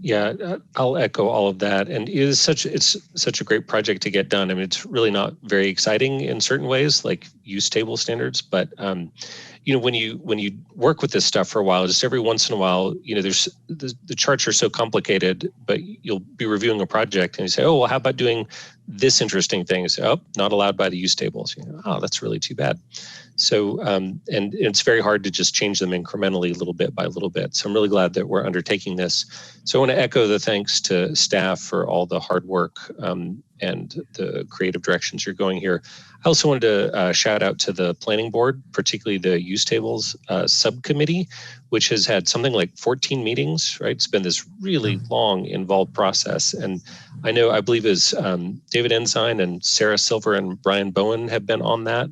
Yeah, I'll echo all of that. And it's such a great project to get done. I mean, it's really not very exciting in certain ways, like use table standards, but when you work with this stuff for a while, just every once in a while, there's the charts are so complicated, but you'll be reviewing a project and you say, oh, well, how about doing this interesting thing? You say, oh, not allowed by the use tables. Oh, that's really too bad. So, and it's very hard to just change them incrementally, little bit by little bit. So I'm really glad that we're undertaking this. So I want to echo the thanks to staff for all the hard work and the creative directions you're going here. I also wanted to shout out to the planning board, particularly the use tables subcommittee, which has had something like 14 meetings, right? It's been this really long, involved process. And I believe is David Ensign and Sarah Silver and Brian Bowen have been on that.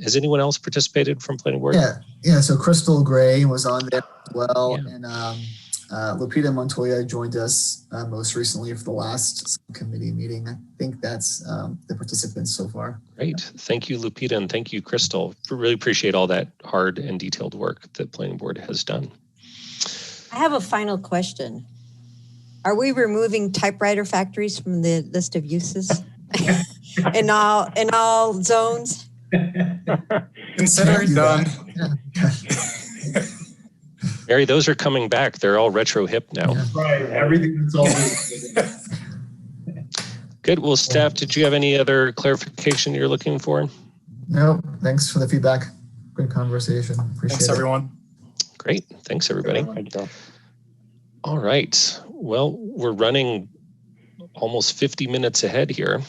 Has anyone else participated from planning board? Yeah. So Crystal Gray was on there as well. Yeah. And Lupita Montoya joined us most recently for the last committee meeting. I think that's the participants so far. Great. Thank you, Lupita, and thank you, Crystal. Really appreciate all that hard and detailed work that Planning Board has done. I have a final question. Are we removing typewriter factories from the list of uses in all zones? Consider it done. Mary, those are coming back. They're all retro hip now. Right, everything that's all Good. Well, staff, did you have any other clarification you're looking for? No, thanks for the feedback. Good conversation. Appreciate Thanks, it. everyone. Great. Thanks, everybody. Thank you. All right. Well, we're running almost 50 minutes ahead here.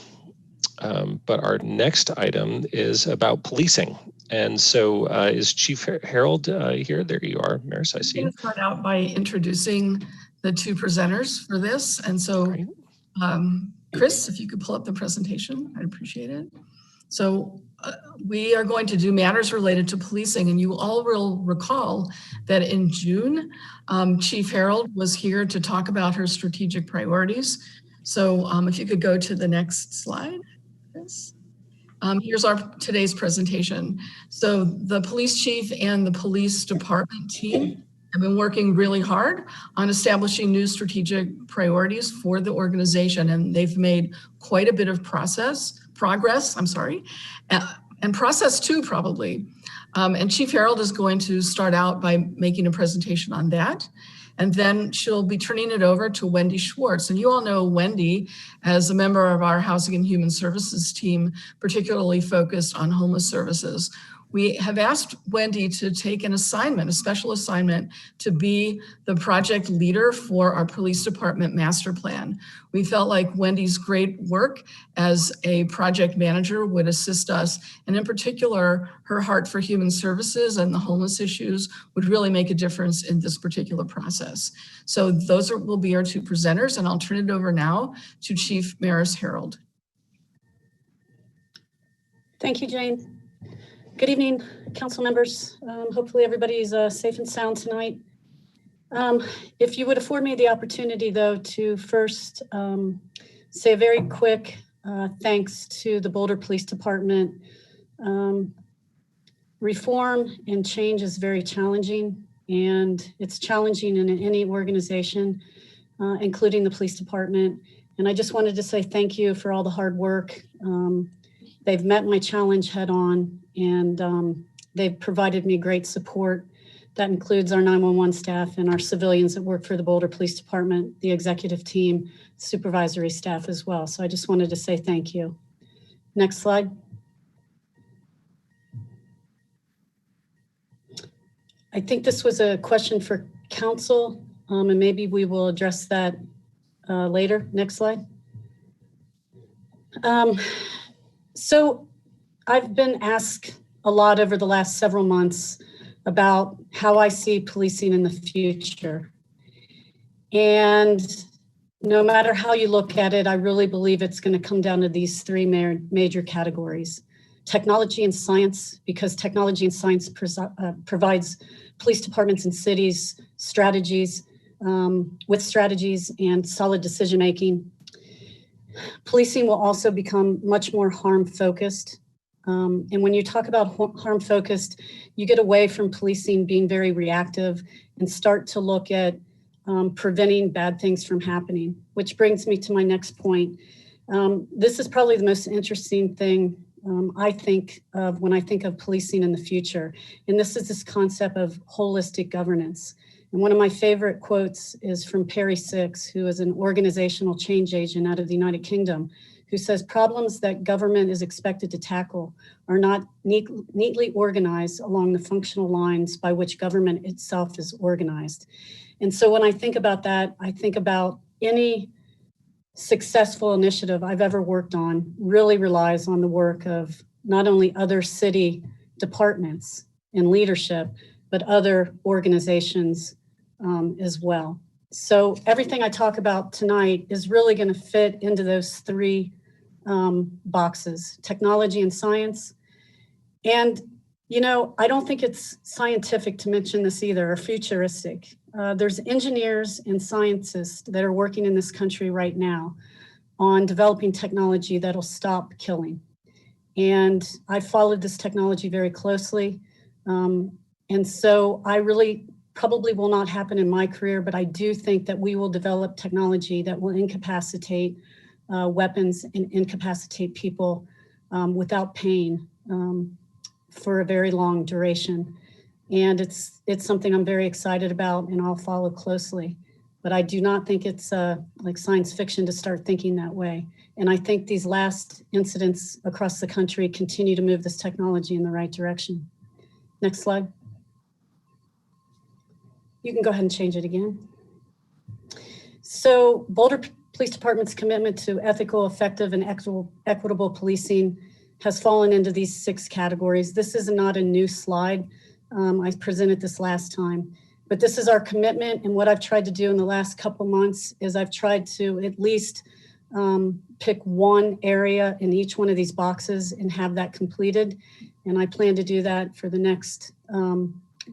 But our next item is about policing. And so is Chief Harold here? There you are, Maris, I see. I'm going to start out by introducing the two presenters for this. And so, Chris, if you could pull up the presentation, I'd appreciate it. So we are going to do matters related to policing, and you all will recall that in June, Chief Harold was here to talk about her strategic priorities. So if you could go to the next slide, Chris. Here's our today's presentation. So the police chief and the police department team have been working really hard on establishing new strategic priorities for the organization, and they've made quite a bit of progress, and process too, probably. And Chief Harold is going to start out by making a presentation on that. And then she'll be turning it over to Wendy Schwartz. And you all know Wendy as a member of our Housing and Human Services team, particularly focused on homeless services. We have asked Wendy to take an assignment, a special assignment, to be the project leader for our police department master plan. We felt like Wendy's great work as a project manager would assist us, and in particular, her heart for human services and the homeless issues would really make a difference in this particular process. So those will be our two presenters, and I'll turn it over now to Chief Maris Harold. Thank you, Jane. Good evening, council members. Hopefully everybody's safe and sound tonight. If you would afford me the opportunity, though, to first say a very quick thanks to the Boulder Police Department. Reform and change is very challenging, and it's challenging in any organization, including the police department. And I just wanted to say thank you for all the hard work. They've met my challenge head on, and they've provided me great support. That includes our 911 staff and our civilians that work for the Boulder Police Department, the executive team, supervisory staff as well. So I just wanted to say thank you. Next slide. I think this was a question for council, and maybe we will address that later. Next slide. So I've been asked a lot over the last several months about how I see policing in the future. And no matter how you look at it, I really believe it's going to come down to these three major categories. Technology and science, because technology and science provides police departments and cities strategies with strategies and solid decision-making. Policing will also become much more harm-focused. And when you talk about harm-focused, you get away from policing being very reactive and start to look at preventing bad things from happening, which brings me to my next point. This is probably the most interesting thing I think of when I think of policing in the future. And this is this concept of holistic governance. And one of my favorite quotes is from Perry Six, who is an organizational change agent out of the United Kingdom, who says problems that government is expected to tackle are not neatly organized along the functional lines by which government itself is organized. And so when I think about that, I think about any successful initiative I've ever worked on really relies on the work of not only other city departments and leadership, but other organizations as well. So everything I talk about tonight is really going to fit into those three boxes: technology and science. And You know, I don't think it's scientific to mention this either, or futuristic. There's engineers and scientists that are working in this country right now on developing technology that'll stop killing. And I followed this technology very closely. And so I really probably will not happen in my career, but I do think that we will develop technology that will incapacitate weapons and incapacitate people without pain for a very long duration. And it's something I'm very excited about and I'll follow closely. But I do not think it's like science fiction to start thinking that way. And I think these last incidents across the country continue to move this technology in the right direction. Next slide. You can go ahead and change it again. So Boulder Police Department's commitment to ethical, effective, and equitable policing has fallen into these 6 categories. This is not a new slide. I presented this last time, but this is our commitment. And what I've tried to do in the last couple months is I've tried to at least pick one area in each one of these boxes and have that completed. And I plan to do that for the next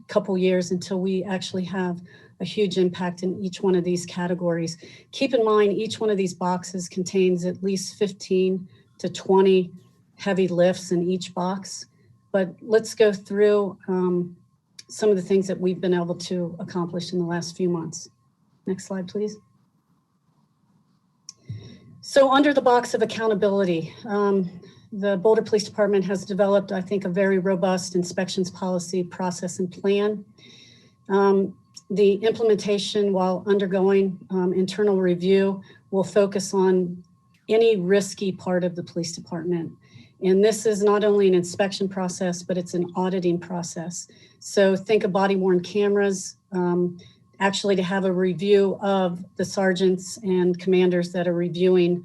couple years until we actually have a huge impact in each one of these categories. Keep in mind, each one of these boxes contains at least 15 to 20 heavy lifts in each box. But let's go through some of the things that we've been able to accomplish in the last few months. Next slide, please. So under the box of accountability, the Boulder Police Department has developed, I think, a very robust inspections policy, process, and plan. The implementation, while undergoing internal review, will focus on any risky part of the police department. And this is not only an inspection process, but it's an auditing process. So think of body-worn cameras, actually to have a review of the sergeants and commanders that are reviewing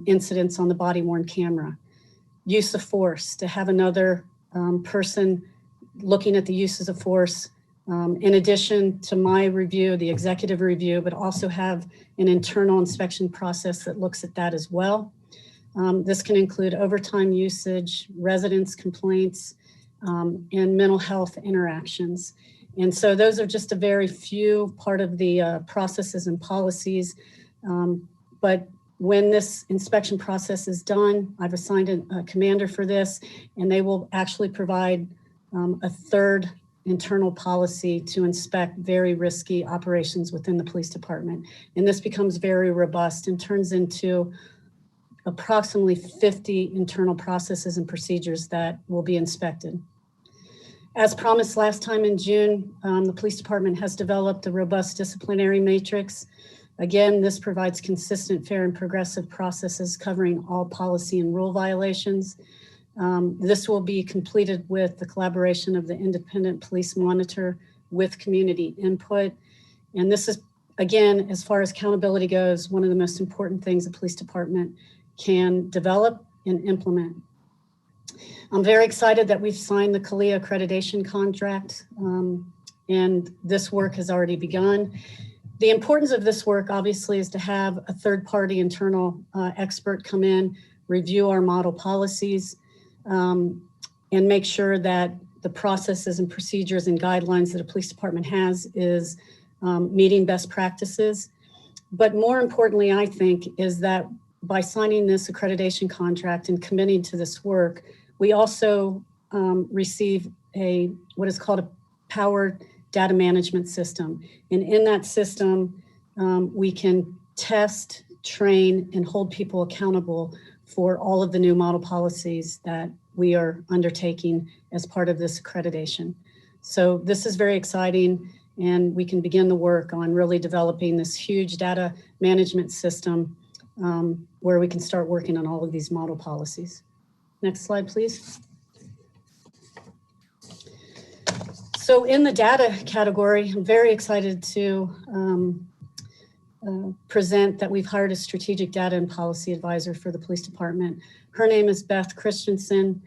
incidents on the body-worn camera. Use of force, to have another person looking at the uses of force, in addition to my review, the executive review, but also have an internal inspection process that looks at that as well. This can include overtime usage, residents' complaints, and mental health interactions. And so those are just a very few part of the processes and policies. But when this inspection process is done, I've assigned a commander for this, and they will actually provide a third internal policy to inspect very risky operations within the police department. And this becomes very robust and turns into approximately 50 internal processes and procedures that will be inspected. As promised last time in June, the police department has developed a robust disciplinary matrix. Again, this provides consistent, fair, and progressive processes covering all policy and rule violations. This will be completed with the collaboration of the independent police monitor with community input. And this is, again, as far as accountability goes, one of the most important things the police department can develop and implement. I'm very excited that we've signed the CALIA accreditation contract, and this work has already begun. The importance of this work, obviously, is to have a third-party internal expert come in, review our model policies, and make sure that the processes and procedures and guidelines that a police department has is meeting best practices. But more importantly, I think, is that by signing this accreditation contract and committing to this work, we also receive what is called a powered data management system. And in that system, we can test, train, and hold people accountable for all of the new model policies that we are undertaking as part of this accreditation. So this is very exciting, and we can begin the work on really developing this huge data management system where we can start working on all of these model policies. Next slide, please. So in the data category, I'm very excited to present that we've hired a strategic data and policy advisor for the police department. Her name is Beth Christensen.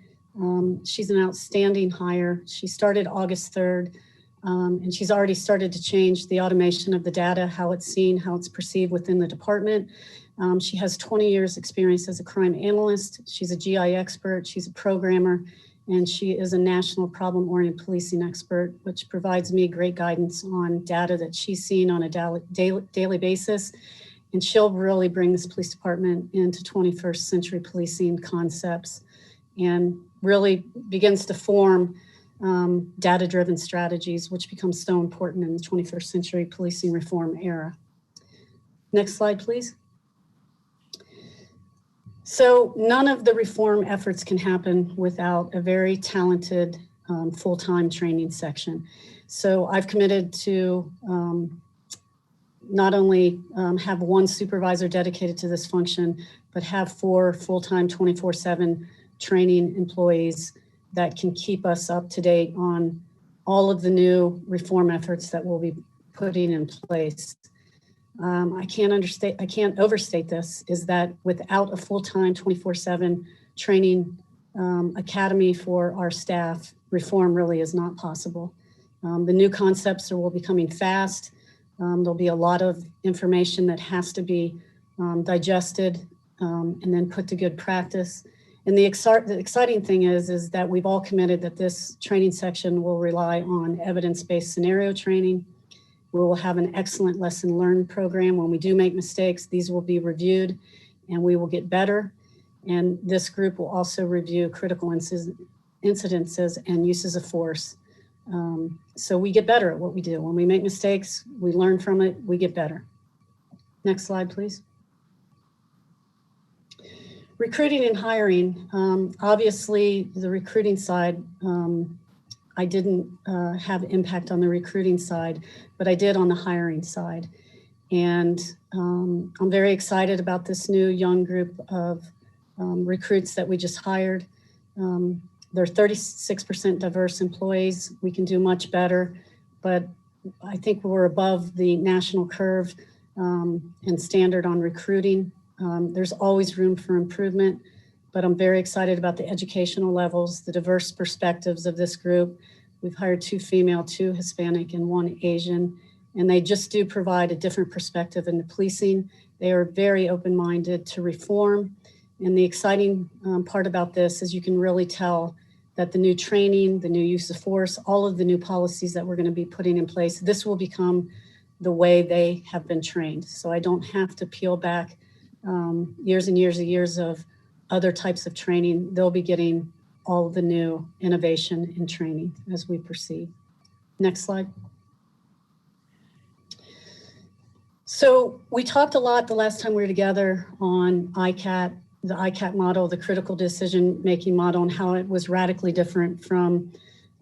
She's an outstanding hire. She started August 3rd, and she's already started to change the automation of the data, how it's seen, how it's perceived within the department. She has 20 years experience as a crime analyst. She's a GI expert. She's a programmer, and she is a national problem-oriented policing expert, which provides me great guidance on data that she's seen on a daily basis. And she'll really bring this police department into 21st century policing concepts and really begins to form data-driven strategies, which becomes so important in the 21st century policing reform era. Next slide, please. So none of the reform efforts can happen without a very talented full-time training section. So I've committed to not only have one supervisor dedicated to this function, but have 4 full-time 24/7 training employees that can keep us up to date on all of the new reform efforts that we'll be putting in place. I can't overstate this, is that without a full-time 24/7 training academy for our staff, reform really is not possible. The new concepts will be coming fast. There'll be a lot of information that has to be digested and then put to good practice. And the exciting thing is that we've all committed that this training section will rely on evidence-based scenario training. We will have an excellent lesson learned program. When we do make mistakes, these will be reviewed and we will get better. And this group will also review critical incidences and uses of force. So we get better at what we do. When we make mistakes, we learn from it, we get better. Next slide, please. Recruiting and hiring. Obviously, the recruiting side, I didn't have impact on the recruiting side, but I did on the hiring side. And I'm very excited about this new young group of recruits that we just hired. They're 36% diverse employees. We can do much better, but I think we're above the national curve and standard on recruiting. There's always room for improvement, but I'm very excited about the educational levels, the diverse perspectives of this group. We've hired 2 female, 2 Hispanic, and 1 Asian, and they just do provide a different perspective in the policing. They are very open-minded to reform. And the exciting part about this is you can really tell that the new training, the new use of force, all of the new policies that we're going to be putting in place, this will become the way they have been trained. So I don't have to peel back years and years and years of other types of training. They'll be getting all of the new innovation and training as we proceed. Next slide. So we talked a lot the last time we were together on ICAT, the ICAT model, the critical decision-making model, and how it was radically different from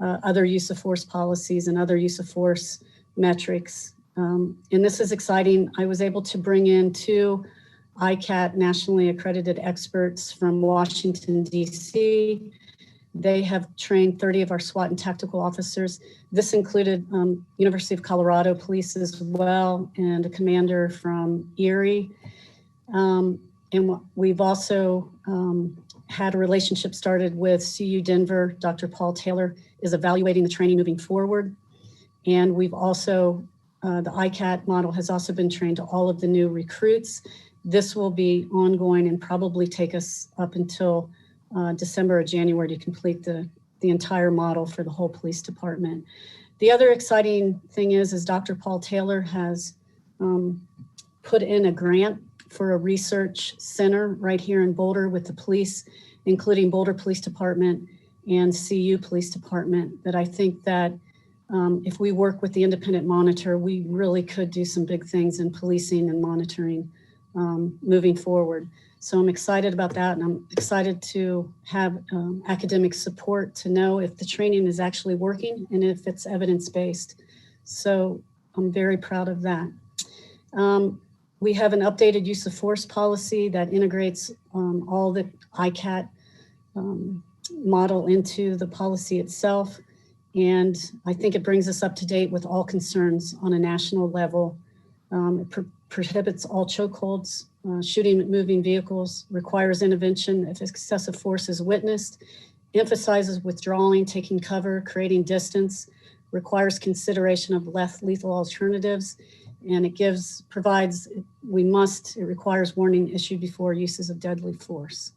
other use of force policies and other use of force metrics. And this is exciting. I was able to bring in 2 ICAT nationally accredited experts from Washington, DC. They have trained 30 of our SWAT and tactical officers. This included University of Colorado police as well, and a commander from Erie. And we've also had a relationship started with CU Denver. Dr. Paul Taylor is evaluating the training moving forward. And we've also, the ICAT model has also been trained to all of the new recruits. This will be ongoing and probably take us up until December or January to complete the entire model for the whole police department. The other exciting thing is Dr. Paul Taylor has put in a grant for a research center right here in Boulder with the police, including Boulder Police Department and CU Police Department, that I think that if we work with the independent monitor, we really could do some big things in policing and monitoring moving forward. So I'm excited about that, and I'm excited to have academic support to know if the training is actually working and if it's evidence-based. So I'm very proud of that. We have an updated use of force policy that integrates all the ICAT model into the policy itself. And I think it brings us up to date with all concerns on a national level. It prohibits all chokeholds, shooting at moving vehicles, requires intervention if excessive force is witnessed, emphasizes withdrawing, taking cover, creating distance, requires consideration of less lethal alternatives, and it provides, it requires warning issued before uses of deadly force.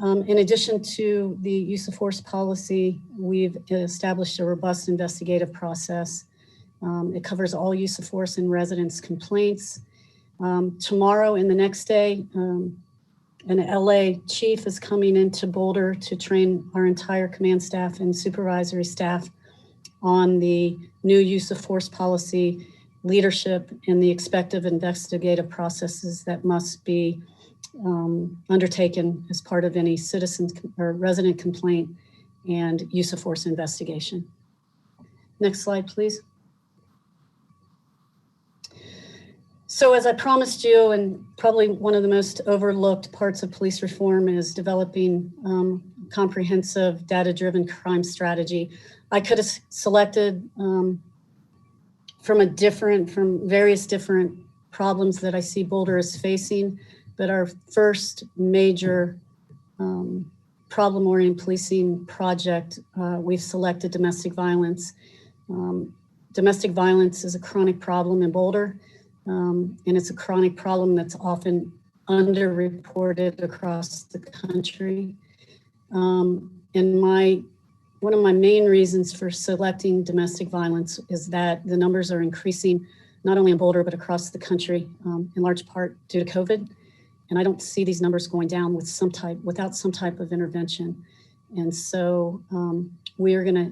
In addition to the use of force policy, we've established a robust investigative process. It covers all use of force and residents' complaints. Tomorrow and the next day, an LA chief is coming into Boulder to train our entire command staff and supervisory staff on the new use of force policy, leadership, and the expected investigative processes that must be undertaken as part of any citizen or resident complaint and use of force investigation. Next slide, please. So as I promised you, and probably one of the most overlooked parts of police reform is developing comprehensive data-driven crime strategy. I could have selected from various different problems that I see Boulder is facing, but our first major problem-oriented policing project, we've selected domestic violence. Domestic violence is a chronic problem in Boulder. And it's a chronic problem that's often underreported across the country. And one of my main reasons for selecting domestic violence is that the numbers are increasing, not only in Boulder, but across the country, in large part due to COVID. And I don't see these numbers going down without some type of intervention. And so we are gonna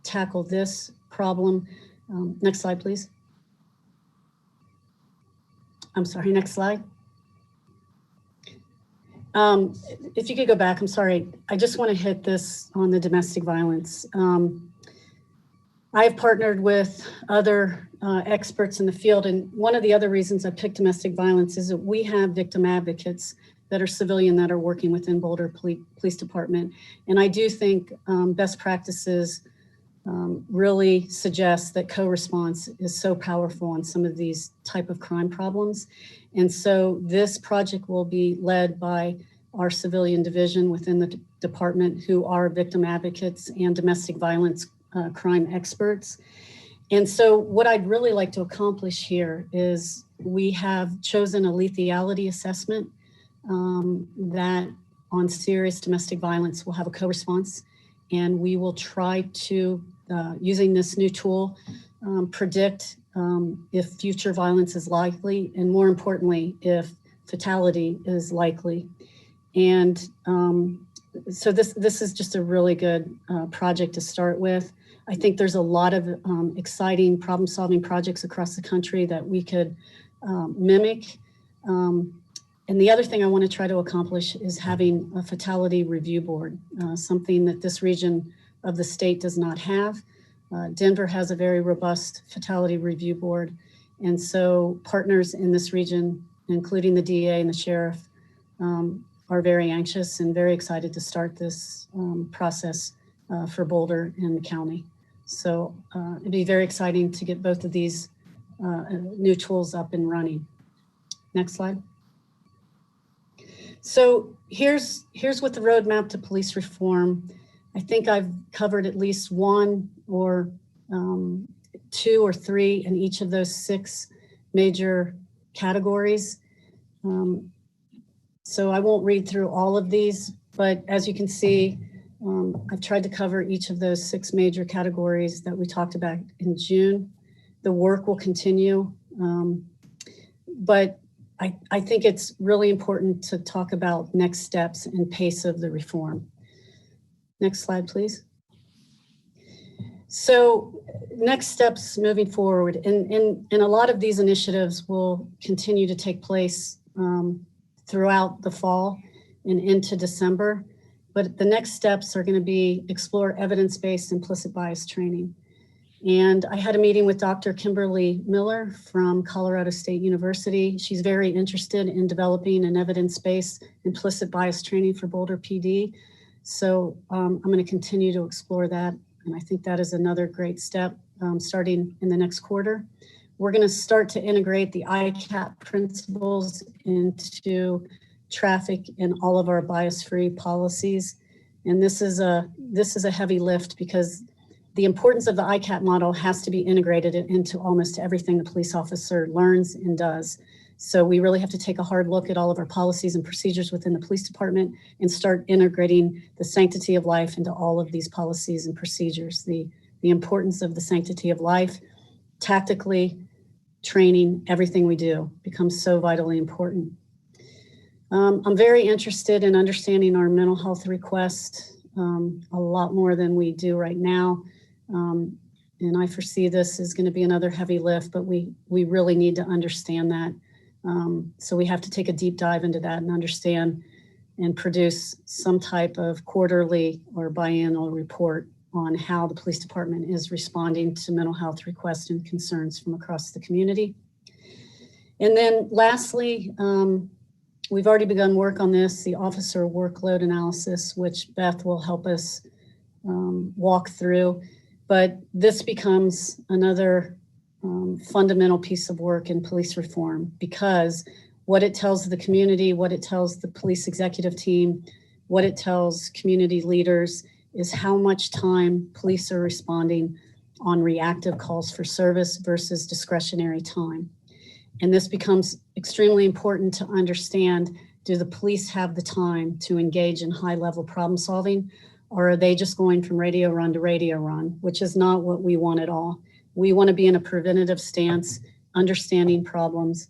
tackle this problem. Next slide, please. I'm sorry, next slide. If you could go back, I'm sorry. I just want to hit this on the domestic violence. I have partnered with other experts in the field, and one of the other reasons I picked domestic violence is that we have victim advocates that are civilian that are working within Boulder Police Department. And I do think best practices really suggests that co-response is so powerful on some of these type of crime problems. And so this project will be led by our civilian division within the department, who are victim advocates and domestic violence crime experts. And so what I'd really like to accomplish here is we have chosen a lethality assessment that on serious domestic violence will have a co-response, and we will try to using this new tool, predict if future violence is likely, and more importantly, if fatality is likely. And so this is just a really good project to start with. I think there's a lot of exciting problem-solving projects across the country that we could mimic. And the other thing I want to try to accomplish is having a fatality review board, something that this region of the state does not have. Denver has a very robust fatality review board. And so partners in this region, including the DA and the sheriff, are very anxious and very excited to start this process for Boulder and the county. So it'd be very exciting to get both of these new tools up and running. Next slide. So here's what the roadmap to police reform. I think I've covered at least one or two or three in each of those 6 major categories. So I won't read through all of these, but as you can see, I've tried to cover each of those 6 major categories that we talked about in June. The work will continue, but I think it's really important to talk about next steps and pace of the reform. Next slide, please. So next steps moving forward, and a lot of these initiatives will continue to take place throughout the fall and into December. But the next steps are going to be explore evidence-based implicit bias training. And I had a meeting with Dr. Kimberly Miller from Colorado State University. She's very interested in developing an evidence-based implicit bias training for Boulder PD. So I'm going to continue to explore that. And I think that is another great step starting in the next quarter. We're going to start to integrate the ICAP principles into traffic in all of our bias-free policies. And this is a heavy lift because the importance of the ICAP model has to be integrated into almost everything the police officer learns and does. So we really have to take a hard look at all of our policies and procedures within the police department and start integrating the sanctity of life into all of these policies and procedures. The importance of the sanctity of life, tactically, training, everything we do becomes so vitally important. I'm very interested in understanding our mental health request a lot more than we do right now. And I foresee this is going to be another heavy lift, but we really need to understand that. So we have to take a deep dive into that and understand and produce some type of quarterly or biannual report on how the police department is responding to mental health requests and concerns from across the community. And then lastly, we've already begun work on this, the officer workload analysis, which Beth will help us walk through. But this becomes another fundamental piece of work in police reform, because what it tells the community, what it tells the police executive team, what it tells community leaders is how much time police are responding on reactive calls for service versus discretionary time. And this becomes extremely important to understand. Do the police have the time to engage in high-level problem solving, or are they just going from radio run to radio run, which is not what we want at all. We want to be in a preventative stance, understanding problems,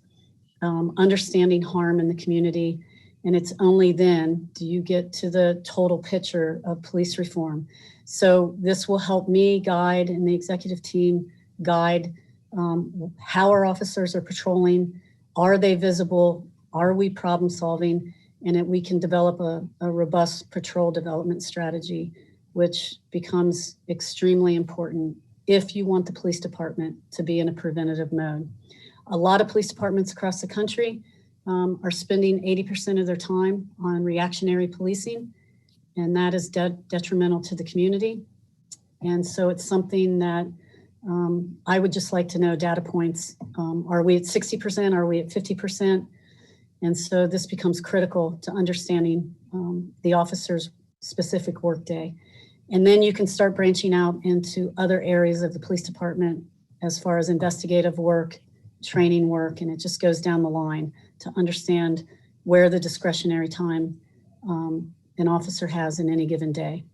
understanding harm in the community, and it's only then do you get to the total picture of police reform. So this will help me guide and the executive team guide how our officers are patrolling. Are they visible? Are we problem solving? And that we can develop a robust patrol development strategy, which becomes extremely important if you want the police department to be in a preventative mode. A lot of police departments across the country are spending 80% of their time on reactionary policing, and that is detrimental to the community. And so it's something that I would just like to know data points. Are we at 60%? Are we at 50%? And so this becomes critical to understanding the officer's specific workday. And then you can start branching out into other areas of the police department as far as investigative work, training work, and it just goes down the line to understand where the discretionary time an officer has in any given day.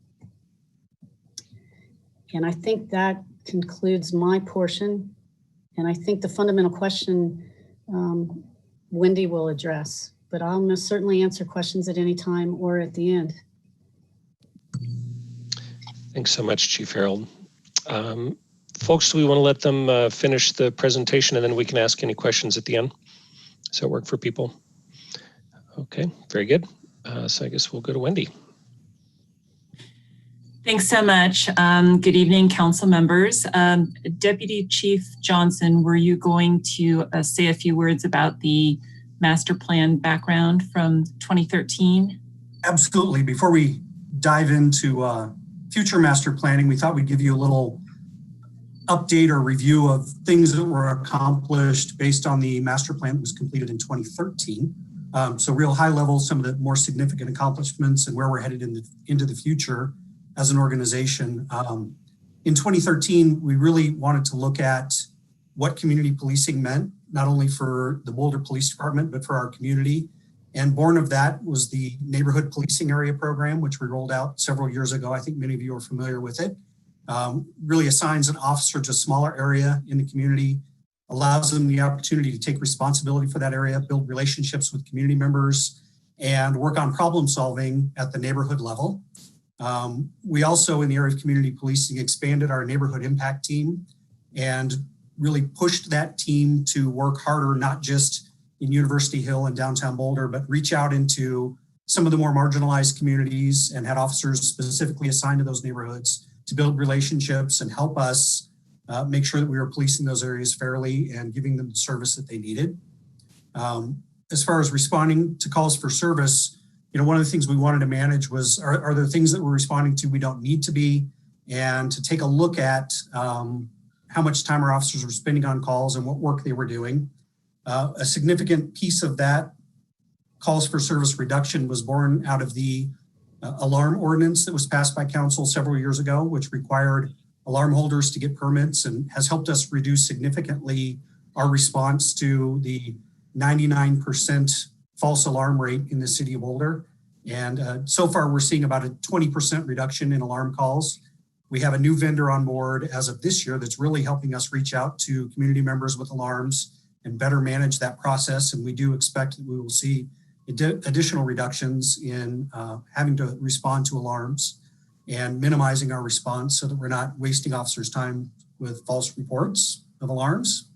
And I think that concludes my portion. And I think the fundamental question Wendy will address, but I'll most certainly answer questions at any time or at the end. Thanks so much, Chief Harold. Folks, do we want to let them finish the presentation and then we can ask any questions at the end? Does that work for people? Okay, very good. So I guess we'll go to Wendy. Thanks so much. Good evening, council members. Deputy Chief Johnson, were you going to say a few words about the master plan background from 2013? Absolutely. Before we dive into future master planning, we thought we'd give you a little update or review of things that were accomplished based on the master plan that was completed in 2013. So real high level, some of the more significant accomplishments and where we're headed into the future as an organization. In 2013, we really wanted to look at what community policing meant, not only for the Boulder Police Department, but for our community. And born of that was the Neighborhood Policing Area Program, which we rolled out several years ago. I think many of you are familiar with it. Really assigns an officer to a smaller area in the community, allows them the opportunity to take responsibility for that area, build relationships with community members, and work on problem solving at the neighborhood level. We also, in the area of community policing, expanded our neighborhood impact team and really pushed that team to work harder, not just in University Hill and downtown Boulder, but reach out into some of the more marginalized communities and had officers specifically assigned to those neighborhoods to build relationships and help us make sure that we were policing those areas fairly and giving them the service that they needed. As far as responding to calls for service, one of the things we wanted to manage was, are there things that we're responding to we don't need to be, and to take a look at how much time our officers were spending on calls and what work they were doing. A significant piece of that calls for service reduction was born out of the alarm ordinance that was passed by council several years ago, which required alarm holders to get permits and has helped us reduce significantly our response to the 99% false alarm rate in the city of Boulder. And so far, we're seeing about a 20% reduction in alarm calls. We have a new vendor on board as of this year that's really helping us reach out to community members with alarms and better manage that process. And we do expect that we will see additional reductions in having to respond to alarms and minimizing our response so that we're not wasting officers' time with false reports of alarms.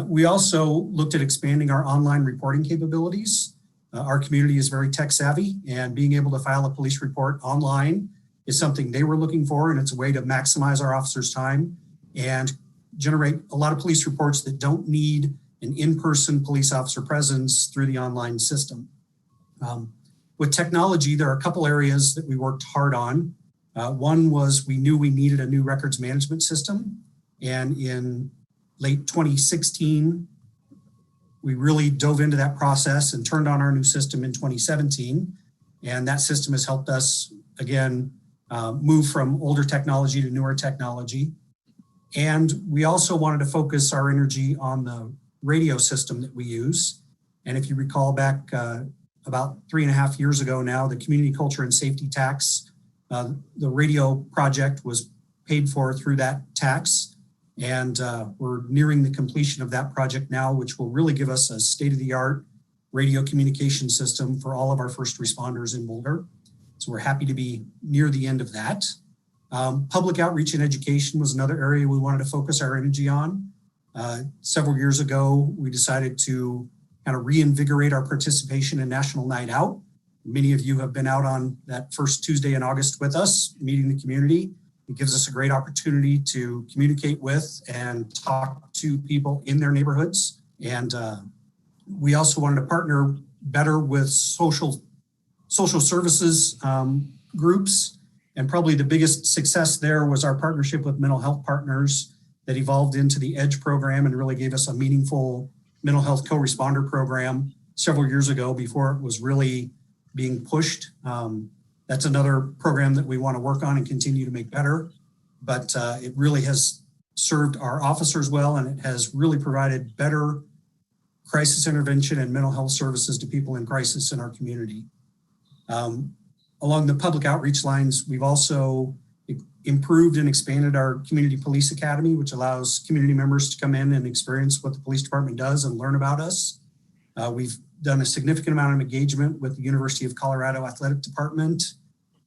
We also looked at expanding our online reporting capabilities. Our community is very tech savvy, and being able to file a police report online is something they were looking for, and it's a way to maximize our officers' time and generate a lot of police reports that don't need an in-person police officer presence through the online system. With technology, there are a couple areas that we worked hard on. One was we knew we needed a new records management system, and in late 2016, we really dove into that process and turned on our new system in 2017. And that system has helped us, again, move from older technology to newer technology. And we also wanted to focus our energy on the radio system that we use. And if you recall back about 3.5 years ago now, the Community Culture and Safety Tax, the radio project was paid for through that tax. And we're nearing the completion of that project now, which will really give us a state-of-the-art radio communication system for all of our first responders in Boulder. So we're happy to be near the end of that. Public outreach and education was another area we wanted to focus our energy on. Several years ago, we decided to kind of reinvigorate our participation in National Night Out. Many of you have been out on that first Tuesday in August with us, meeting the community. It gives us a great opportunity to communicate with and talk to people in their neighborhoods. And we also wanted to partner better with social services groups. And probably the biggest success there was our partnership with mental health partners that evolved into the EDGE program and really gave us a meaningful mental health co-responder program several years ago before it was really being pushed. That's another program that we want to work on and continue to make better, but it really has served our officers well, and it has really provided better crisis intervention and mental health services to people in crisis in our community. Along the public outreach lines, we've also improved and expanded our community police academy, which allows community members to come in and experience what the police department does and learn about us. We've done a significant amount of engagement with the University of Colorado Athletic Department.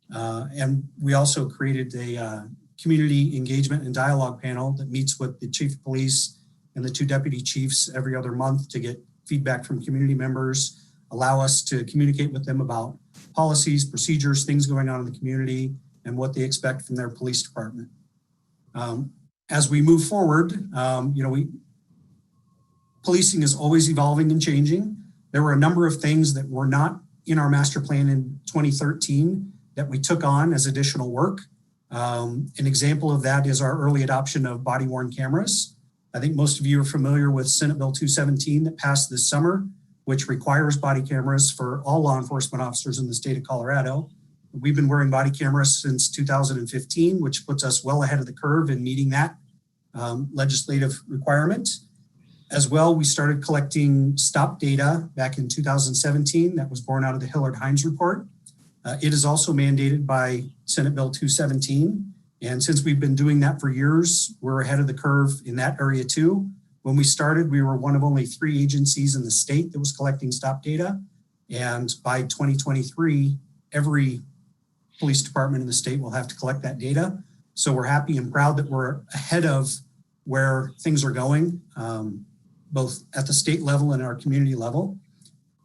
And we also created a community engagement and dialogue panel that meets with the chief of police and the 2 deputy chiefs every other month to get feedback from community members, allow us to communicate with them about policies, procedures, things going on in the community, and what they expect from their police department. As we move forward, policing is always evolving and changing. There were a number of things that were not in our master plan in 2013 that we took on as additional work. An example of that is our early adoption of body-worn cameras. I think most of you are familiar with Senate Bill 217 that passed this summer, which requires body cameras for all law enforcement officers in the state of Colorado. We've been wearing body cameras since 2015, which puts us well ahead of the curve in meeting that legislative requirement. As well, we started collecting stop data back in 2017 that was born out of the Hillard-Hines report. It is also mandated by Senate Bill 217. And since we've been doing that for years, we're ahead of the curve in that area too. When we started, we were one of only 3 agencies in the state that was collecting stop data. And by 2023, every police department in the state will have to collect that data. So we're happy and proud that we're ahead of where things are going, both at the state level and our community level.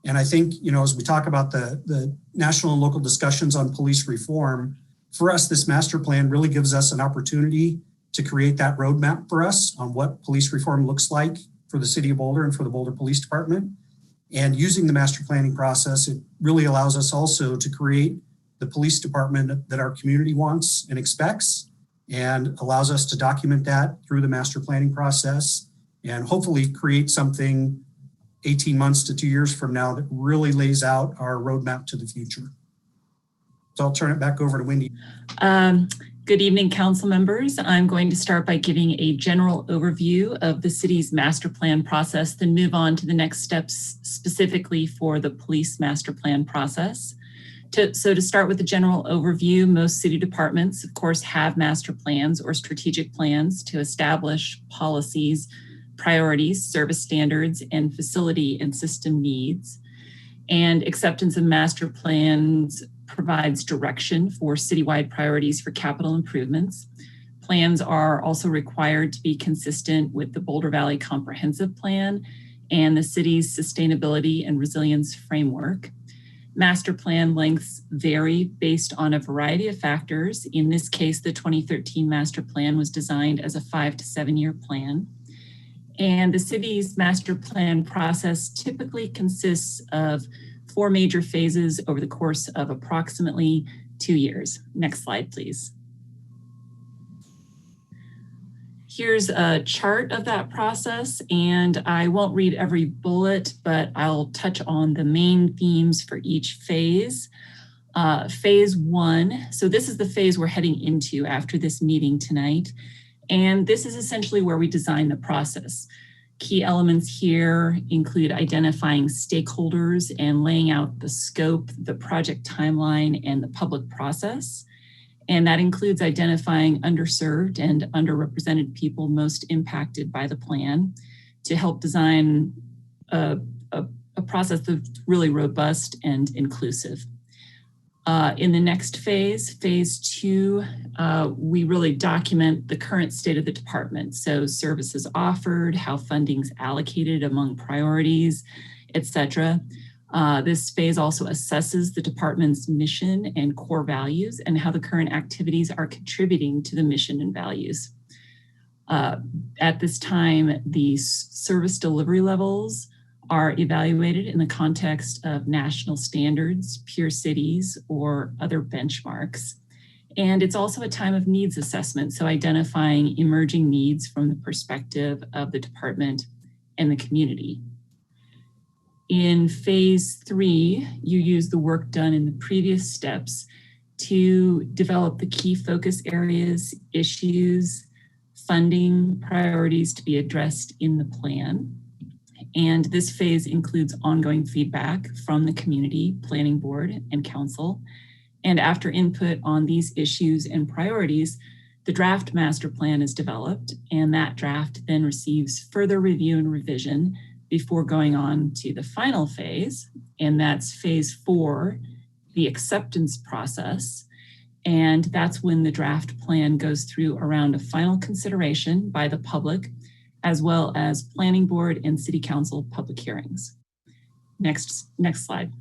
And I think, as we talk about the national and local discussions on police reform, for us, this master plan really gives us an opportunity to create that roadmap for us on what police reform looks like for the city of Boulder and for the Boulder Police Department. And using the master planning process, it really allows us also to create the police department that our community wants and expects, and allows us to document that through the master planning process and hopefully create something 18 months to 2 years from now that really lays out our roadmap to the future. So I'll turn it back over to Wendy. Good evening, council members. I'm going to start by giving a general overview of the city's master plan process, then move on to the next steps specifically for the police master plan process. So to start with the general overview, most city departments, of course, have master plans or strategic plans to establish policies, priorities, service standards, and facility and system needs. And acceptance of master plans provides direction for citywide priorities for capital improvements. Plans are also required to be consistent with the Boulder Valley Comprehensive Plan and the city's sustainability and resilience framework. Master plan lengths vary based on a variety of factors. In this case, the 2013 master plan was designed as a 5 to 7 year plan. And the city's master plan process typically consists of 4 major phases over the course of approximately 2 years. Next slide, please. Here's a chart of that process, and I won't read every bullet, but I'll touch on the main themes for each phase. Phase 1, so this is the phase we're heading into after this meeting tonight. And this is essentially where we design the process. Key elements here include identifying stakeholders and laying out the scope, the project timeline, and the public process. And that includes identifying underserved and underrepresented people most impacted by the plan to help design a process that's really robust and inclusive. In the next phase, phase 2, we really document the current state of the department. So services offered, how funding's allocated among priorities, etc. This phase also assesses the department's mission and core values and how the current activities are contributing to the mission and values. At this time, the service delivery levels are evaluated in the context of national standards, peer cities, or other benchmarks. And it's also a time of needs assessment, so identifying emerging needs from the perspective of the department and the community. In phase 3, you use the work done in the previous steps to develop the key focus areas, issues, funding, priorities to be addressed in the plan. And this phase includes ongoing feedback from the community, planning board, and council. And after input on these issues and priorities, the draft master plan is developed, and that draft then receives further review and revision before going on to the final phase, and that's phase 4, the acceptance process. And that's when the draft plan goes through around a final consideration by the public, as well as planning board and city council public hearings. Next slide.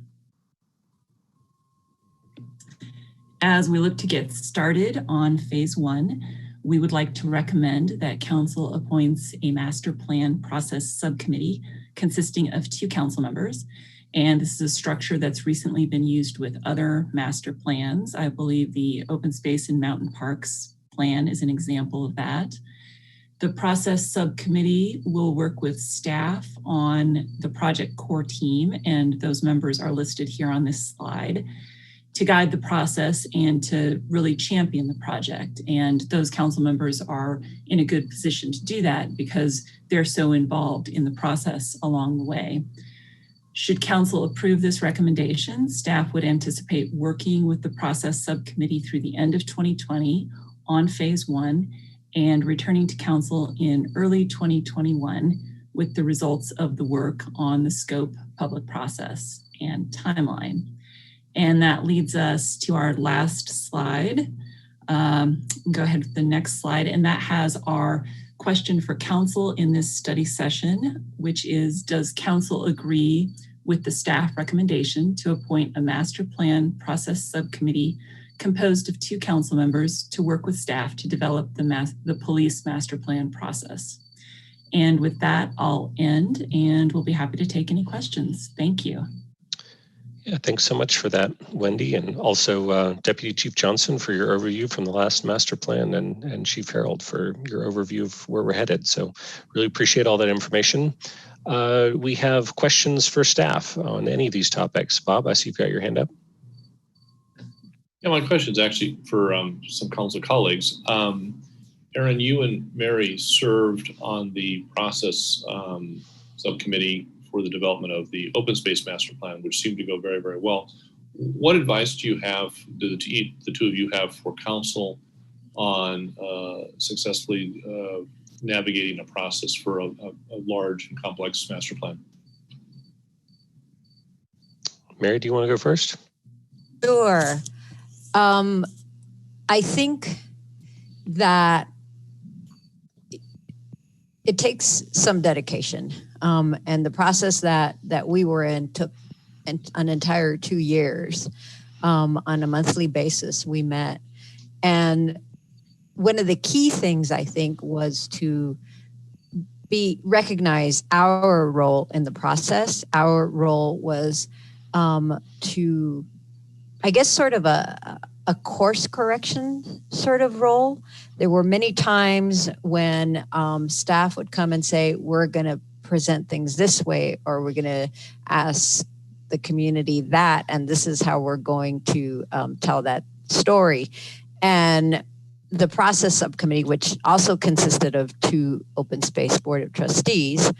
As we look to get started on phase 1, we would like to recommend that council appoints a master plan process subcommittee consisting of 2 council members. And this is a structure that's recently been used with other master plans. I believe the open space and mountain parks plan is an example of that. The process subcommittee will work with staff on the project core team, and those members are listed here on this slide, to guide the process and to really champion the project. And those council members are in a good position to do that because they're so involved in the process along the way. Should council approve this recommendation, staff would anticipate working with the process subcommittee through the end of 2020 on phase 1 and returning to council in early 2021 with the results of the work on the scope, public process, and timeline. And that leads us to our last slide. Go ahead with the next slide. And that has our question for council in this study session, which is, does council agree with the staff recommendation to appoint a master plan process subcommittee composed of 2 council members to work with staff to develop the police master plan process? And with that, I'll end and we'll be happy to take any questions. Thank you. Yeah, thanks so much for that, Wendy, and also Deputy Chief Johnson for your overview from the last master plan, and Chief Harold for your overview of where we're headed. So really appreciate all that information. We have questions for staff on any of these topics. Bob, I see you've got your hand up. Yeah, my question is actually for some council colleagues. Aaron, you and Mary served on the process subcommittee for the development of the open space master plan, which seemed to go very, very well. What advice do you have, do the two of you have for council on successfully navigating a process for a large and complex master plan? Mary, do you want to go first? Sure. I think that it takes some dedication. And the process that we were in took an entire 2 years. On a monthly basis, we met. And one of the key things, I think, was to recognize our role in the process. Our role was to, I guess, sort of a course correction sort of role. There were many times when staff would come and say, we're going to present things this way, or we're going to ask the community that, and this is how we're going to tell that story. And the process subcommittee, which also consisted of 2 open space board of trustees,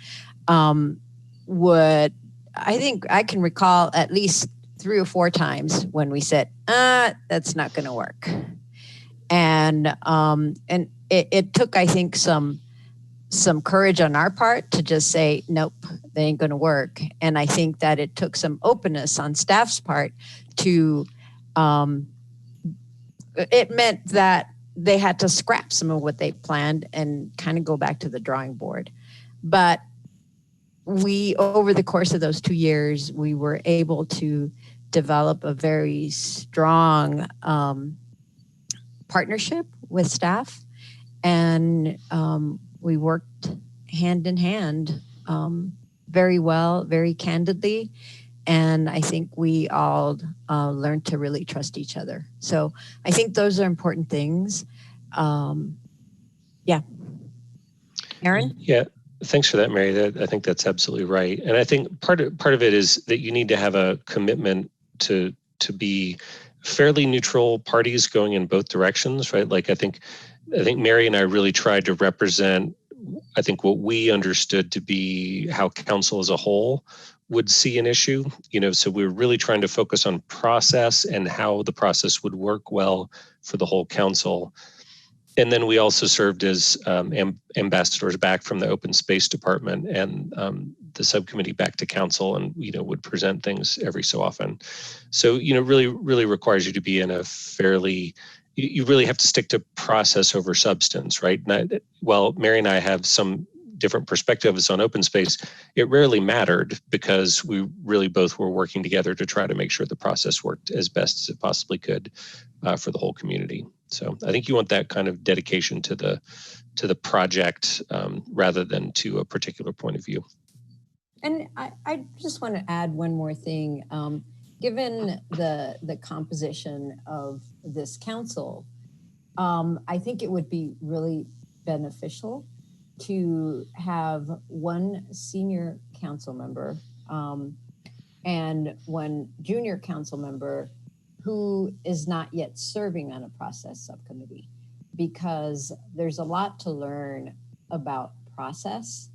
would, I think I can recall at least 3 or 4 times when we said, that's not going to work. And it took, I think, some courage on our part to just say, nope, they ain't going to work. And I think that it took some openness on staff's part to, it meant that they had to scrap some of what they planned and kind of go back to the drawing board. But we, over the course of those 2 years, we were able to develop a very strong partnership with staff, and we worked hand in hand very well, very candidly, and I think we all learned to really trust each other. So I think those are important things. Yeah. Aaron? Yeah. Thanks for that, Mary. I think that's absolutely right. And I think part of it is that you need to have a commitment to be fairly neutral parties going in both directions, right? Like I think Mary and I really tried to represent, I think, what we understood to be how council as a whole would see an issue. So we're really trying to focus on process and how the process would work well for the whole council. And then we also served as ambassadors back from the open space department and the subcommittee back to council, and would present things every so often. So really requires you to be in a fairly, you really have to stick to process over substance, right? While Mary and I have some different perspectives on open space, it rarely mattered because we really both were working together to try to make sure the process worked as best as it possibly could for the whole community. So I think you want that kind of dedication to the project rather than to a particular point of view. And I just want to add one more thing. Given the composition of this council, I think it would be really beneficial to have one senior council member and one junior council member who is not yet serving on a process subcommittee, because there's a lot to learn about process.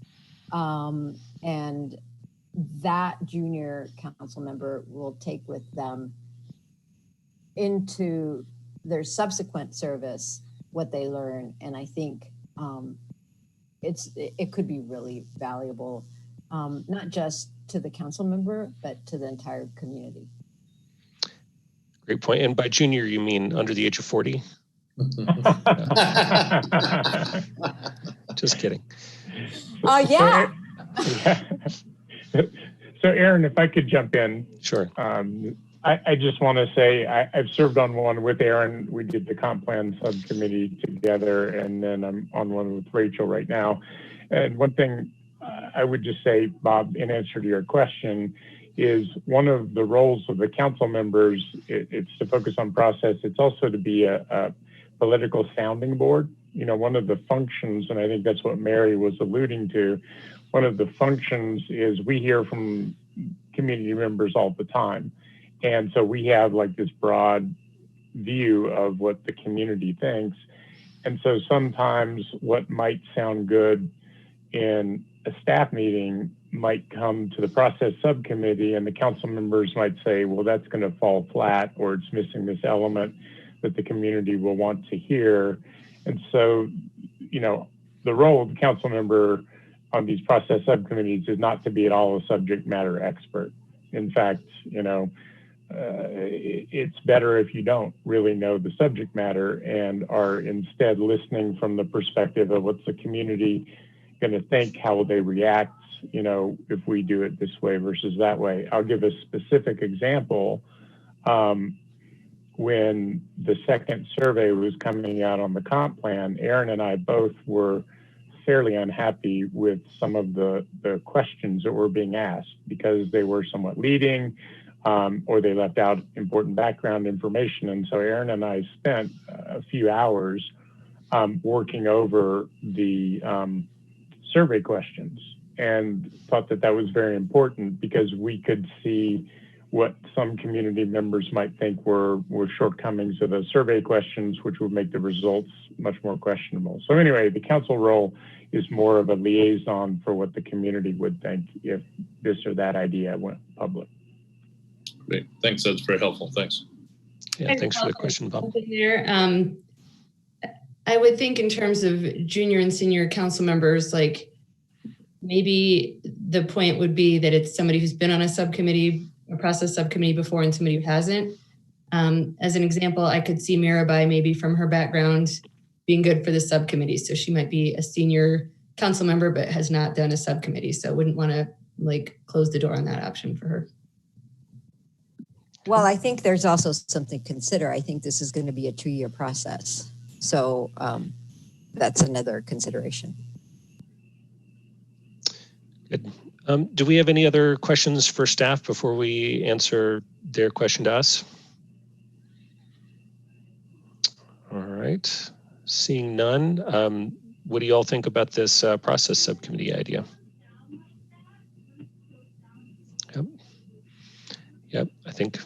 And that junior council member will take with them into their subsequent service what they learn. And I think it could be really valuable, not just to the council member, but to the entire community. Great point. And by junior, you mean under the age of 40? Just kidding. Yeah. So Aaron, if I could jump in. Sure. I just want to say I've served on one with Aaron. We did the comp plan subcommittee together, and then I'm on one with Rachel right now. And one thing I would just say, Bob, in answer to your question, is one of the roles of the council members, it's to focus on process. It's also to be a political sounding board. One of the functions, and I think that's what Mary was alluding to, one of the functions is we hear from community members all the time. And so we have like this broad view of what the community thinks. And so sometimes what might sound good in a staff meeting might come to the process subcommittee, and the council members might say, well, that's going to fall flat, or it's missing this element that the community will want to hear. And so, you know, the role of the council member on these process subcommittees is not to be at all a subject matter expert. In fact, you know, it's better if you don't really know the subject matter and are instead listening from the perspective of what's the community going to think, how will they react, you know, if we do it this way versus that way. I'll give a specific example. When the second survey was coming out on the comp plan, Aaron and I both were fairly unhappy with some of the questions that were being asked because they were somewhat leading, or they left out important background information. And so Aaron and I spent a few hours working over the survey questions, and thought that that was very important because we could see what some community members might think were shortcomings of the survey questions, which would make the results much more questionable. So anyway, the council role is more of a liaison for what the community would think if this or that idea went public. Great, thanks, that's very helpful, thanks. Yeah, thanks for the question, Bob. There, I would think in terms of junior and senior council members, like maybe the point would be that it's somebody who's been on a subcommittee, a process subcommittee before, and somebody who hasn't. As an example, I could see Mirabai maybe from her background being good for the subcommittee. So she might be a senior council member, but has not done a subcommittee. So I wouldn't want to like close the door on that option for her. Well, I think there's also something to consider. I think this is going to be a 2-year process. So that's another consideration. Good. Do we have any other questions for staff before we answer their question to us? All right, seeing none. What do you all think about this process subcommittee idea? Yep, I think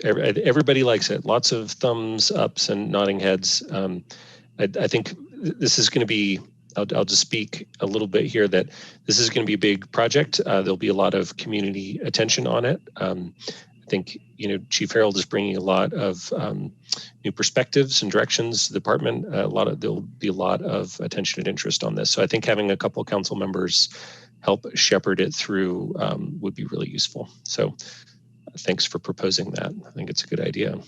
everybody likes it. Lots of thumbs ups and nodding heads. I think this is going to be, I'll just speak a little bit here that this is going to be a big project. There'll be a lot of community attention on it. I think, you know, Chief Harold is bringing a lot of new perspectives and directions to the department. There'll be a lot of attention and interest on this. So I think having a couple of council members help shepherd it through would be really useful. So thanks for proposing that. I think it's a good idea.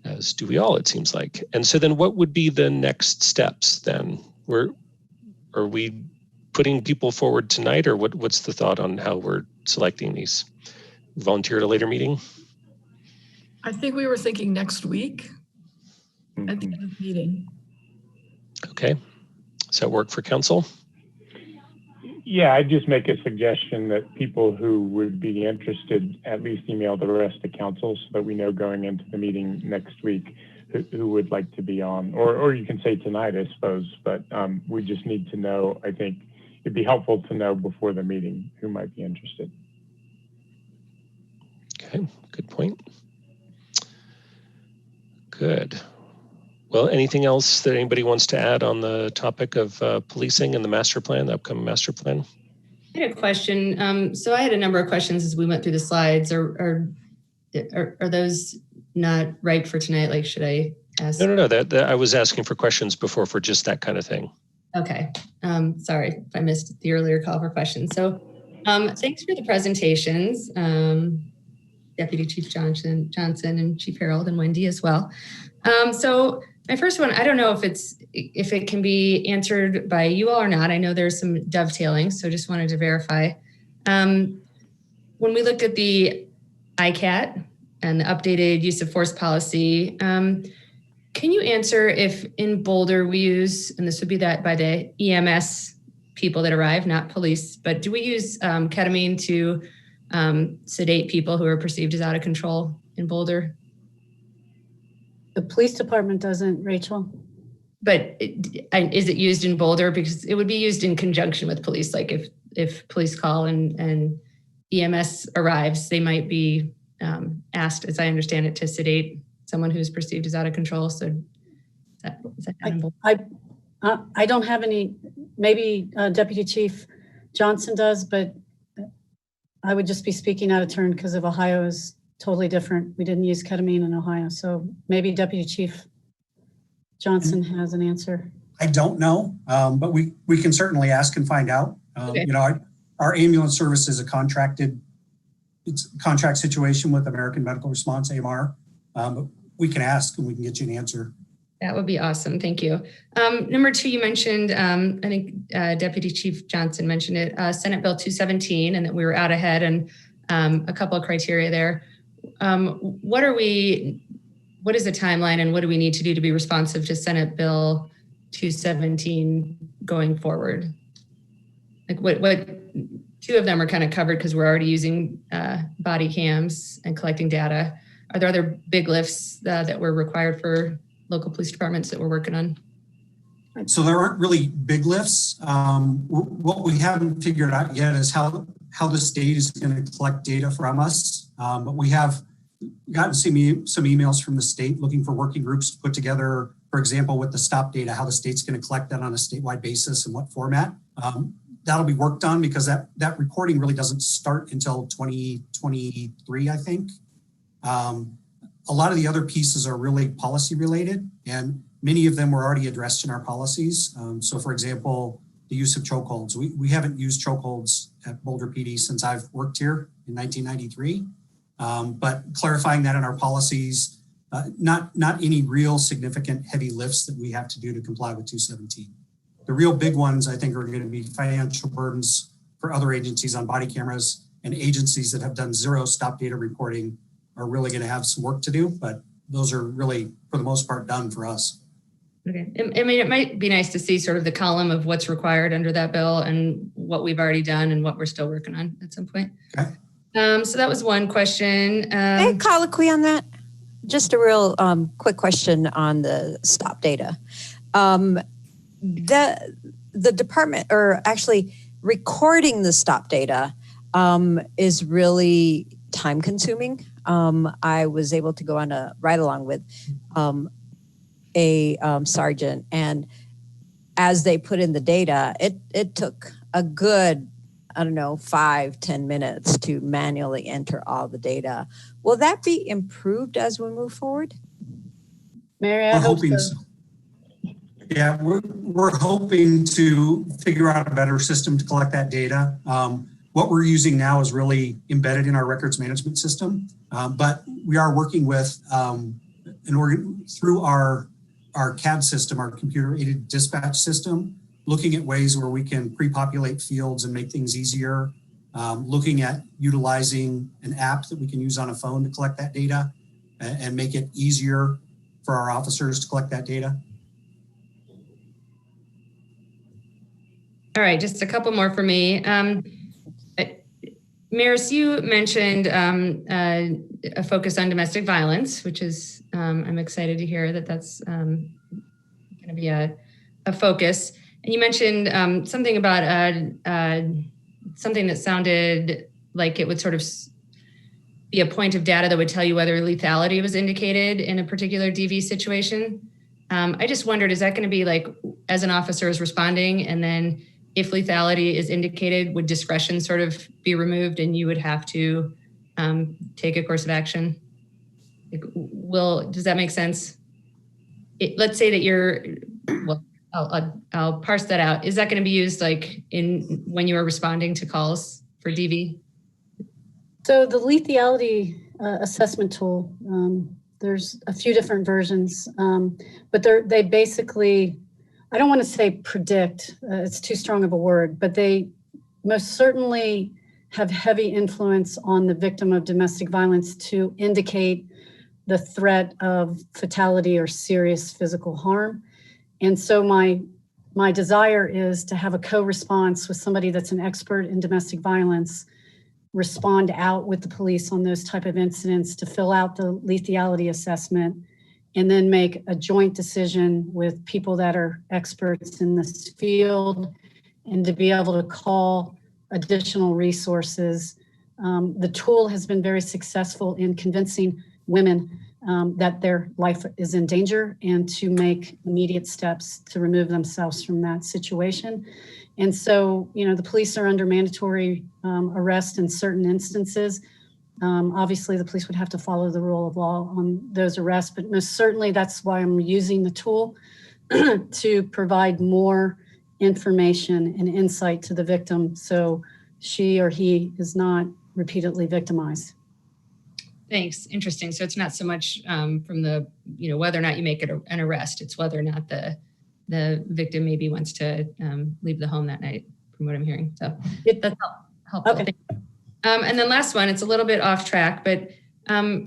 As do we all, it seems like. And so then what would be the next steps then? Are we putting people forward tonight, or what's the thought on how we're selecting these? Volunteer at a later meeting? I think we were thinking next week at the end of the meeting. Okay. Does that work for council? Yeah, I'd just make a suggestion that people who would be interested at least email the rest of council so that we know going into the meeting next week who would like to be on, or you can say tonight, I suppose, but we just need to know. I think it'd be helpful to know before the meeting who might be interested. Okay, good point. Good. Well, anything else that anybody wants to add on the topic of policing and the master plan, the upcoming master plan? I had a question. So I had a number of questions as we went through the slides. Are those not right for tonight? Like, should I ask? No. That I was asking for questions before for just that kind of thing. Okay. Sorry if I missed the earlier call for questions. So thanks for the presentations, Deputy Chief Johnson and Chief Harold and Wendy as well. So my first one, I don't know if it can be answered by you all or not. I know there's some dovetailing, so just wanted to verify. When we looked at the ICAT and the updated use of force policy, can you answer if in Boulder we use, and this would be that by the EMS people that arrive, not police, but do we use ketamine to sedate people who are perceived as out of control in Boulder? The police department doesn't, Rachel. But is it used in Boulder? Because it would be used in conjunction with police. Like if police call and EMS arrives, they might be asked, as I understand it, to sedate someone who's perceived as out of control. So is that kind of I don't have any, maybe Deputy Chief Johnson does, but I would just be speaking out of turn because of Ohio is totally different. We didn't use ketamine in Ohio. So maybe Deputy Chief Johnson has an answer. I don't know, but we can certainly ask and find out. Okay. You know, our ambulance service is it's a contract situation with American Medical Response, AMR. But we can ask and we can get you an answer. That would be awesome. Thank you. Number 2, you mentioned, I think Deputy Chief Johnson mentioned it, Senate Bill 217, and that we were out ahead and a couple of criteria there. What is the timeline and what do we need to do to be responsive to Senate Bill 217 going forward? Like what 2 of them are kind of covered because we're already using body cams and collecting data. Are there other big lifts that were required for local police departments that we're working on? So there aren't really big lifts. What we haven't figured out yet is how the state is going to collect data from us. But we have gotten some emails from the state looking for working groups to put together, for example, with the stop data, how the state's going to collect that on a statewide basis and what format. That'll be worked on because that reporting really doesn't start until 2023, I think. A lot of the other pieces are really policy related, and many of them were already addressed in our policies. So for example, the use of chokeholds. We haven't used chokeholds at Boulder PD since I've worked here in 1993. But clarifying that in our policies, not any real significant heavy lifts that we have to do to comply with 217. The real big ones, I think, are going to be financial burdens for other agencies on body cameras, and agencies that have done 0 stop data reporting are really going to have some work to do, but those are really, for the most part, done for us. Okay. I mean, it might be nice to see sort of the column of what's required under that bill and what we've already done and what we're still working on at some point. Okay. So that was one question. Hey, colloquy on that. Just a real quick question on the stop data. The department, or actually recording the stop data, is really time consuming. I was able to go on a ride along with a sergeant, and as they put in the data, it took a good, 5-10 minutes to manually enter all the data. Will that be improved as we move forward? Mary, I hope so. Yeah, we're hoping to figure out a better system to collect that data. What we're using now is really embedded in our records management system, but we are working with through our CAD system, our computer aided dispatch system, looking at ways where we can pre-populate fields and make things easier, looking at utilizing an app that we can use on a phone to collect that data and make it easier for our officers to collect that data. All right, just a couple more for me. Maris, you mentioned a focus on domestic violence, which is, I'm excited to hear that that's going to be a focus. And you mentioned something about something that sounded like it would sort of be a point of data that would tell you whether lethality was indicated in a particular DV situation. I just wondered, is that going to be like, as an officer is responding, and then if lethality is indicated, would discretion sort of be removed and you would have to take a course of action? Does that make sense? Let's say that I'll parse that out. Is that going to be used like when you are responding to calls for DV? So the lethality assessment tool, there's a few different versions, but they basically, I don't want to say predict, it's too strong of a word, but they most certainly have heavy influence on the victim of domestic violence to indicate the threat of fatality or serious physical harm. And so my desire is to have a co-response with somebody that's an expert in domestic violence, respond out with the police on those type of incidents to fill out the lethality assessment, and then make a joint decision with people that are experts in this field, and to be able to call additional resources. The tool has been very successful in convincing women that their life is in danger and to make immediate steps to remove themselves from that situation. And so, the police are under mandatory arrest in certain instances. Obviously, the police would have to follow the rule of law on those arrests, but most certainly that's why I'm using the tool to provide more information and insight to the victim so she or he is not repeatedly victimized. Thanks. Interesting. So it's not so much from the, whether or not you make it an arrest, it's whether or not the victim maybe wants to leave the home that night, from what I'm hearing. So that's helpful. Okay. And then last one, it's a little bit off track, but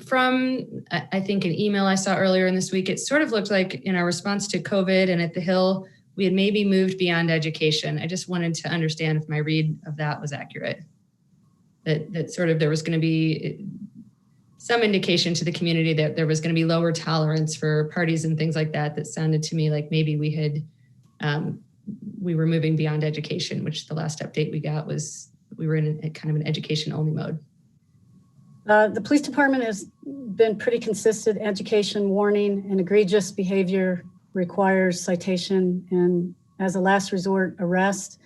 from, I think, an email I saw earlier in this week, it sort of looked like in our response to COVID and at the Hill, we had maybe moved beyond education. I just wanted to understand if my read of that was accurate. That sort of there was going to be some indication to the community that there was going to be lower tolerance for parties and things like that. That sounded to me like maybe we were moving beyond education, which the last update we got was we were in a kind of an education only mode. The police department has been pretty consistent. Education, warning, and egregious behavior requires citation and, as a last resort, arrest.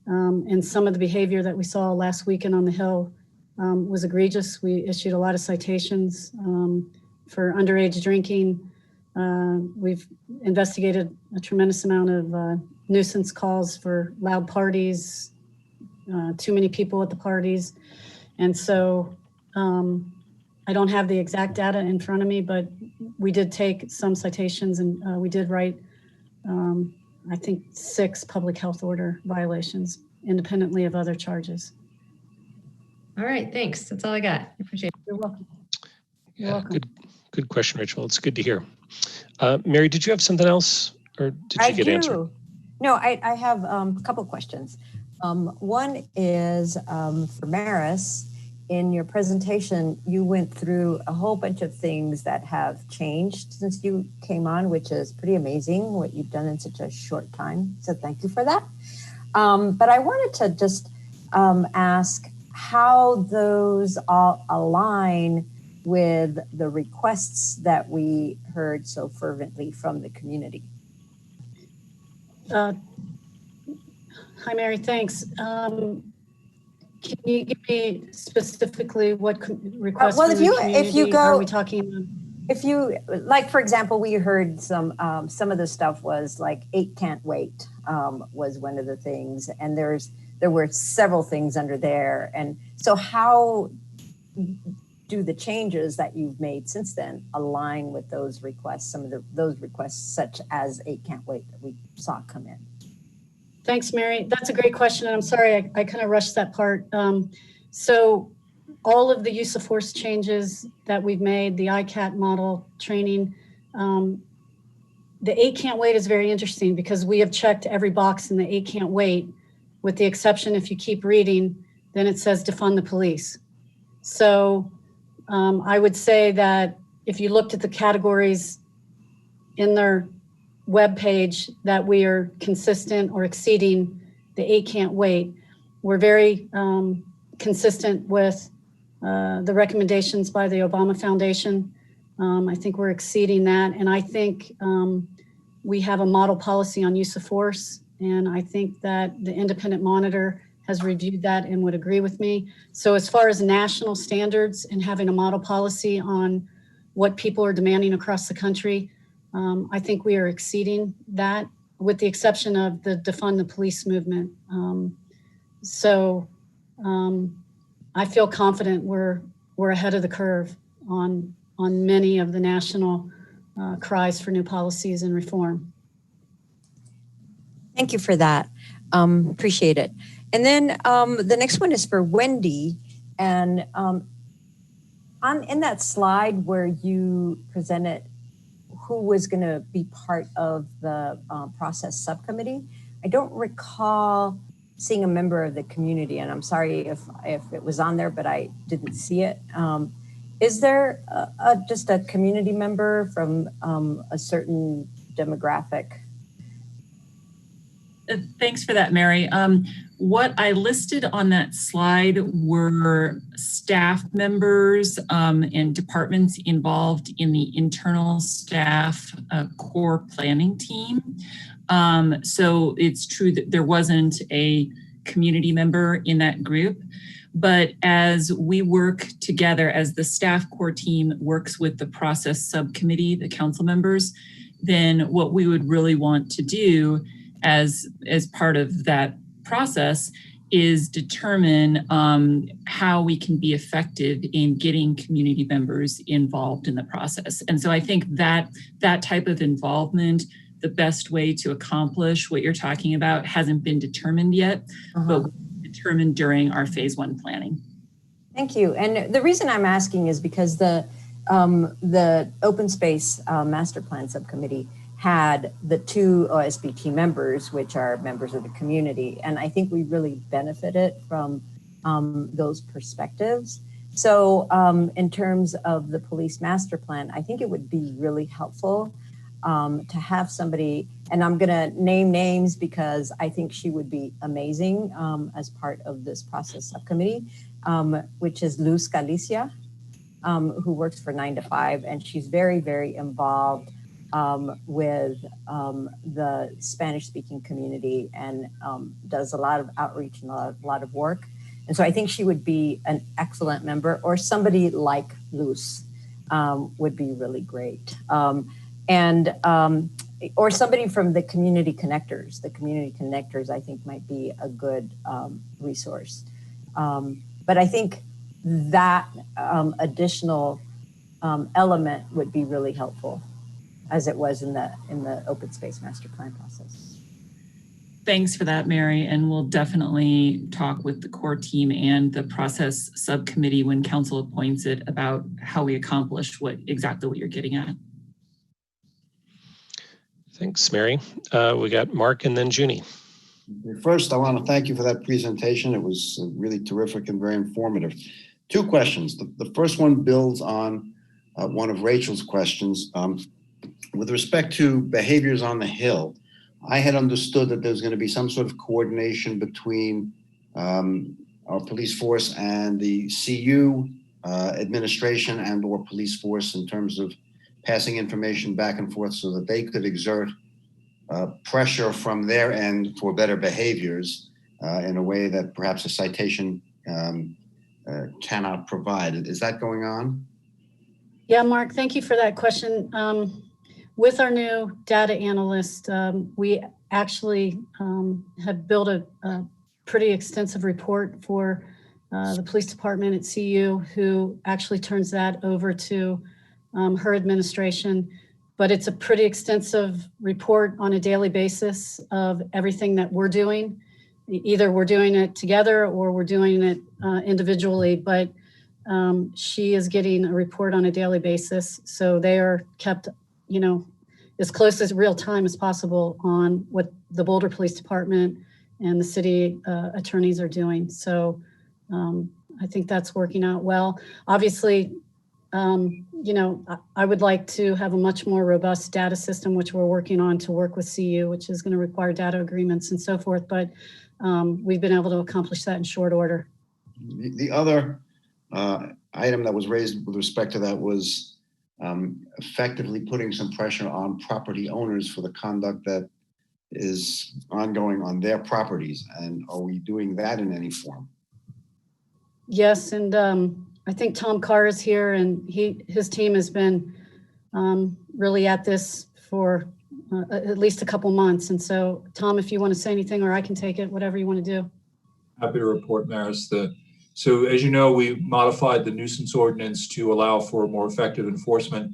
And some of the behavior that we saw last weekend on the Hill was egregious. We issued a lot of citations for underage drinking. We've investigated a tremendous amount of nuisance calls for loud parties, too many people at the parties. And so I don't have the exact data in front of me, but we did take some citations and we did write, I think, 6 public health order violations independently of other charges. All right, thanks. That's all I got. I appreciate it. You're welcome. You're Yeah, welcome. good question, Rachel. It's good to hear. Mary, did you have something else, or did you get answered? No, I have a couple questions. One is for Maris. In your presentation, you went through a whole bunch of things that have changed since you came on, which is pretty amazing what you've done in such a short time. So thank you for that. But I wanted to just ask how those all align with the requests that we heard so fervently from the community. Hi, Mary, thanks. Can you give me specifically what requests from the community are we talking about? If you, like, for example, we heard some of the stuff was like 8 can't wait was one of the things. And there were several things under there. And so how do the changes that you've made since then align with those requests, those requests such as 8 can't wait that we saw come in? Thanks, Mary. That's a great question. And I'm sorry, I kind of rushed that part. So all of the use of force changes that we've made, the ICAT model training, the 8 can't wait is very interesting because we have checked every box in the 8 can't wait, with the exception if you keep reading, then it says defund the police. So I would say that if you looked at the categories in their web page that we are consistent or exceeding the 8 can't wait. We're very consistent with the recommendations by the Obama Foundation. I think we're exceeding that. And I think we have a model policy on use of force. And I think that the independent monitor has reviewed that and would agree with me. So as far as national standards and having a model policy on what people are demanding across the country, I think we are exceeding that, with the exception of the defund the police movement. I feel confident we're ahead of the curve on many of the national cries for new policies and reform. Thank you for that. Appreciate it. And then the next one is for Wendy. And in that slide where you presented who was going to be part of the process subcommittee, I don't recall seeing a member of the community, and I'm sorry if it was on there, but I didn't see it. Is there just a community member from a certain demographic? Thanks for that, Mary. What I listed on that slide were staff members and departments involved in the internal staff core planning team. So it's true that there wasn't a community member in that group, but as we work together, as the staff core team works with the process subcommittee, the council members, then what we would really want to do as part of that process is determine how we can be effective in getting community members involved in the process. And so I think that type of involvement, the best way to accomplish what you're talking about hasn't been determined yet, but determined during our phase 1 planning. Thank you. And the reason I'm asking is because the open space master plan subcommittee had the 2 OSBT members, which are members of the community. And I think we really benefited from those perspectives. So in terms of the police master plan, I think it would be really helpful to have somebody, and I'm gonna name names because I think she would be amazing as part of this process subcommittee, which is Luz Galicia, who works for 9 to 5, and she's very, very involved with the Spanish-speaking community and does a lot of outreach and a lot of work. And so I think she would be an excellent member, or somebody like Luz would be really great. Or somebody from the community connectors. The community connectors, I think, might be a good resource. But I think that additional element would be really helpful, as it was in the open space master plan process. Thanks for that, Mary. And we'll definitely talk with the core team and the process subcommittee when council appoints it about how we accomplish exactly what you're getting at. Thanks, Mary. We got Mark and then Junie. First, I want to thank you for that presentation. It was really terrific and very informative. 2 questions. The first one builds on one of Rachel's questions. With respect to behaviors on the Hill, I had understood that there's going to be some sort of coordination between our police force and the CU administration and or police force in terms of passing information back and forth so that they could exert pressure from their end for better behaviors in a way that perhaps a citation cannot provide. Is that going on? Yeah, Mark, thank you for that question. With our new data analyst, we actually have built a pretty extensive report for the police department at CU, who actually turns that over to her administration. But it's a pretty extensive report on a daily basis of everything that we're doing. Either we're doing it together or we're doing it individually, but she is getting a report on a daily basis. So they are kept, as close as real time as possible on what the Boulder Police Department and the city attorneys are doing. So I think that's working out well. Obviously, I would like to have a much more robust data system, which we're working on to work with CU, which is going to require data agreements and so forth. But we've been able to accomplish that in short order. The other item that was raised with respect to that was effectively putting some pressure on property owners for the conduct that is ongoing on their properties. And are we doing that in any form? Yes, and I think Tom Carr is here, and his team has been really at this for at least a couple months. And so, Tom, if you want to say anything, or I can take it, whatever you want to do. Happy to report, Maris. So as you know, we modified the nuisance ordinance to allow for more effective enforcement.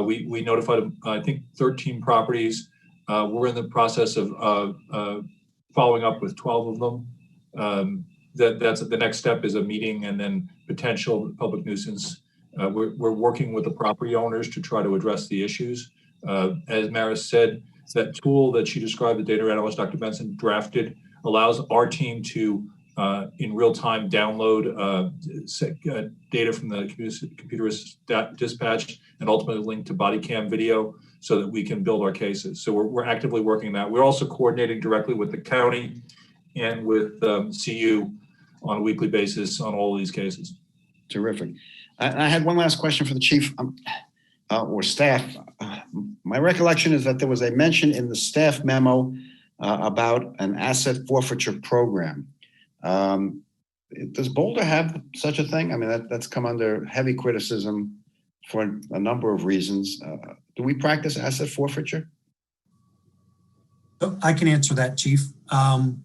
We notified, I think, 13 properties. We're in the process of following up with 12 of them. That's the next step is a meeting and then potential public nuisance. We're working with the property owners to try to address the issues. As Maris said, that tool that she described, the data analyst Dr. Benson drafted, allows our team to in real time download data from the computer dispatch and ultimately link to body cam video so that we can build our cases. So we're actively working on that. We're also coordinating directly with the county and with CU on a weekly basis on all of these cases. Terrific. I had one last question for the chief or staff. My recollection is that there was a mention in the staff memo about an asset forfeiture program. Does Boulder have such a thing? I mean, that's come under heavy criticism for a number of reasons. Do we practice asset forfeiture? I can answer that, Chief.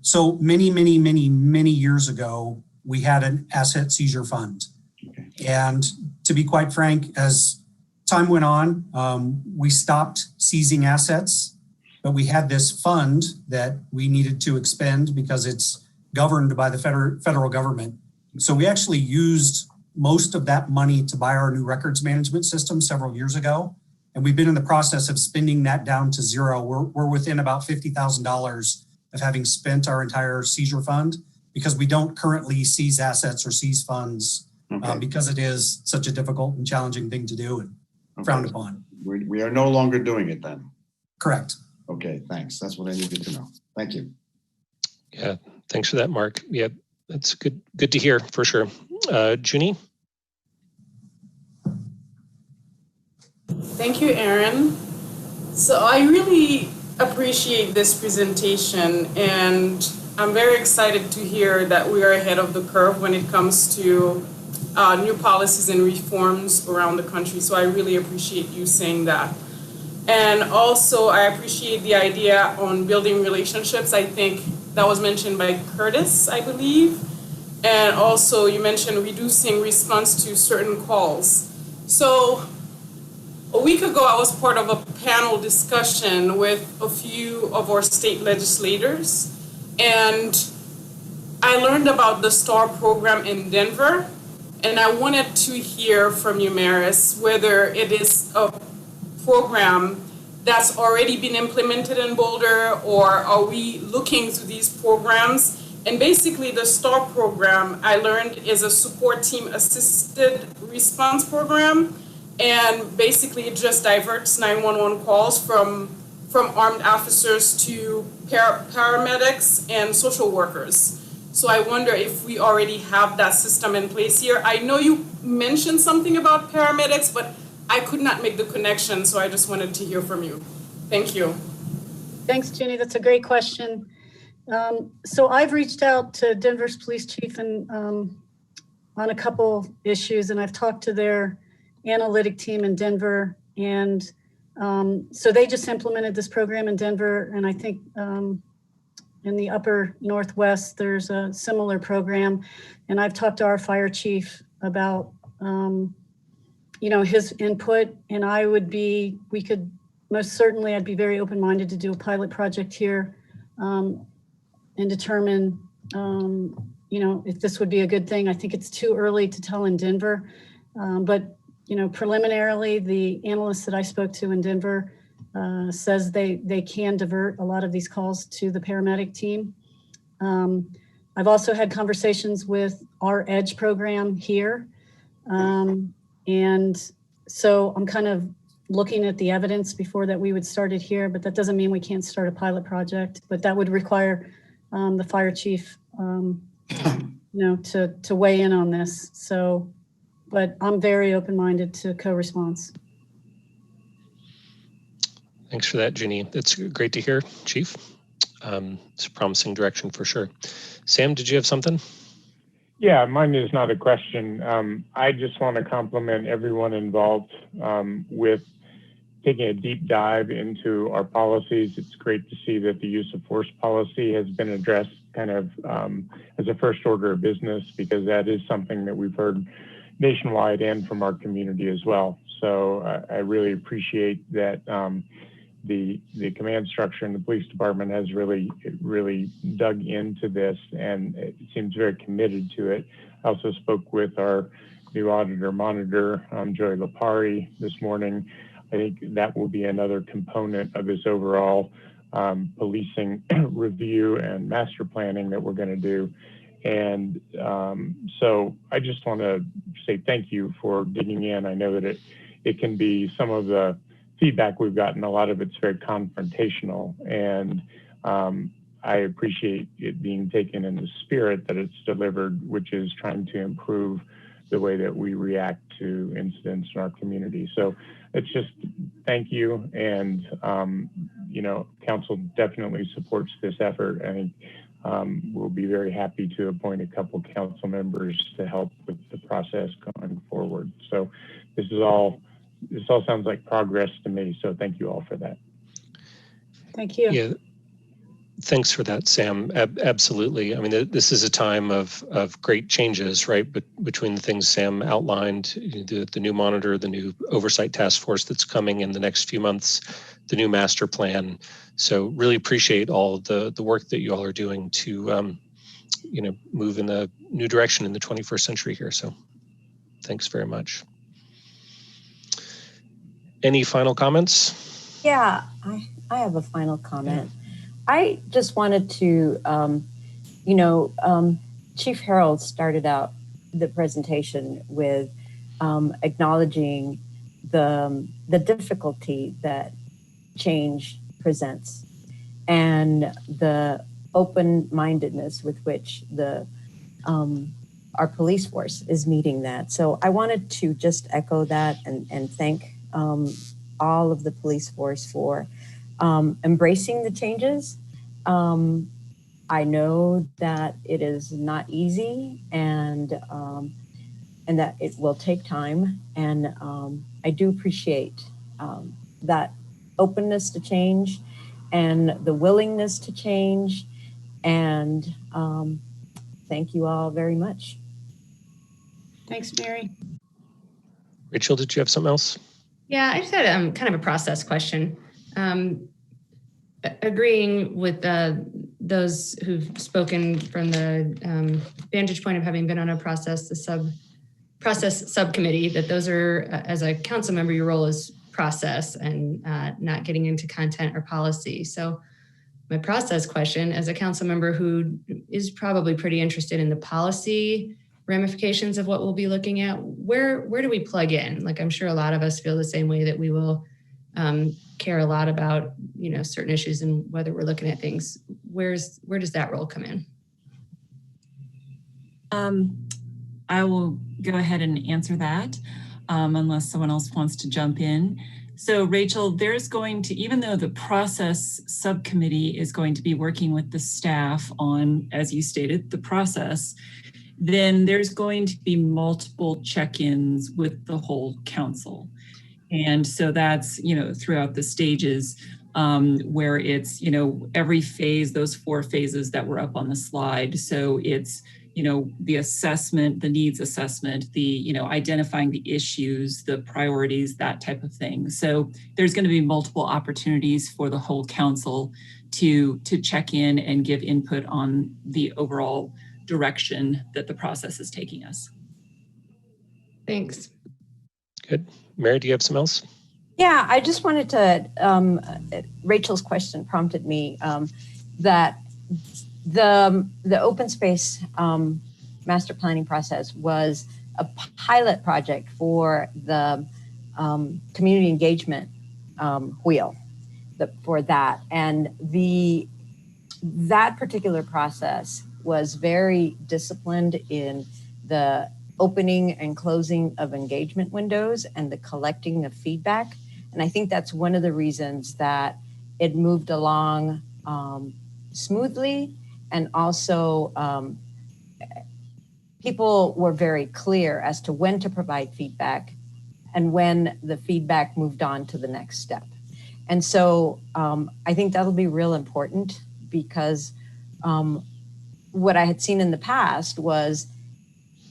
So many years ago, we had an asset seizure fund. Okay. And to be quite frank, as time went on, we stopped seizing assets, but we had this fund that we needed to expend because it's governed by the federal government. So we actually used most of that money to buy our new records management system several years ago. And we've been in the process of spending that down to zero. We're within about $50,000 of having spent our entire seizure fund because we don't currently seize assets or seize funds because it is such a difficult and challenging thing to do and frowned upon. We are no longer doing it then? Correct. Okay, thanks. That's what I needed to know. Thank you. Yeah, thanks for that, Mark. Yeah, that's good to hear for sure. Junie? Thank you, Aaron. So I really appreciate this presentation, and I'm very excited to hear that we are ahead of the curve when it comes to new policies and reforms around the country. So I really appreciate you saying that. And also, I appreciate the idea on building relationships. I think that was mentioned by Curtis, I believe. And also, you mentioned reducing response to certain calls. So a week ago, I was part of a panel discussion with a few of our state legislators, and I learned about the STAR program in Denver, and I wanted to hear from you, Maris, whether it is a program that's already been implemented in Boulder, or are we looking to these programs? And basically, the STAR program, I learned, is a support team assisted response program. And basically, it just diverts 911 calls from armed officers to paramedics and social workers. So I wonder if we already have that system in place here. I know you mentioned something about paramedics, but I could not make the connection, so I just wanted to hear from you. Thank you. Thanks, Jenny. That's a great question. So I've reached out to Denver's police chief and on a couple issues, and I've talked to their analytic team in Denver. And so they just implemented this program in Denver. And I think in the upper Northwest, there's a similar program. And I've talked to our fire chief about, his input. And I'd be very open-minded to do a pilot project here and determine, if this would be a good thing. I think it's too early to tell in Denver, but preliminarily, the analyst that I spoke to in Denver says they can divert a lot of these calls to the paramedic team. I've also had conversations with our EDGE program here. And so I'm kind of looking at the evidence before that we would start it here, but that doesn't mean we can't start a pilot project, but that would require the fire chief, to weigh in on this. So, but I'm very open-minded to co-response. Thanks for that, Ginny. That's great to hear, Chief. It's a promising direction for sure. Sam, did you have something? Yeah, mine is not a question. I just want to compliment everyone involved with taking a deep dive into our policies. It's great to see that the use of force policy has been addressed kind of as a first order of business, because that is something that we've heard nationwide and from our community as well. So I really appreciate that the command structure in the police department has really dug into this, and it seems very committed to it. I also spoke with our new auditor monitor, Joy Lapari, this morning. I think that will be another component of this overall policing review and master planning that we're going to do. And so I just want to say thank you for digging in. I know that it can be some of the feedback we've gotten, a lot of it's very confrontational. And I appreciate it being taken in the spirit that it's delivered, which is trying to improve the way that we react to incidents in our community. So it's just thank you. And, you know, council definitely supports this effort. I think we'll be very happy to appoint a couple council members to help with the process going forward. So this all sounds like progress to me. So thank you all for that. Thank you. Yeah. Thanks for that, Sam. Absolutely. I mean, this is a time of great changes, right? But between the things Sam outlined, the new monitor, the new oversight task force that's coming in the next few months, the new master plan. So really appreciate all the work that you all are doing to, you know, move in a new direction in the 21st century here. So thanks very much. Any final comments? Yeah, I have a final comment. Yeah. I just wanted to, Chief Harold started out the presentation with acknowledging the difficulty that change presents and the open-mindedness with which our police force is meeting that. So I wanted to just echo that and thank all of the police force for embracing the changes. I know that it is not easy and that it will take time. And I do appreciate that openness to change and the willingness to change. And thank you all very much. Thanks, Mary. Rachel, did you have something else? Yeah, I just had kind of a process question. Agreeing with those who've spoken from the vantage point of having been on a process subcommittee, that those are, as a council member, your role is process and not getting into content or policy. So my process question, as a council member who is probably pretty interested in the policy ramifications of what we'll be looking at, where do we plug in? Like, I'm sure a lot of us feel the same way, that we will care a lot about, you know, certain issues and whether we're looking at things. Where does that role come in? I will go ahead and answer that unless someone else wants to jump in. So Rachel, there's going to, even though the process subcommittee is going to be working with the staff on, as you stated, the process, then there's going to be multiple check-ins with the whole council. And so that's, you know, throughout the stages where it's, you know, every phase, those 4 phases that were up on the slide. So it's, you know, the assessment, the needs assessment, the, you know, identifying the issues, the priorities, that type of thing. So there's going to be multiple opportunities for the whole council to check in and give input on the overall direction that the process is taking us. Thanks. Good. Mary, do you have some else? Yeah, I just wanted to, Rachel's question prompted me that the open space master planning process was a pilot project for the community engagement wheel for that. And that particular process was very disciplined in the opening and closing of engagement windows and the collecting of feedback. And I think that's one of the reasons that it moved along smoothly. And also people were very clear as to when to provide feedback and when the feedback moved on to the next step. And so I think that'll be real important, because what I had seen in the past was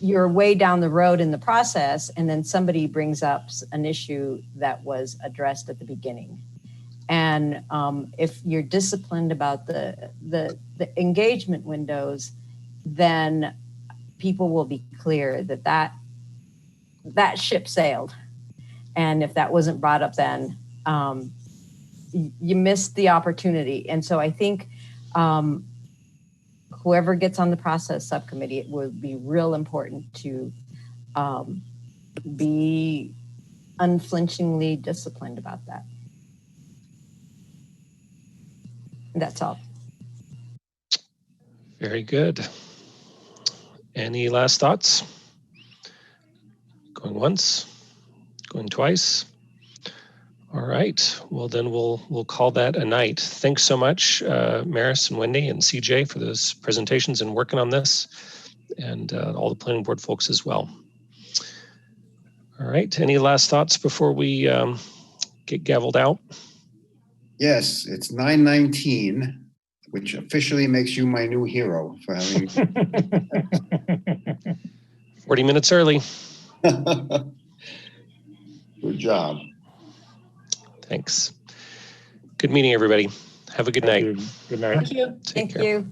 you're way down the road in the process, and then somebody brings up an issue that was addressed at the beginning. And if you're disciplined about the engagement windows, then people will be clear that ship sailed. And if that wasn't brought up then, you missed the opportunity. And so I think whoever gets on the process subcommittee, it would be real important to be unflinchingly disciplined about that. That's all. Very good. Any last thoughts? Going once, going twice. All right. Well, then we'll call that a night. Thanks so much, Maris and Wendy and CJ for those presentations and working on this, and all the planning board folks as well. All right. Any last thoughts before we get gavelled out? Yes, it's 9:19, which officially makes you my new hero for having 40 minutes early. Good job. Thanks. Good meeting, everybody. Have a good night. Good night. Thank you. Thank you.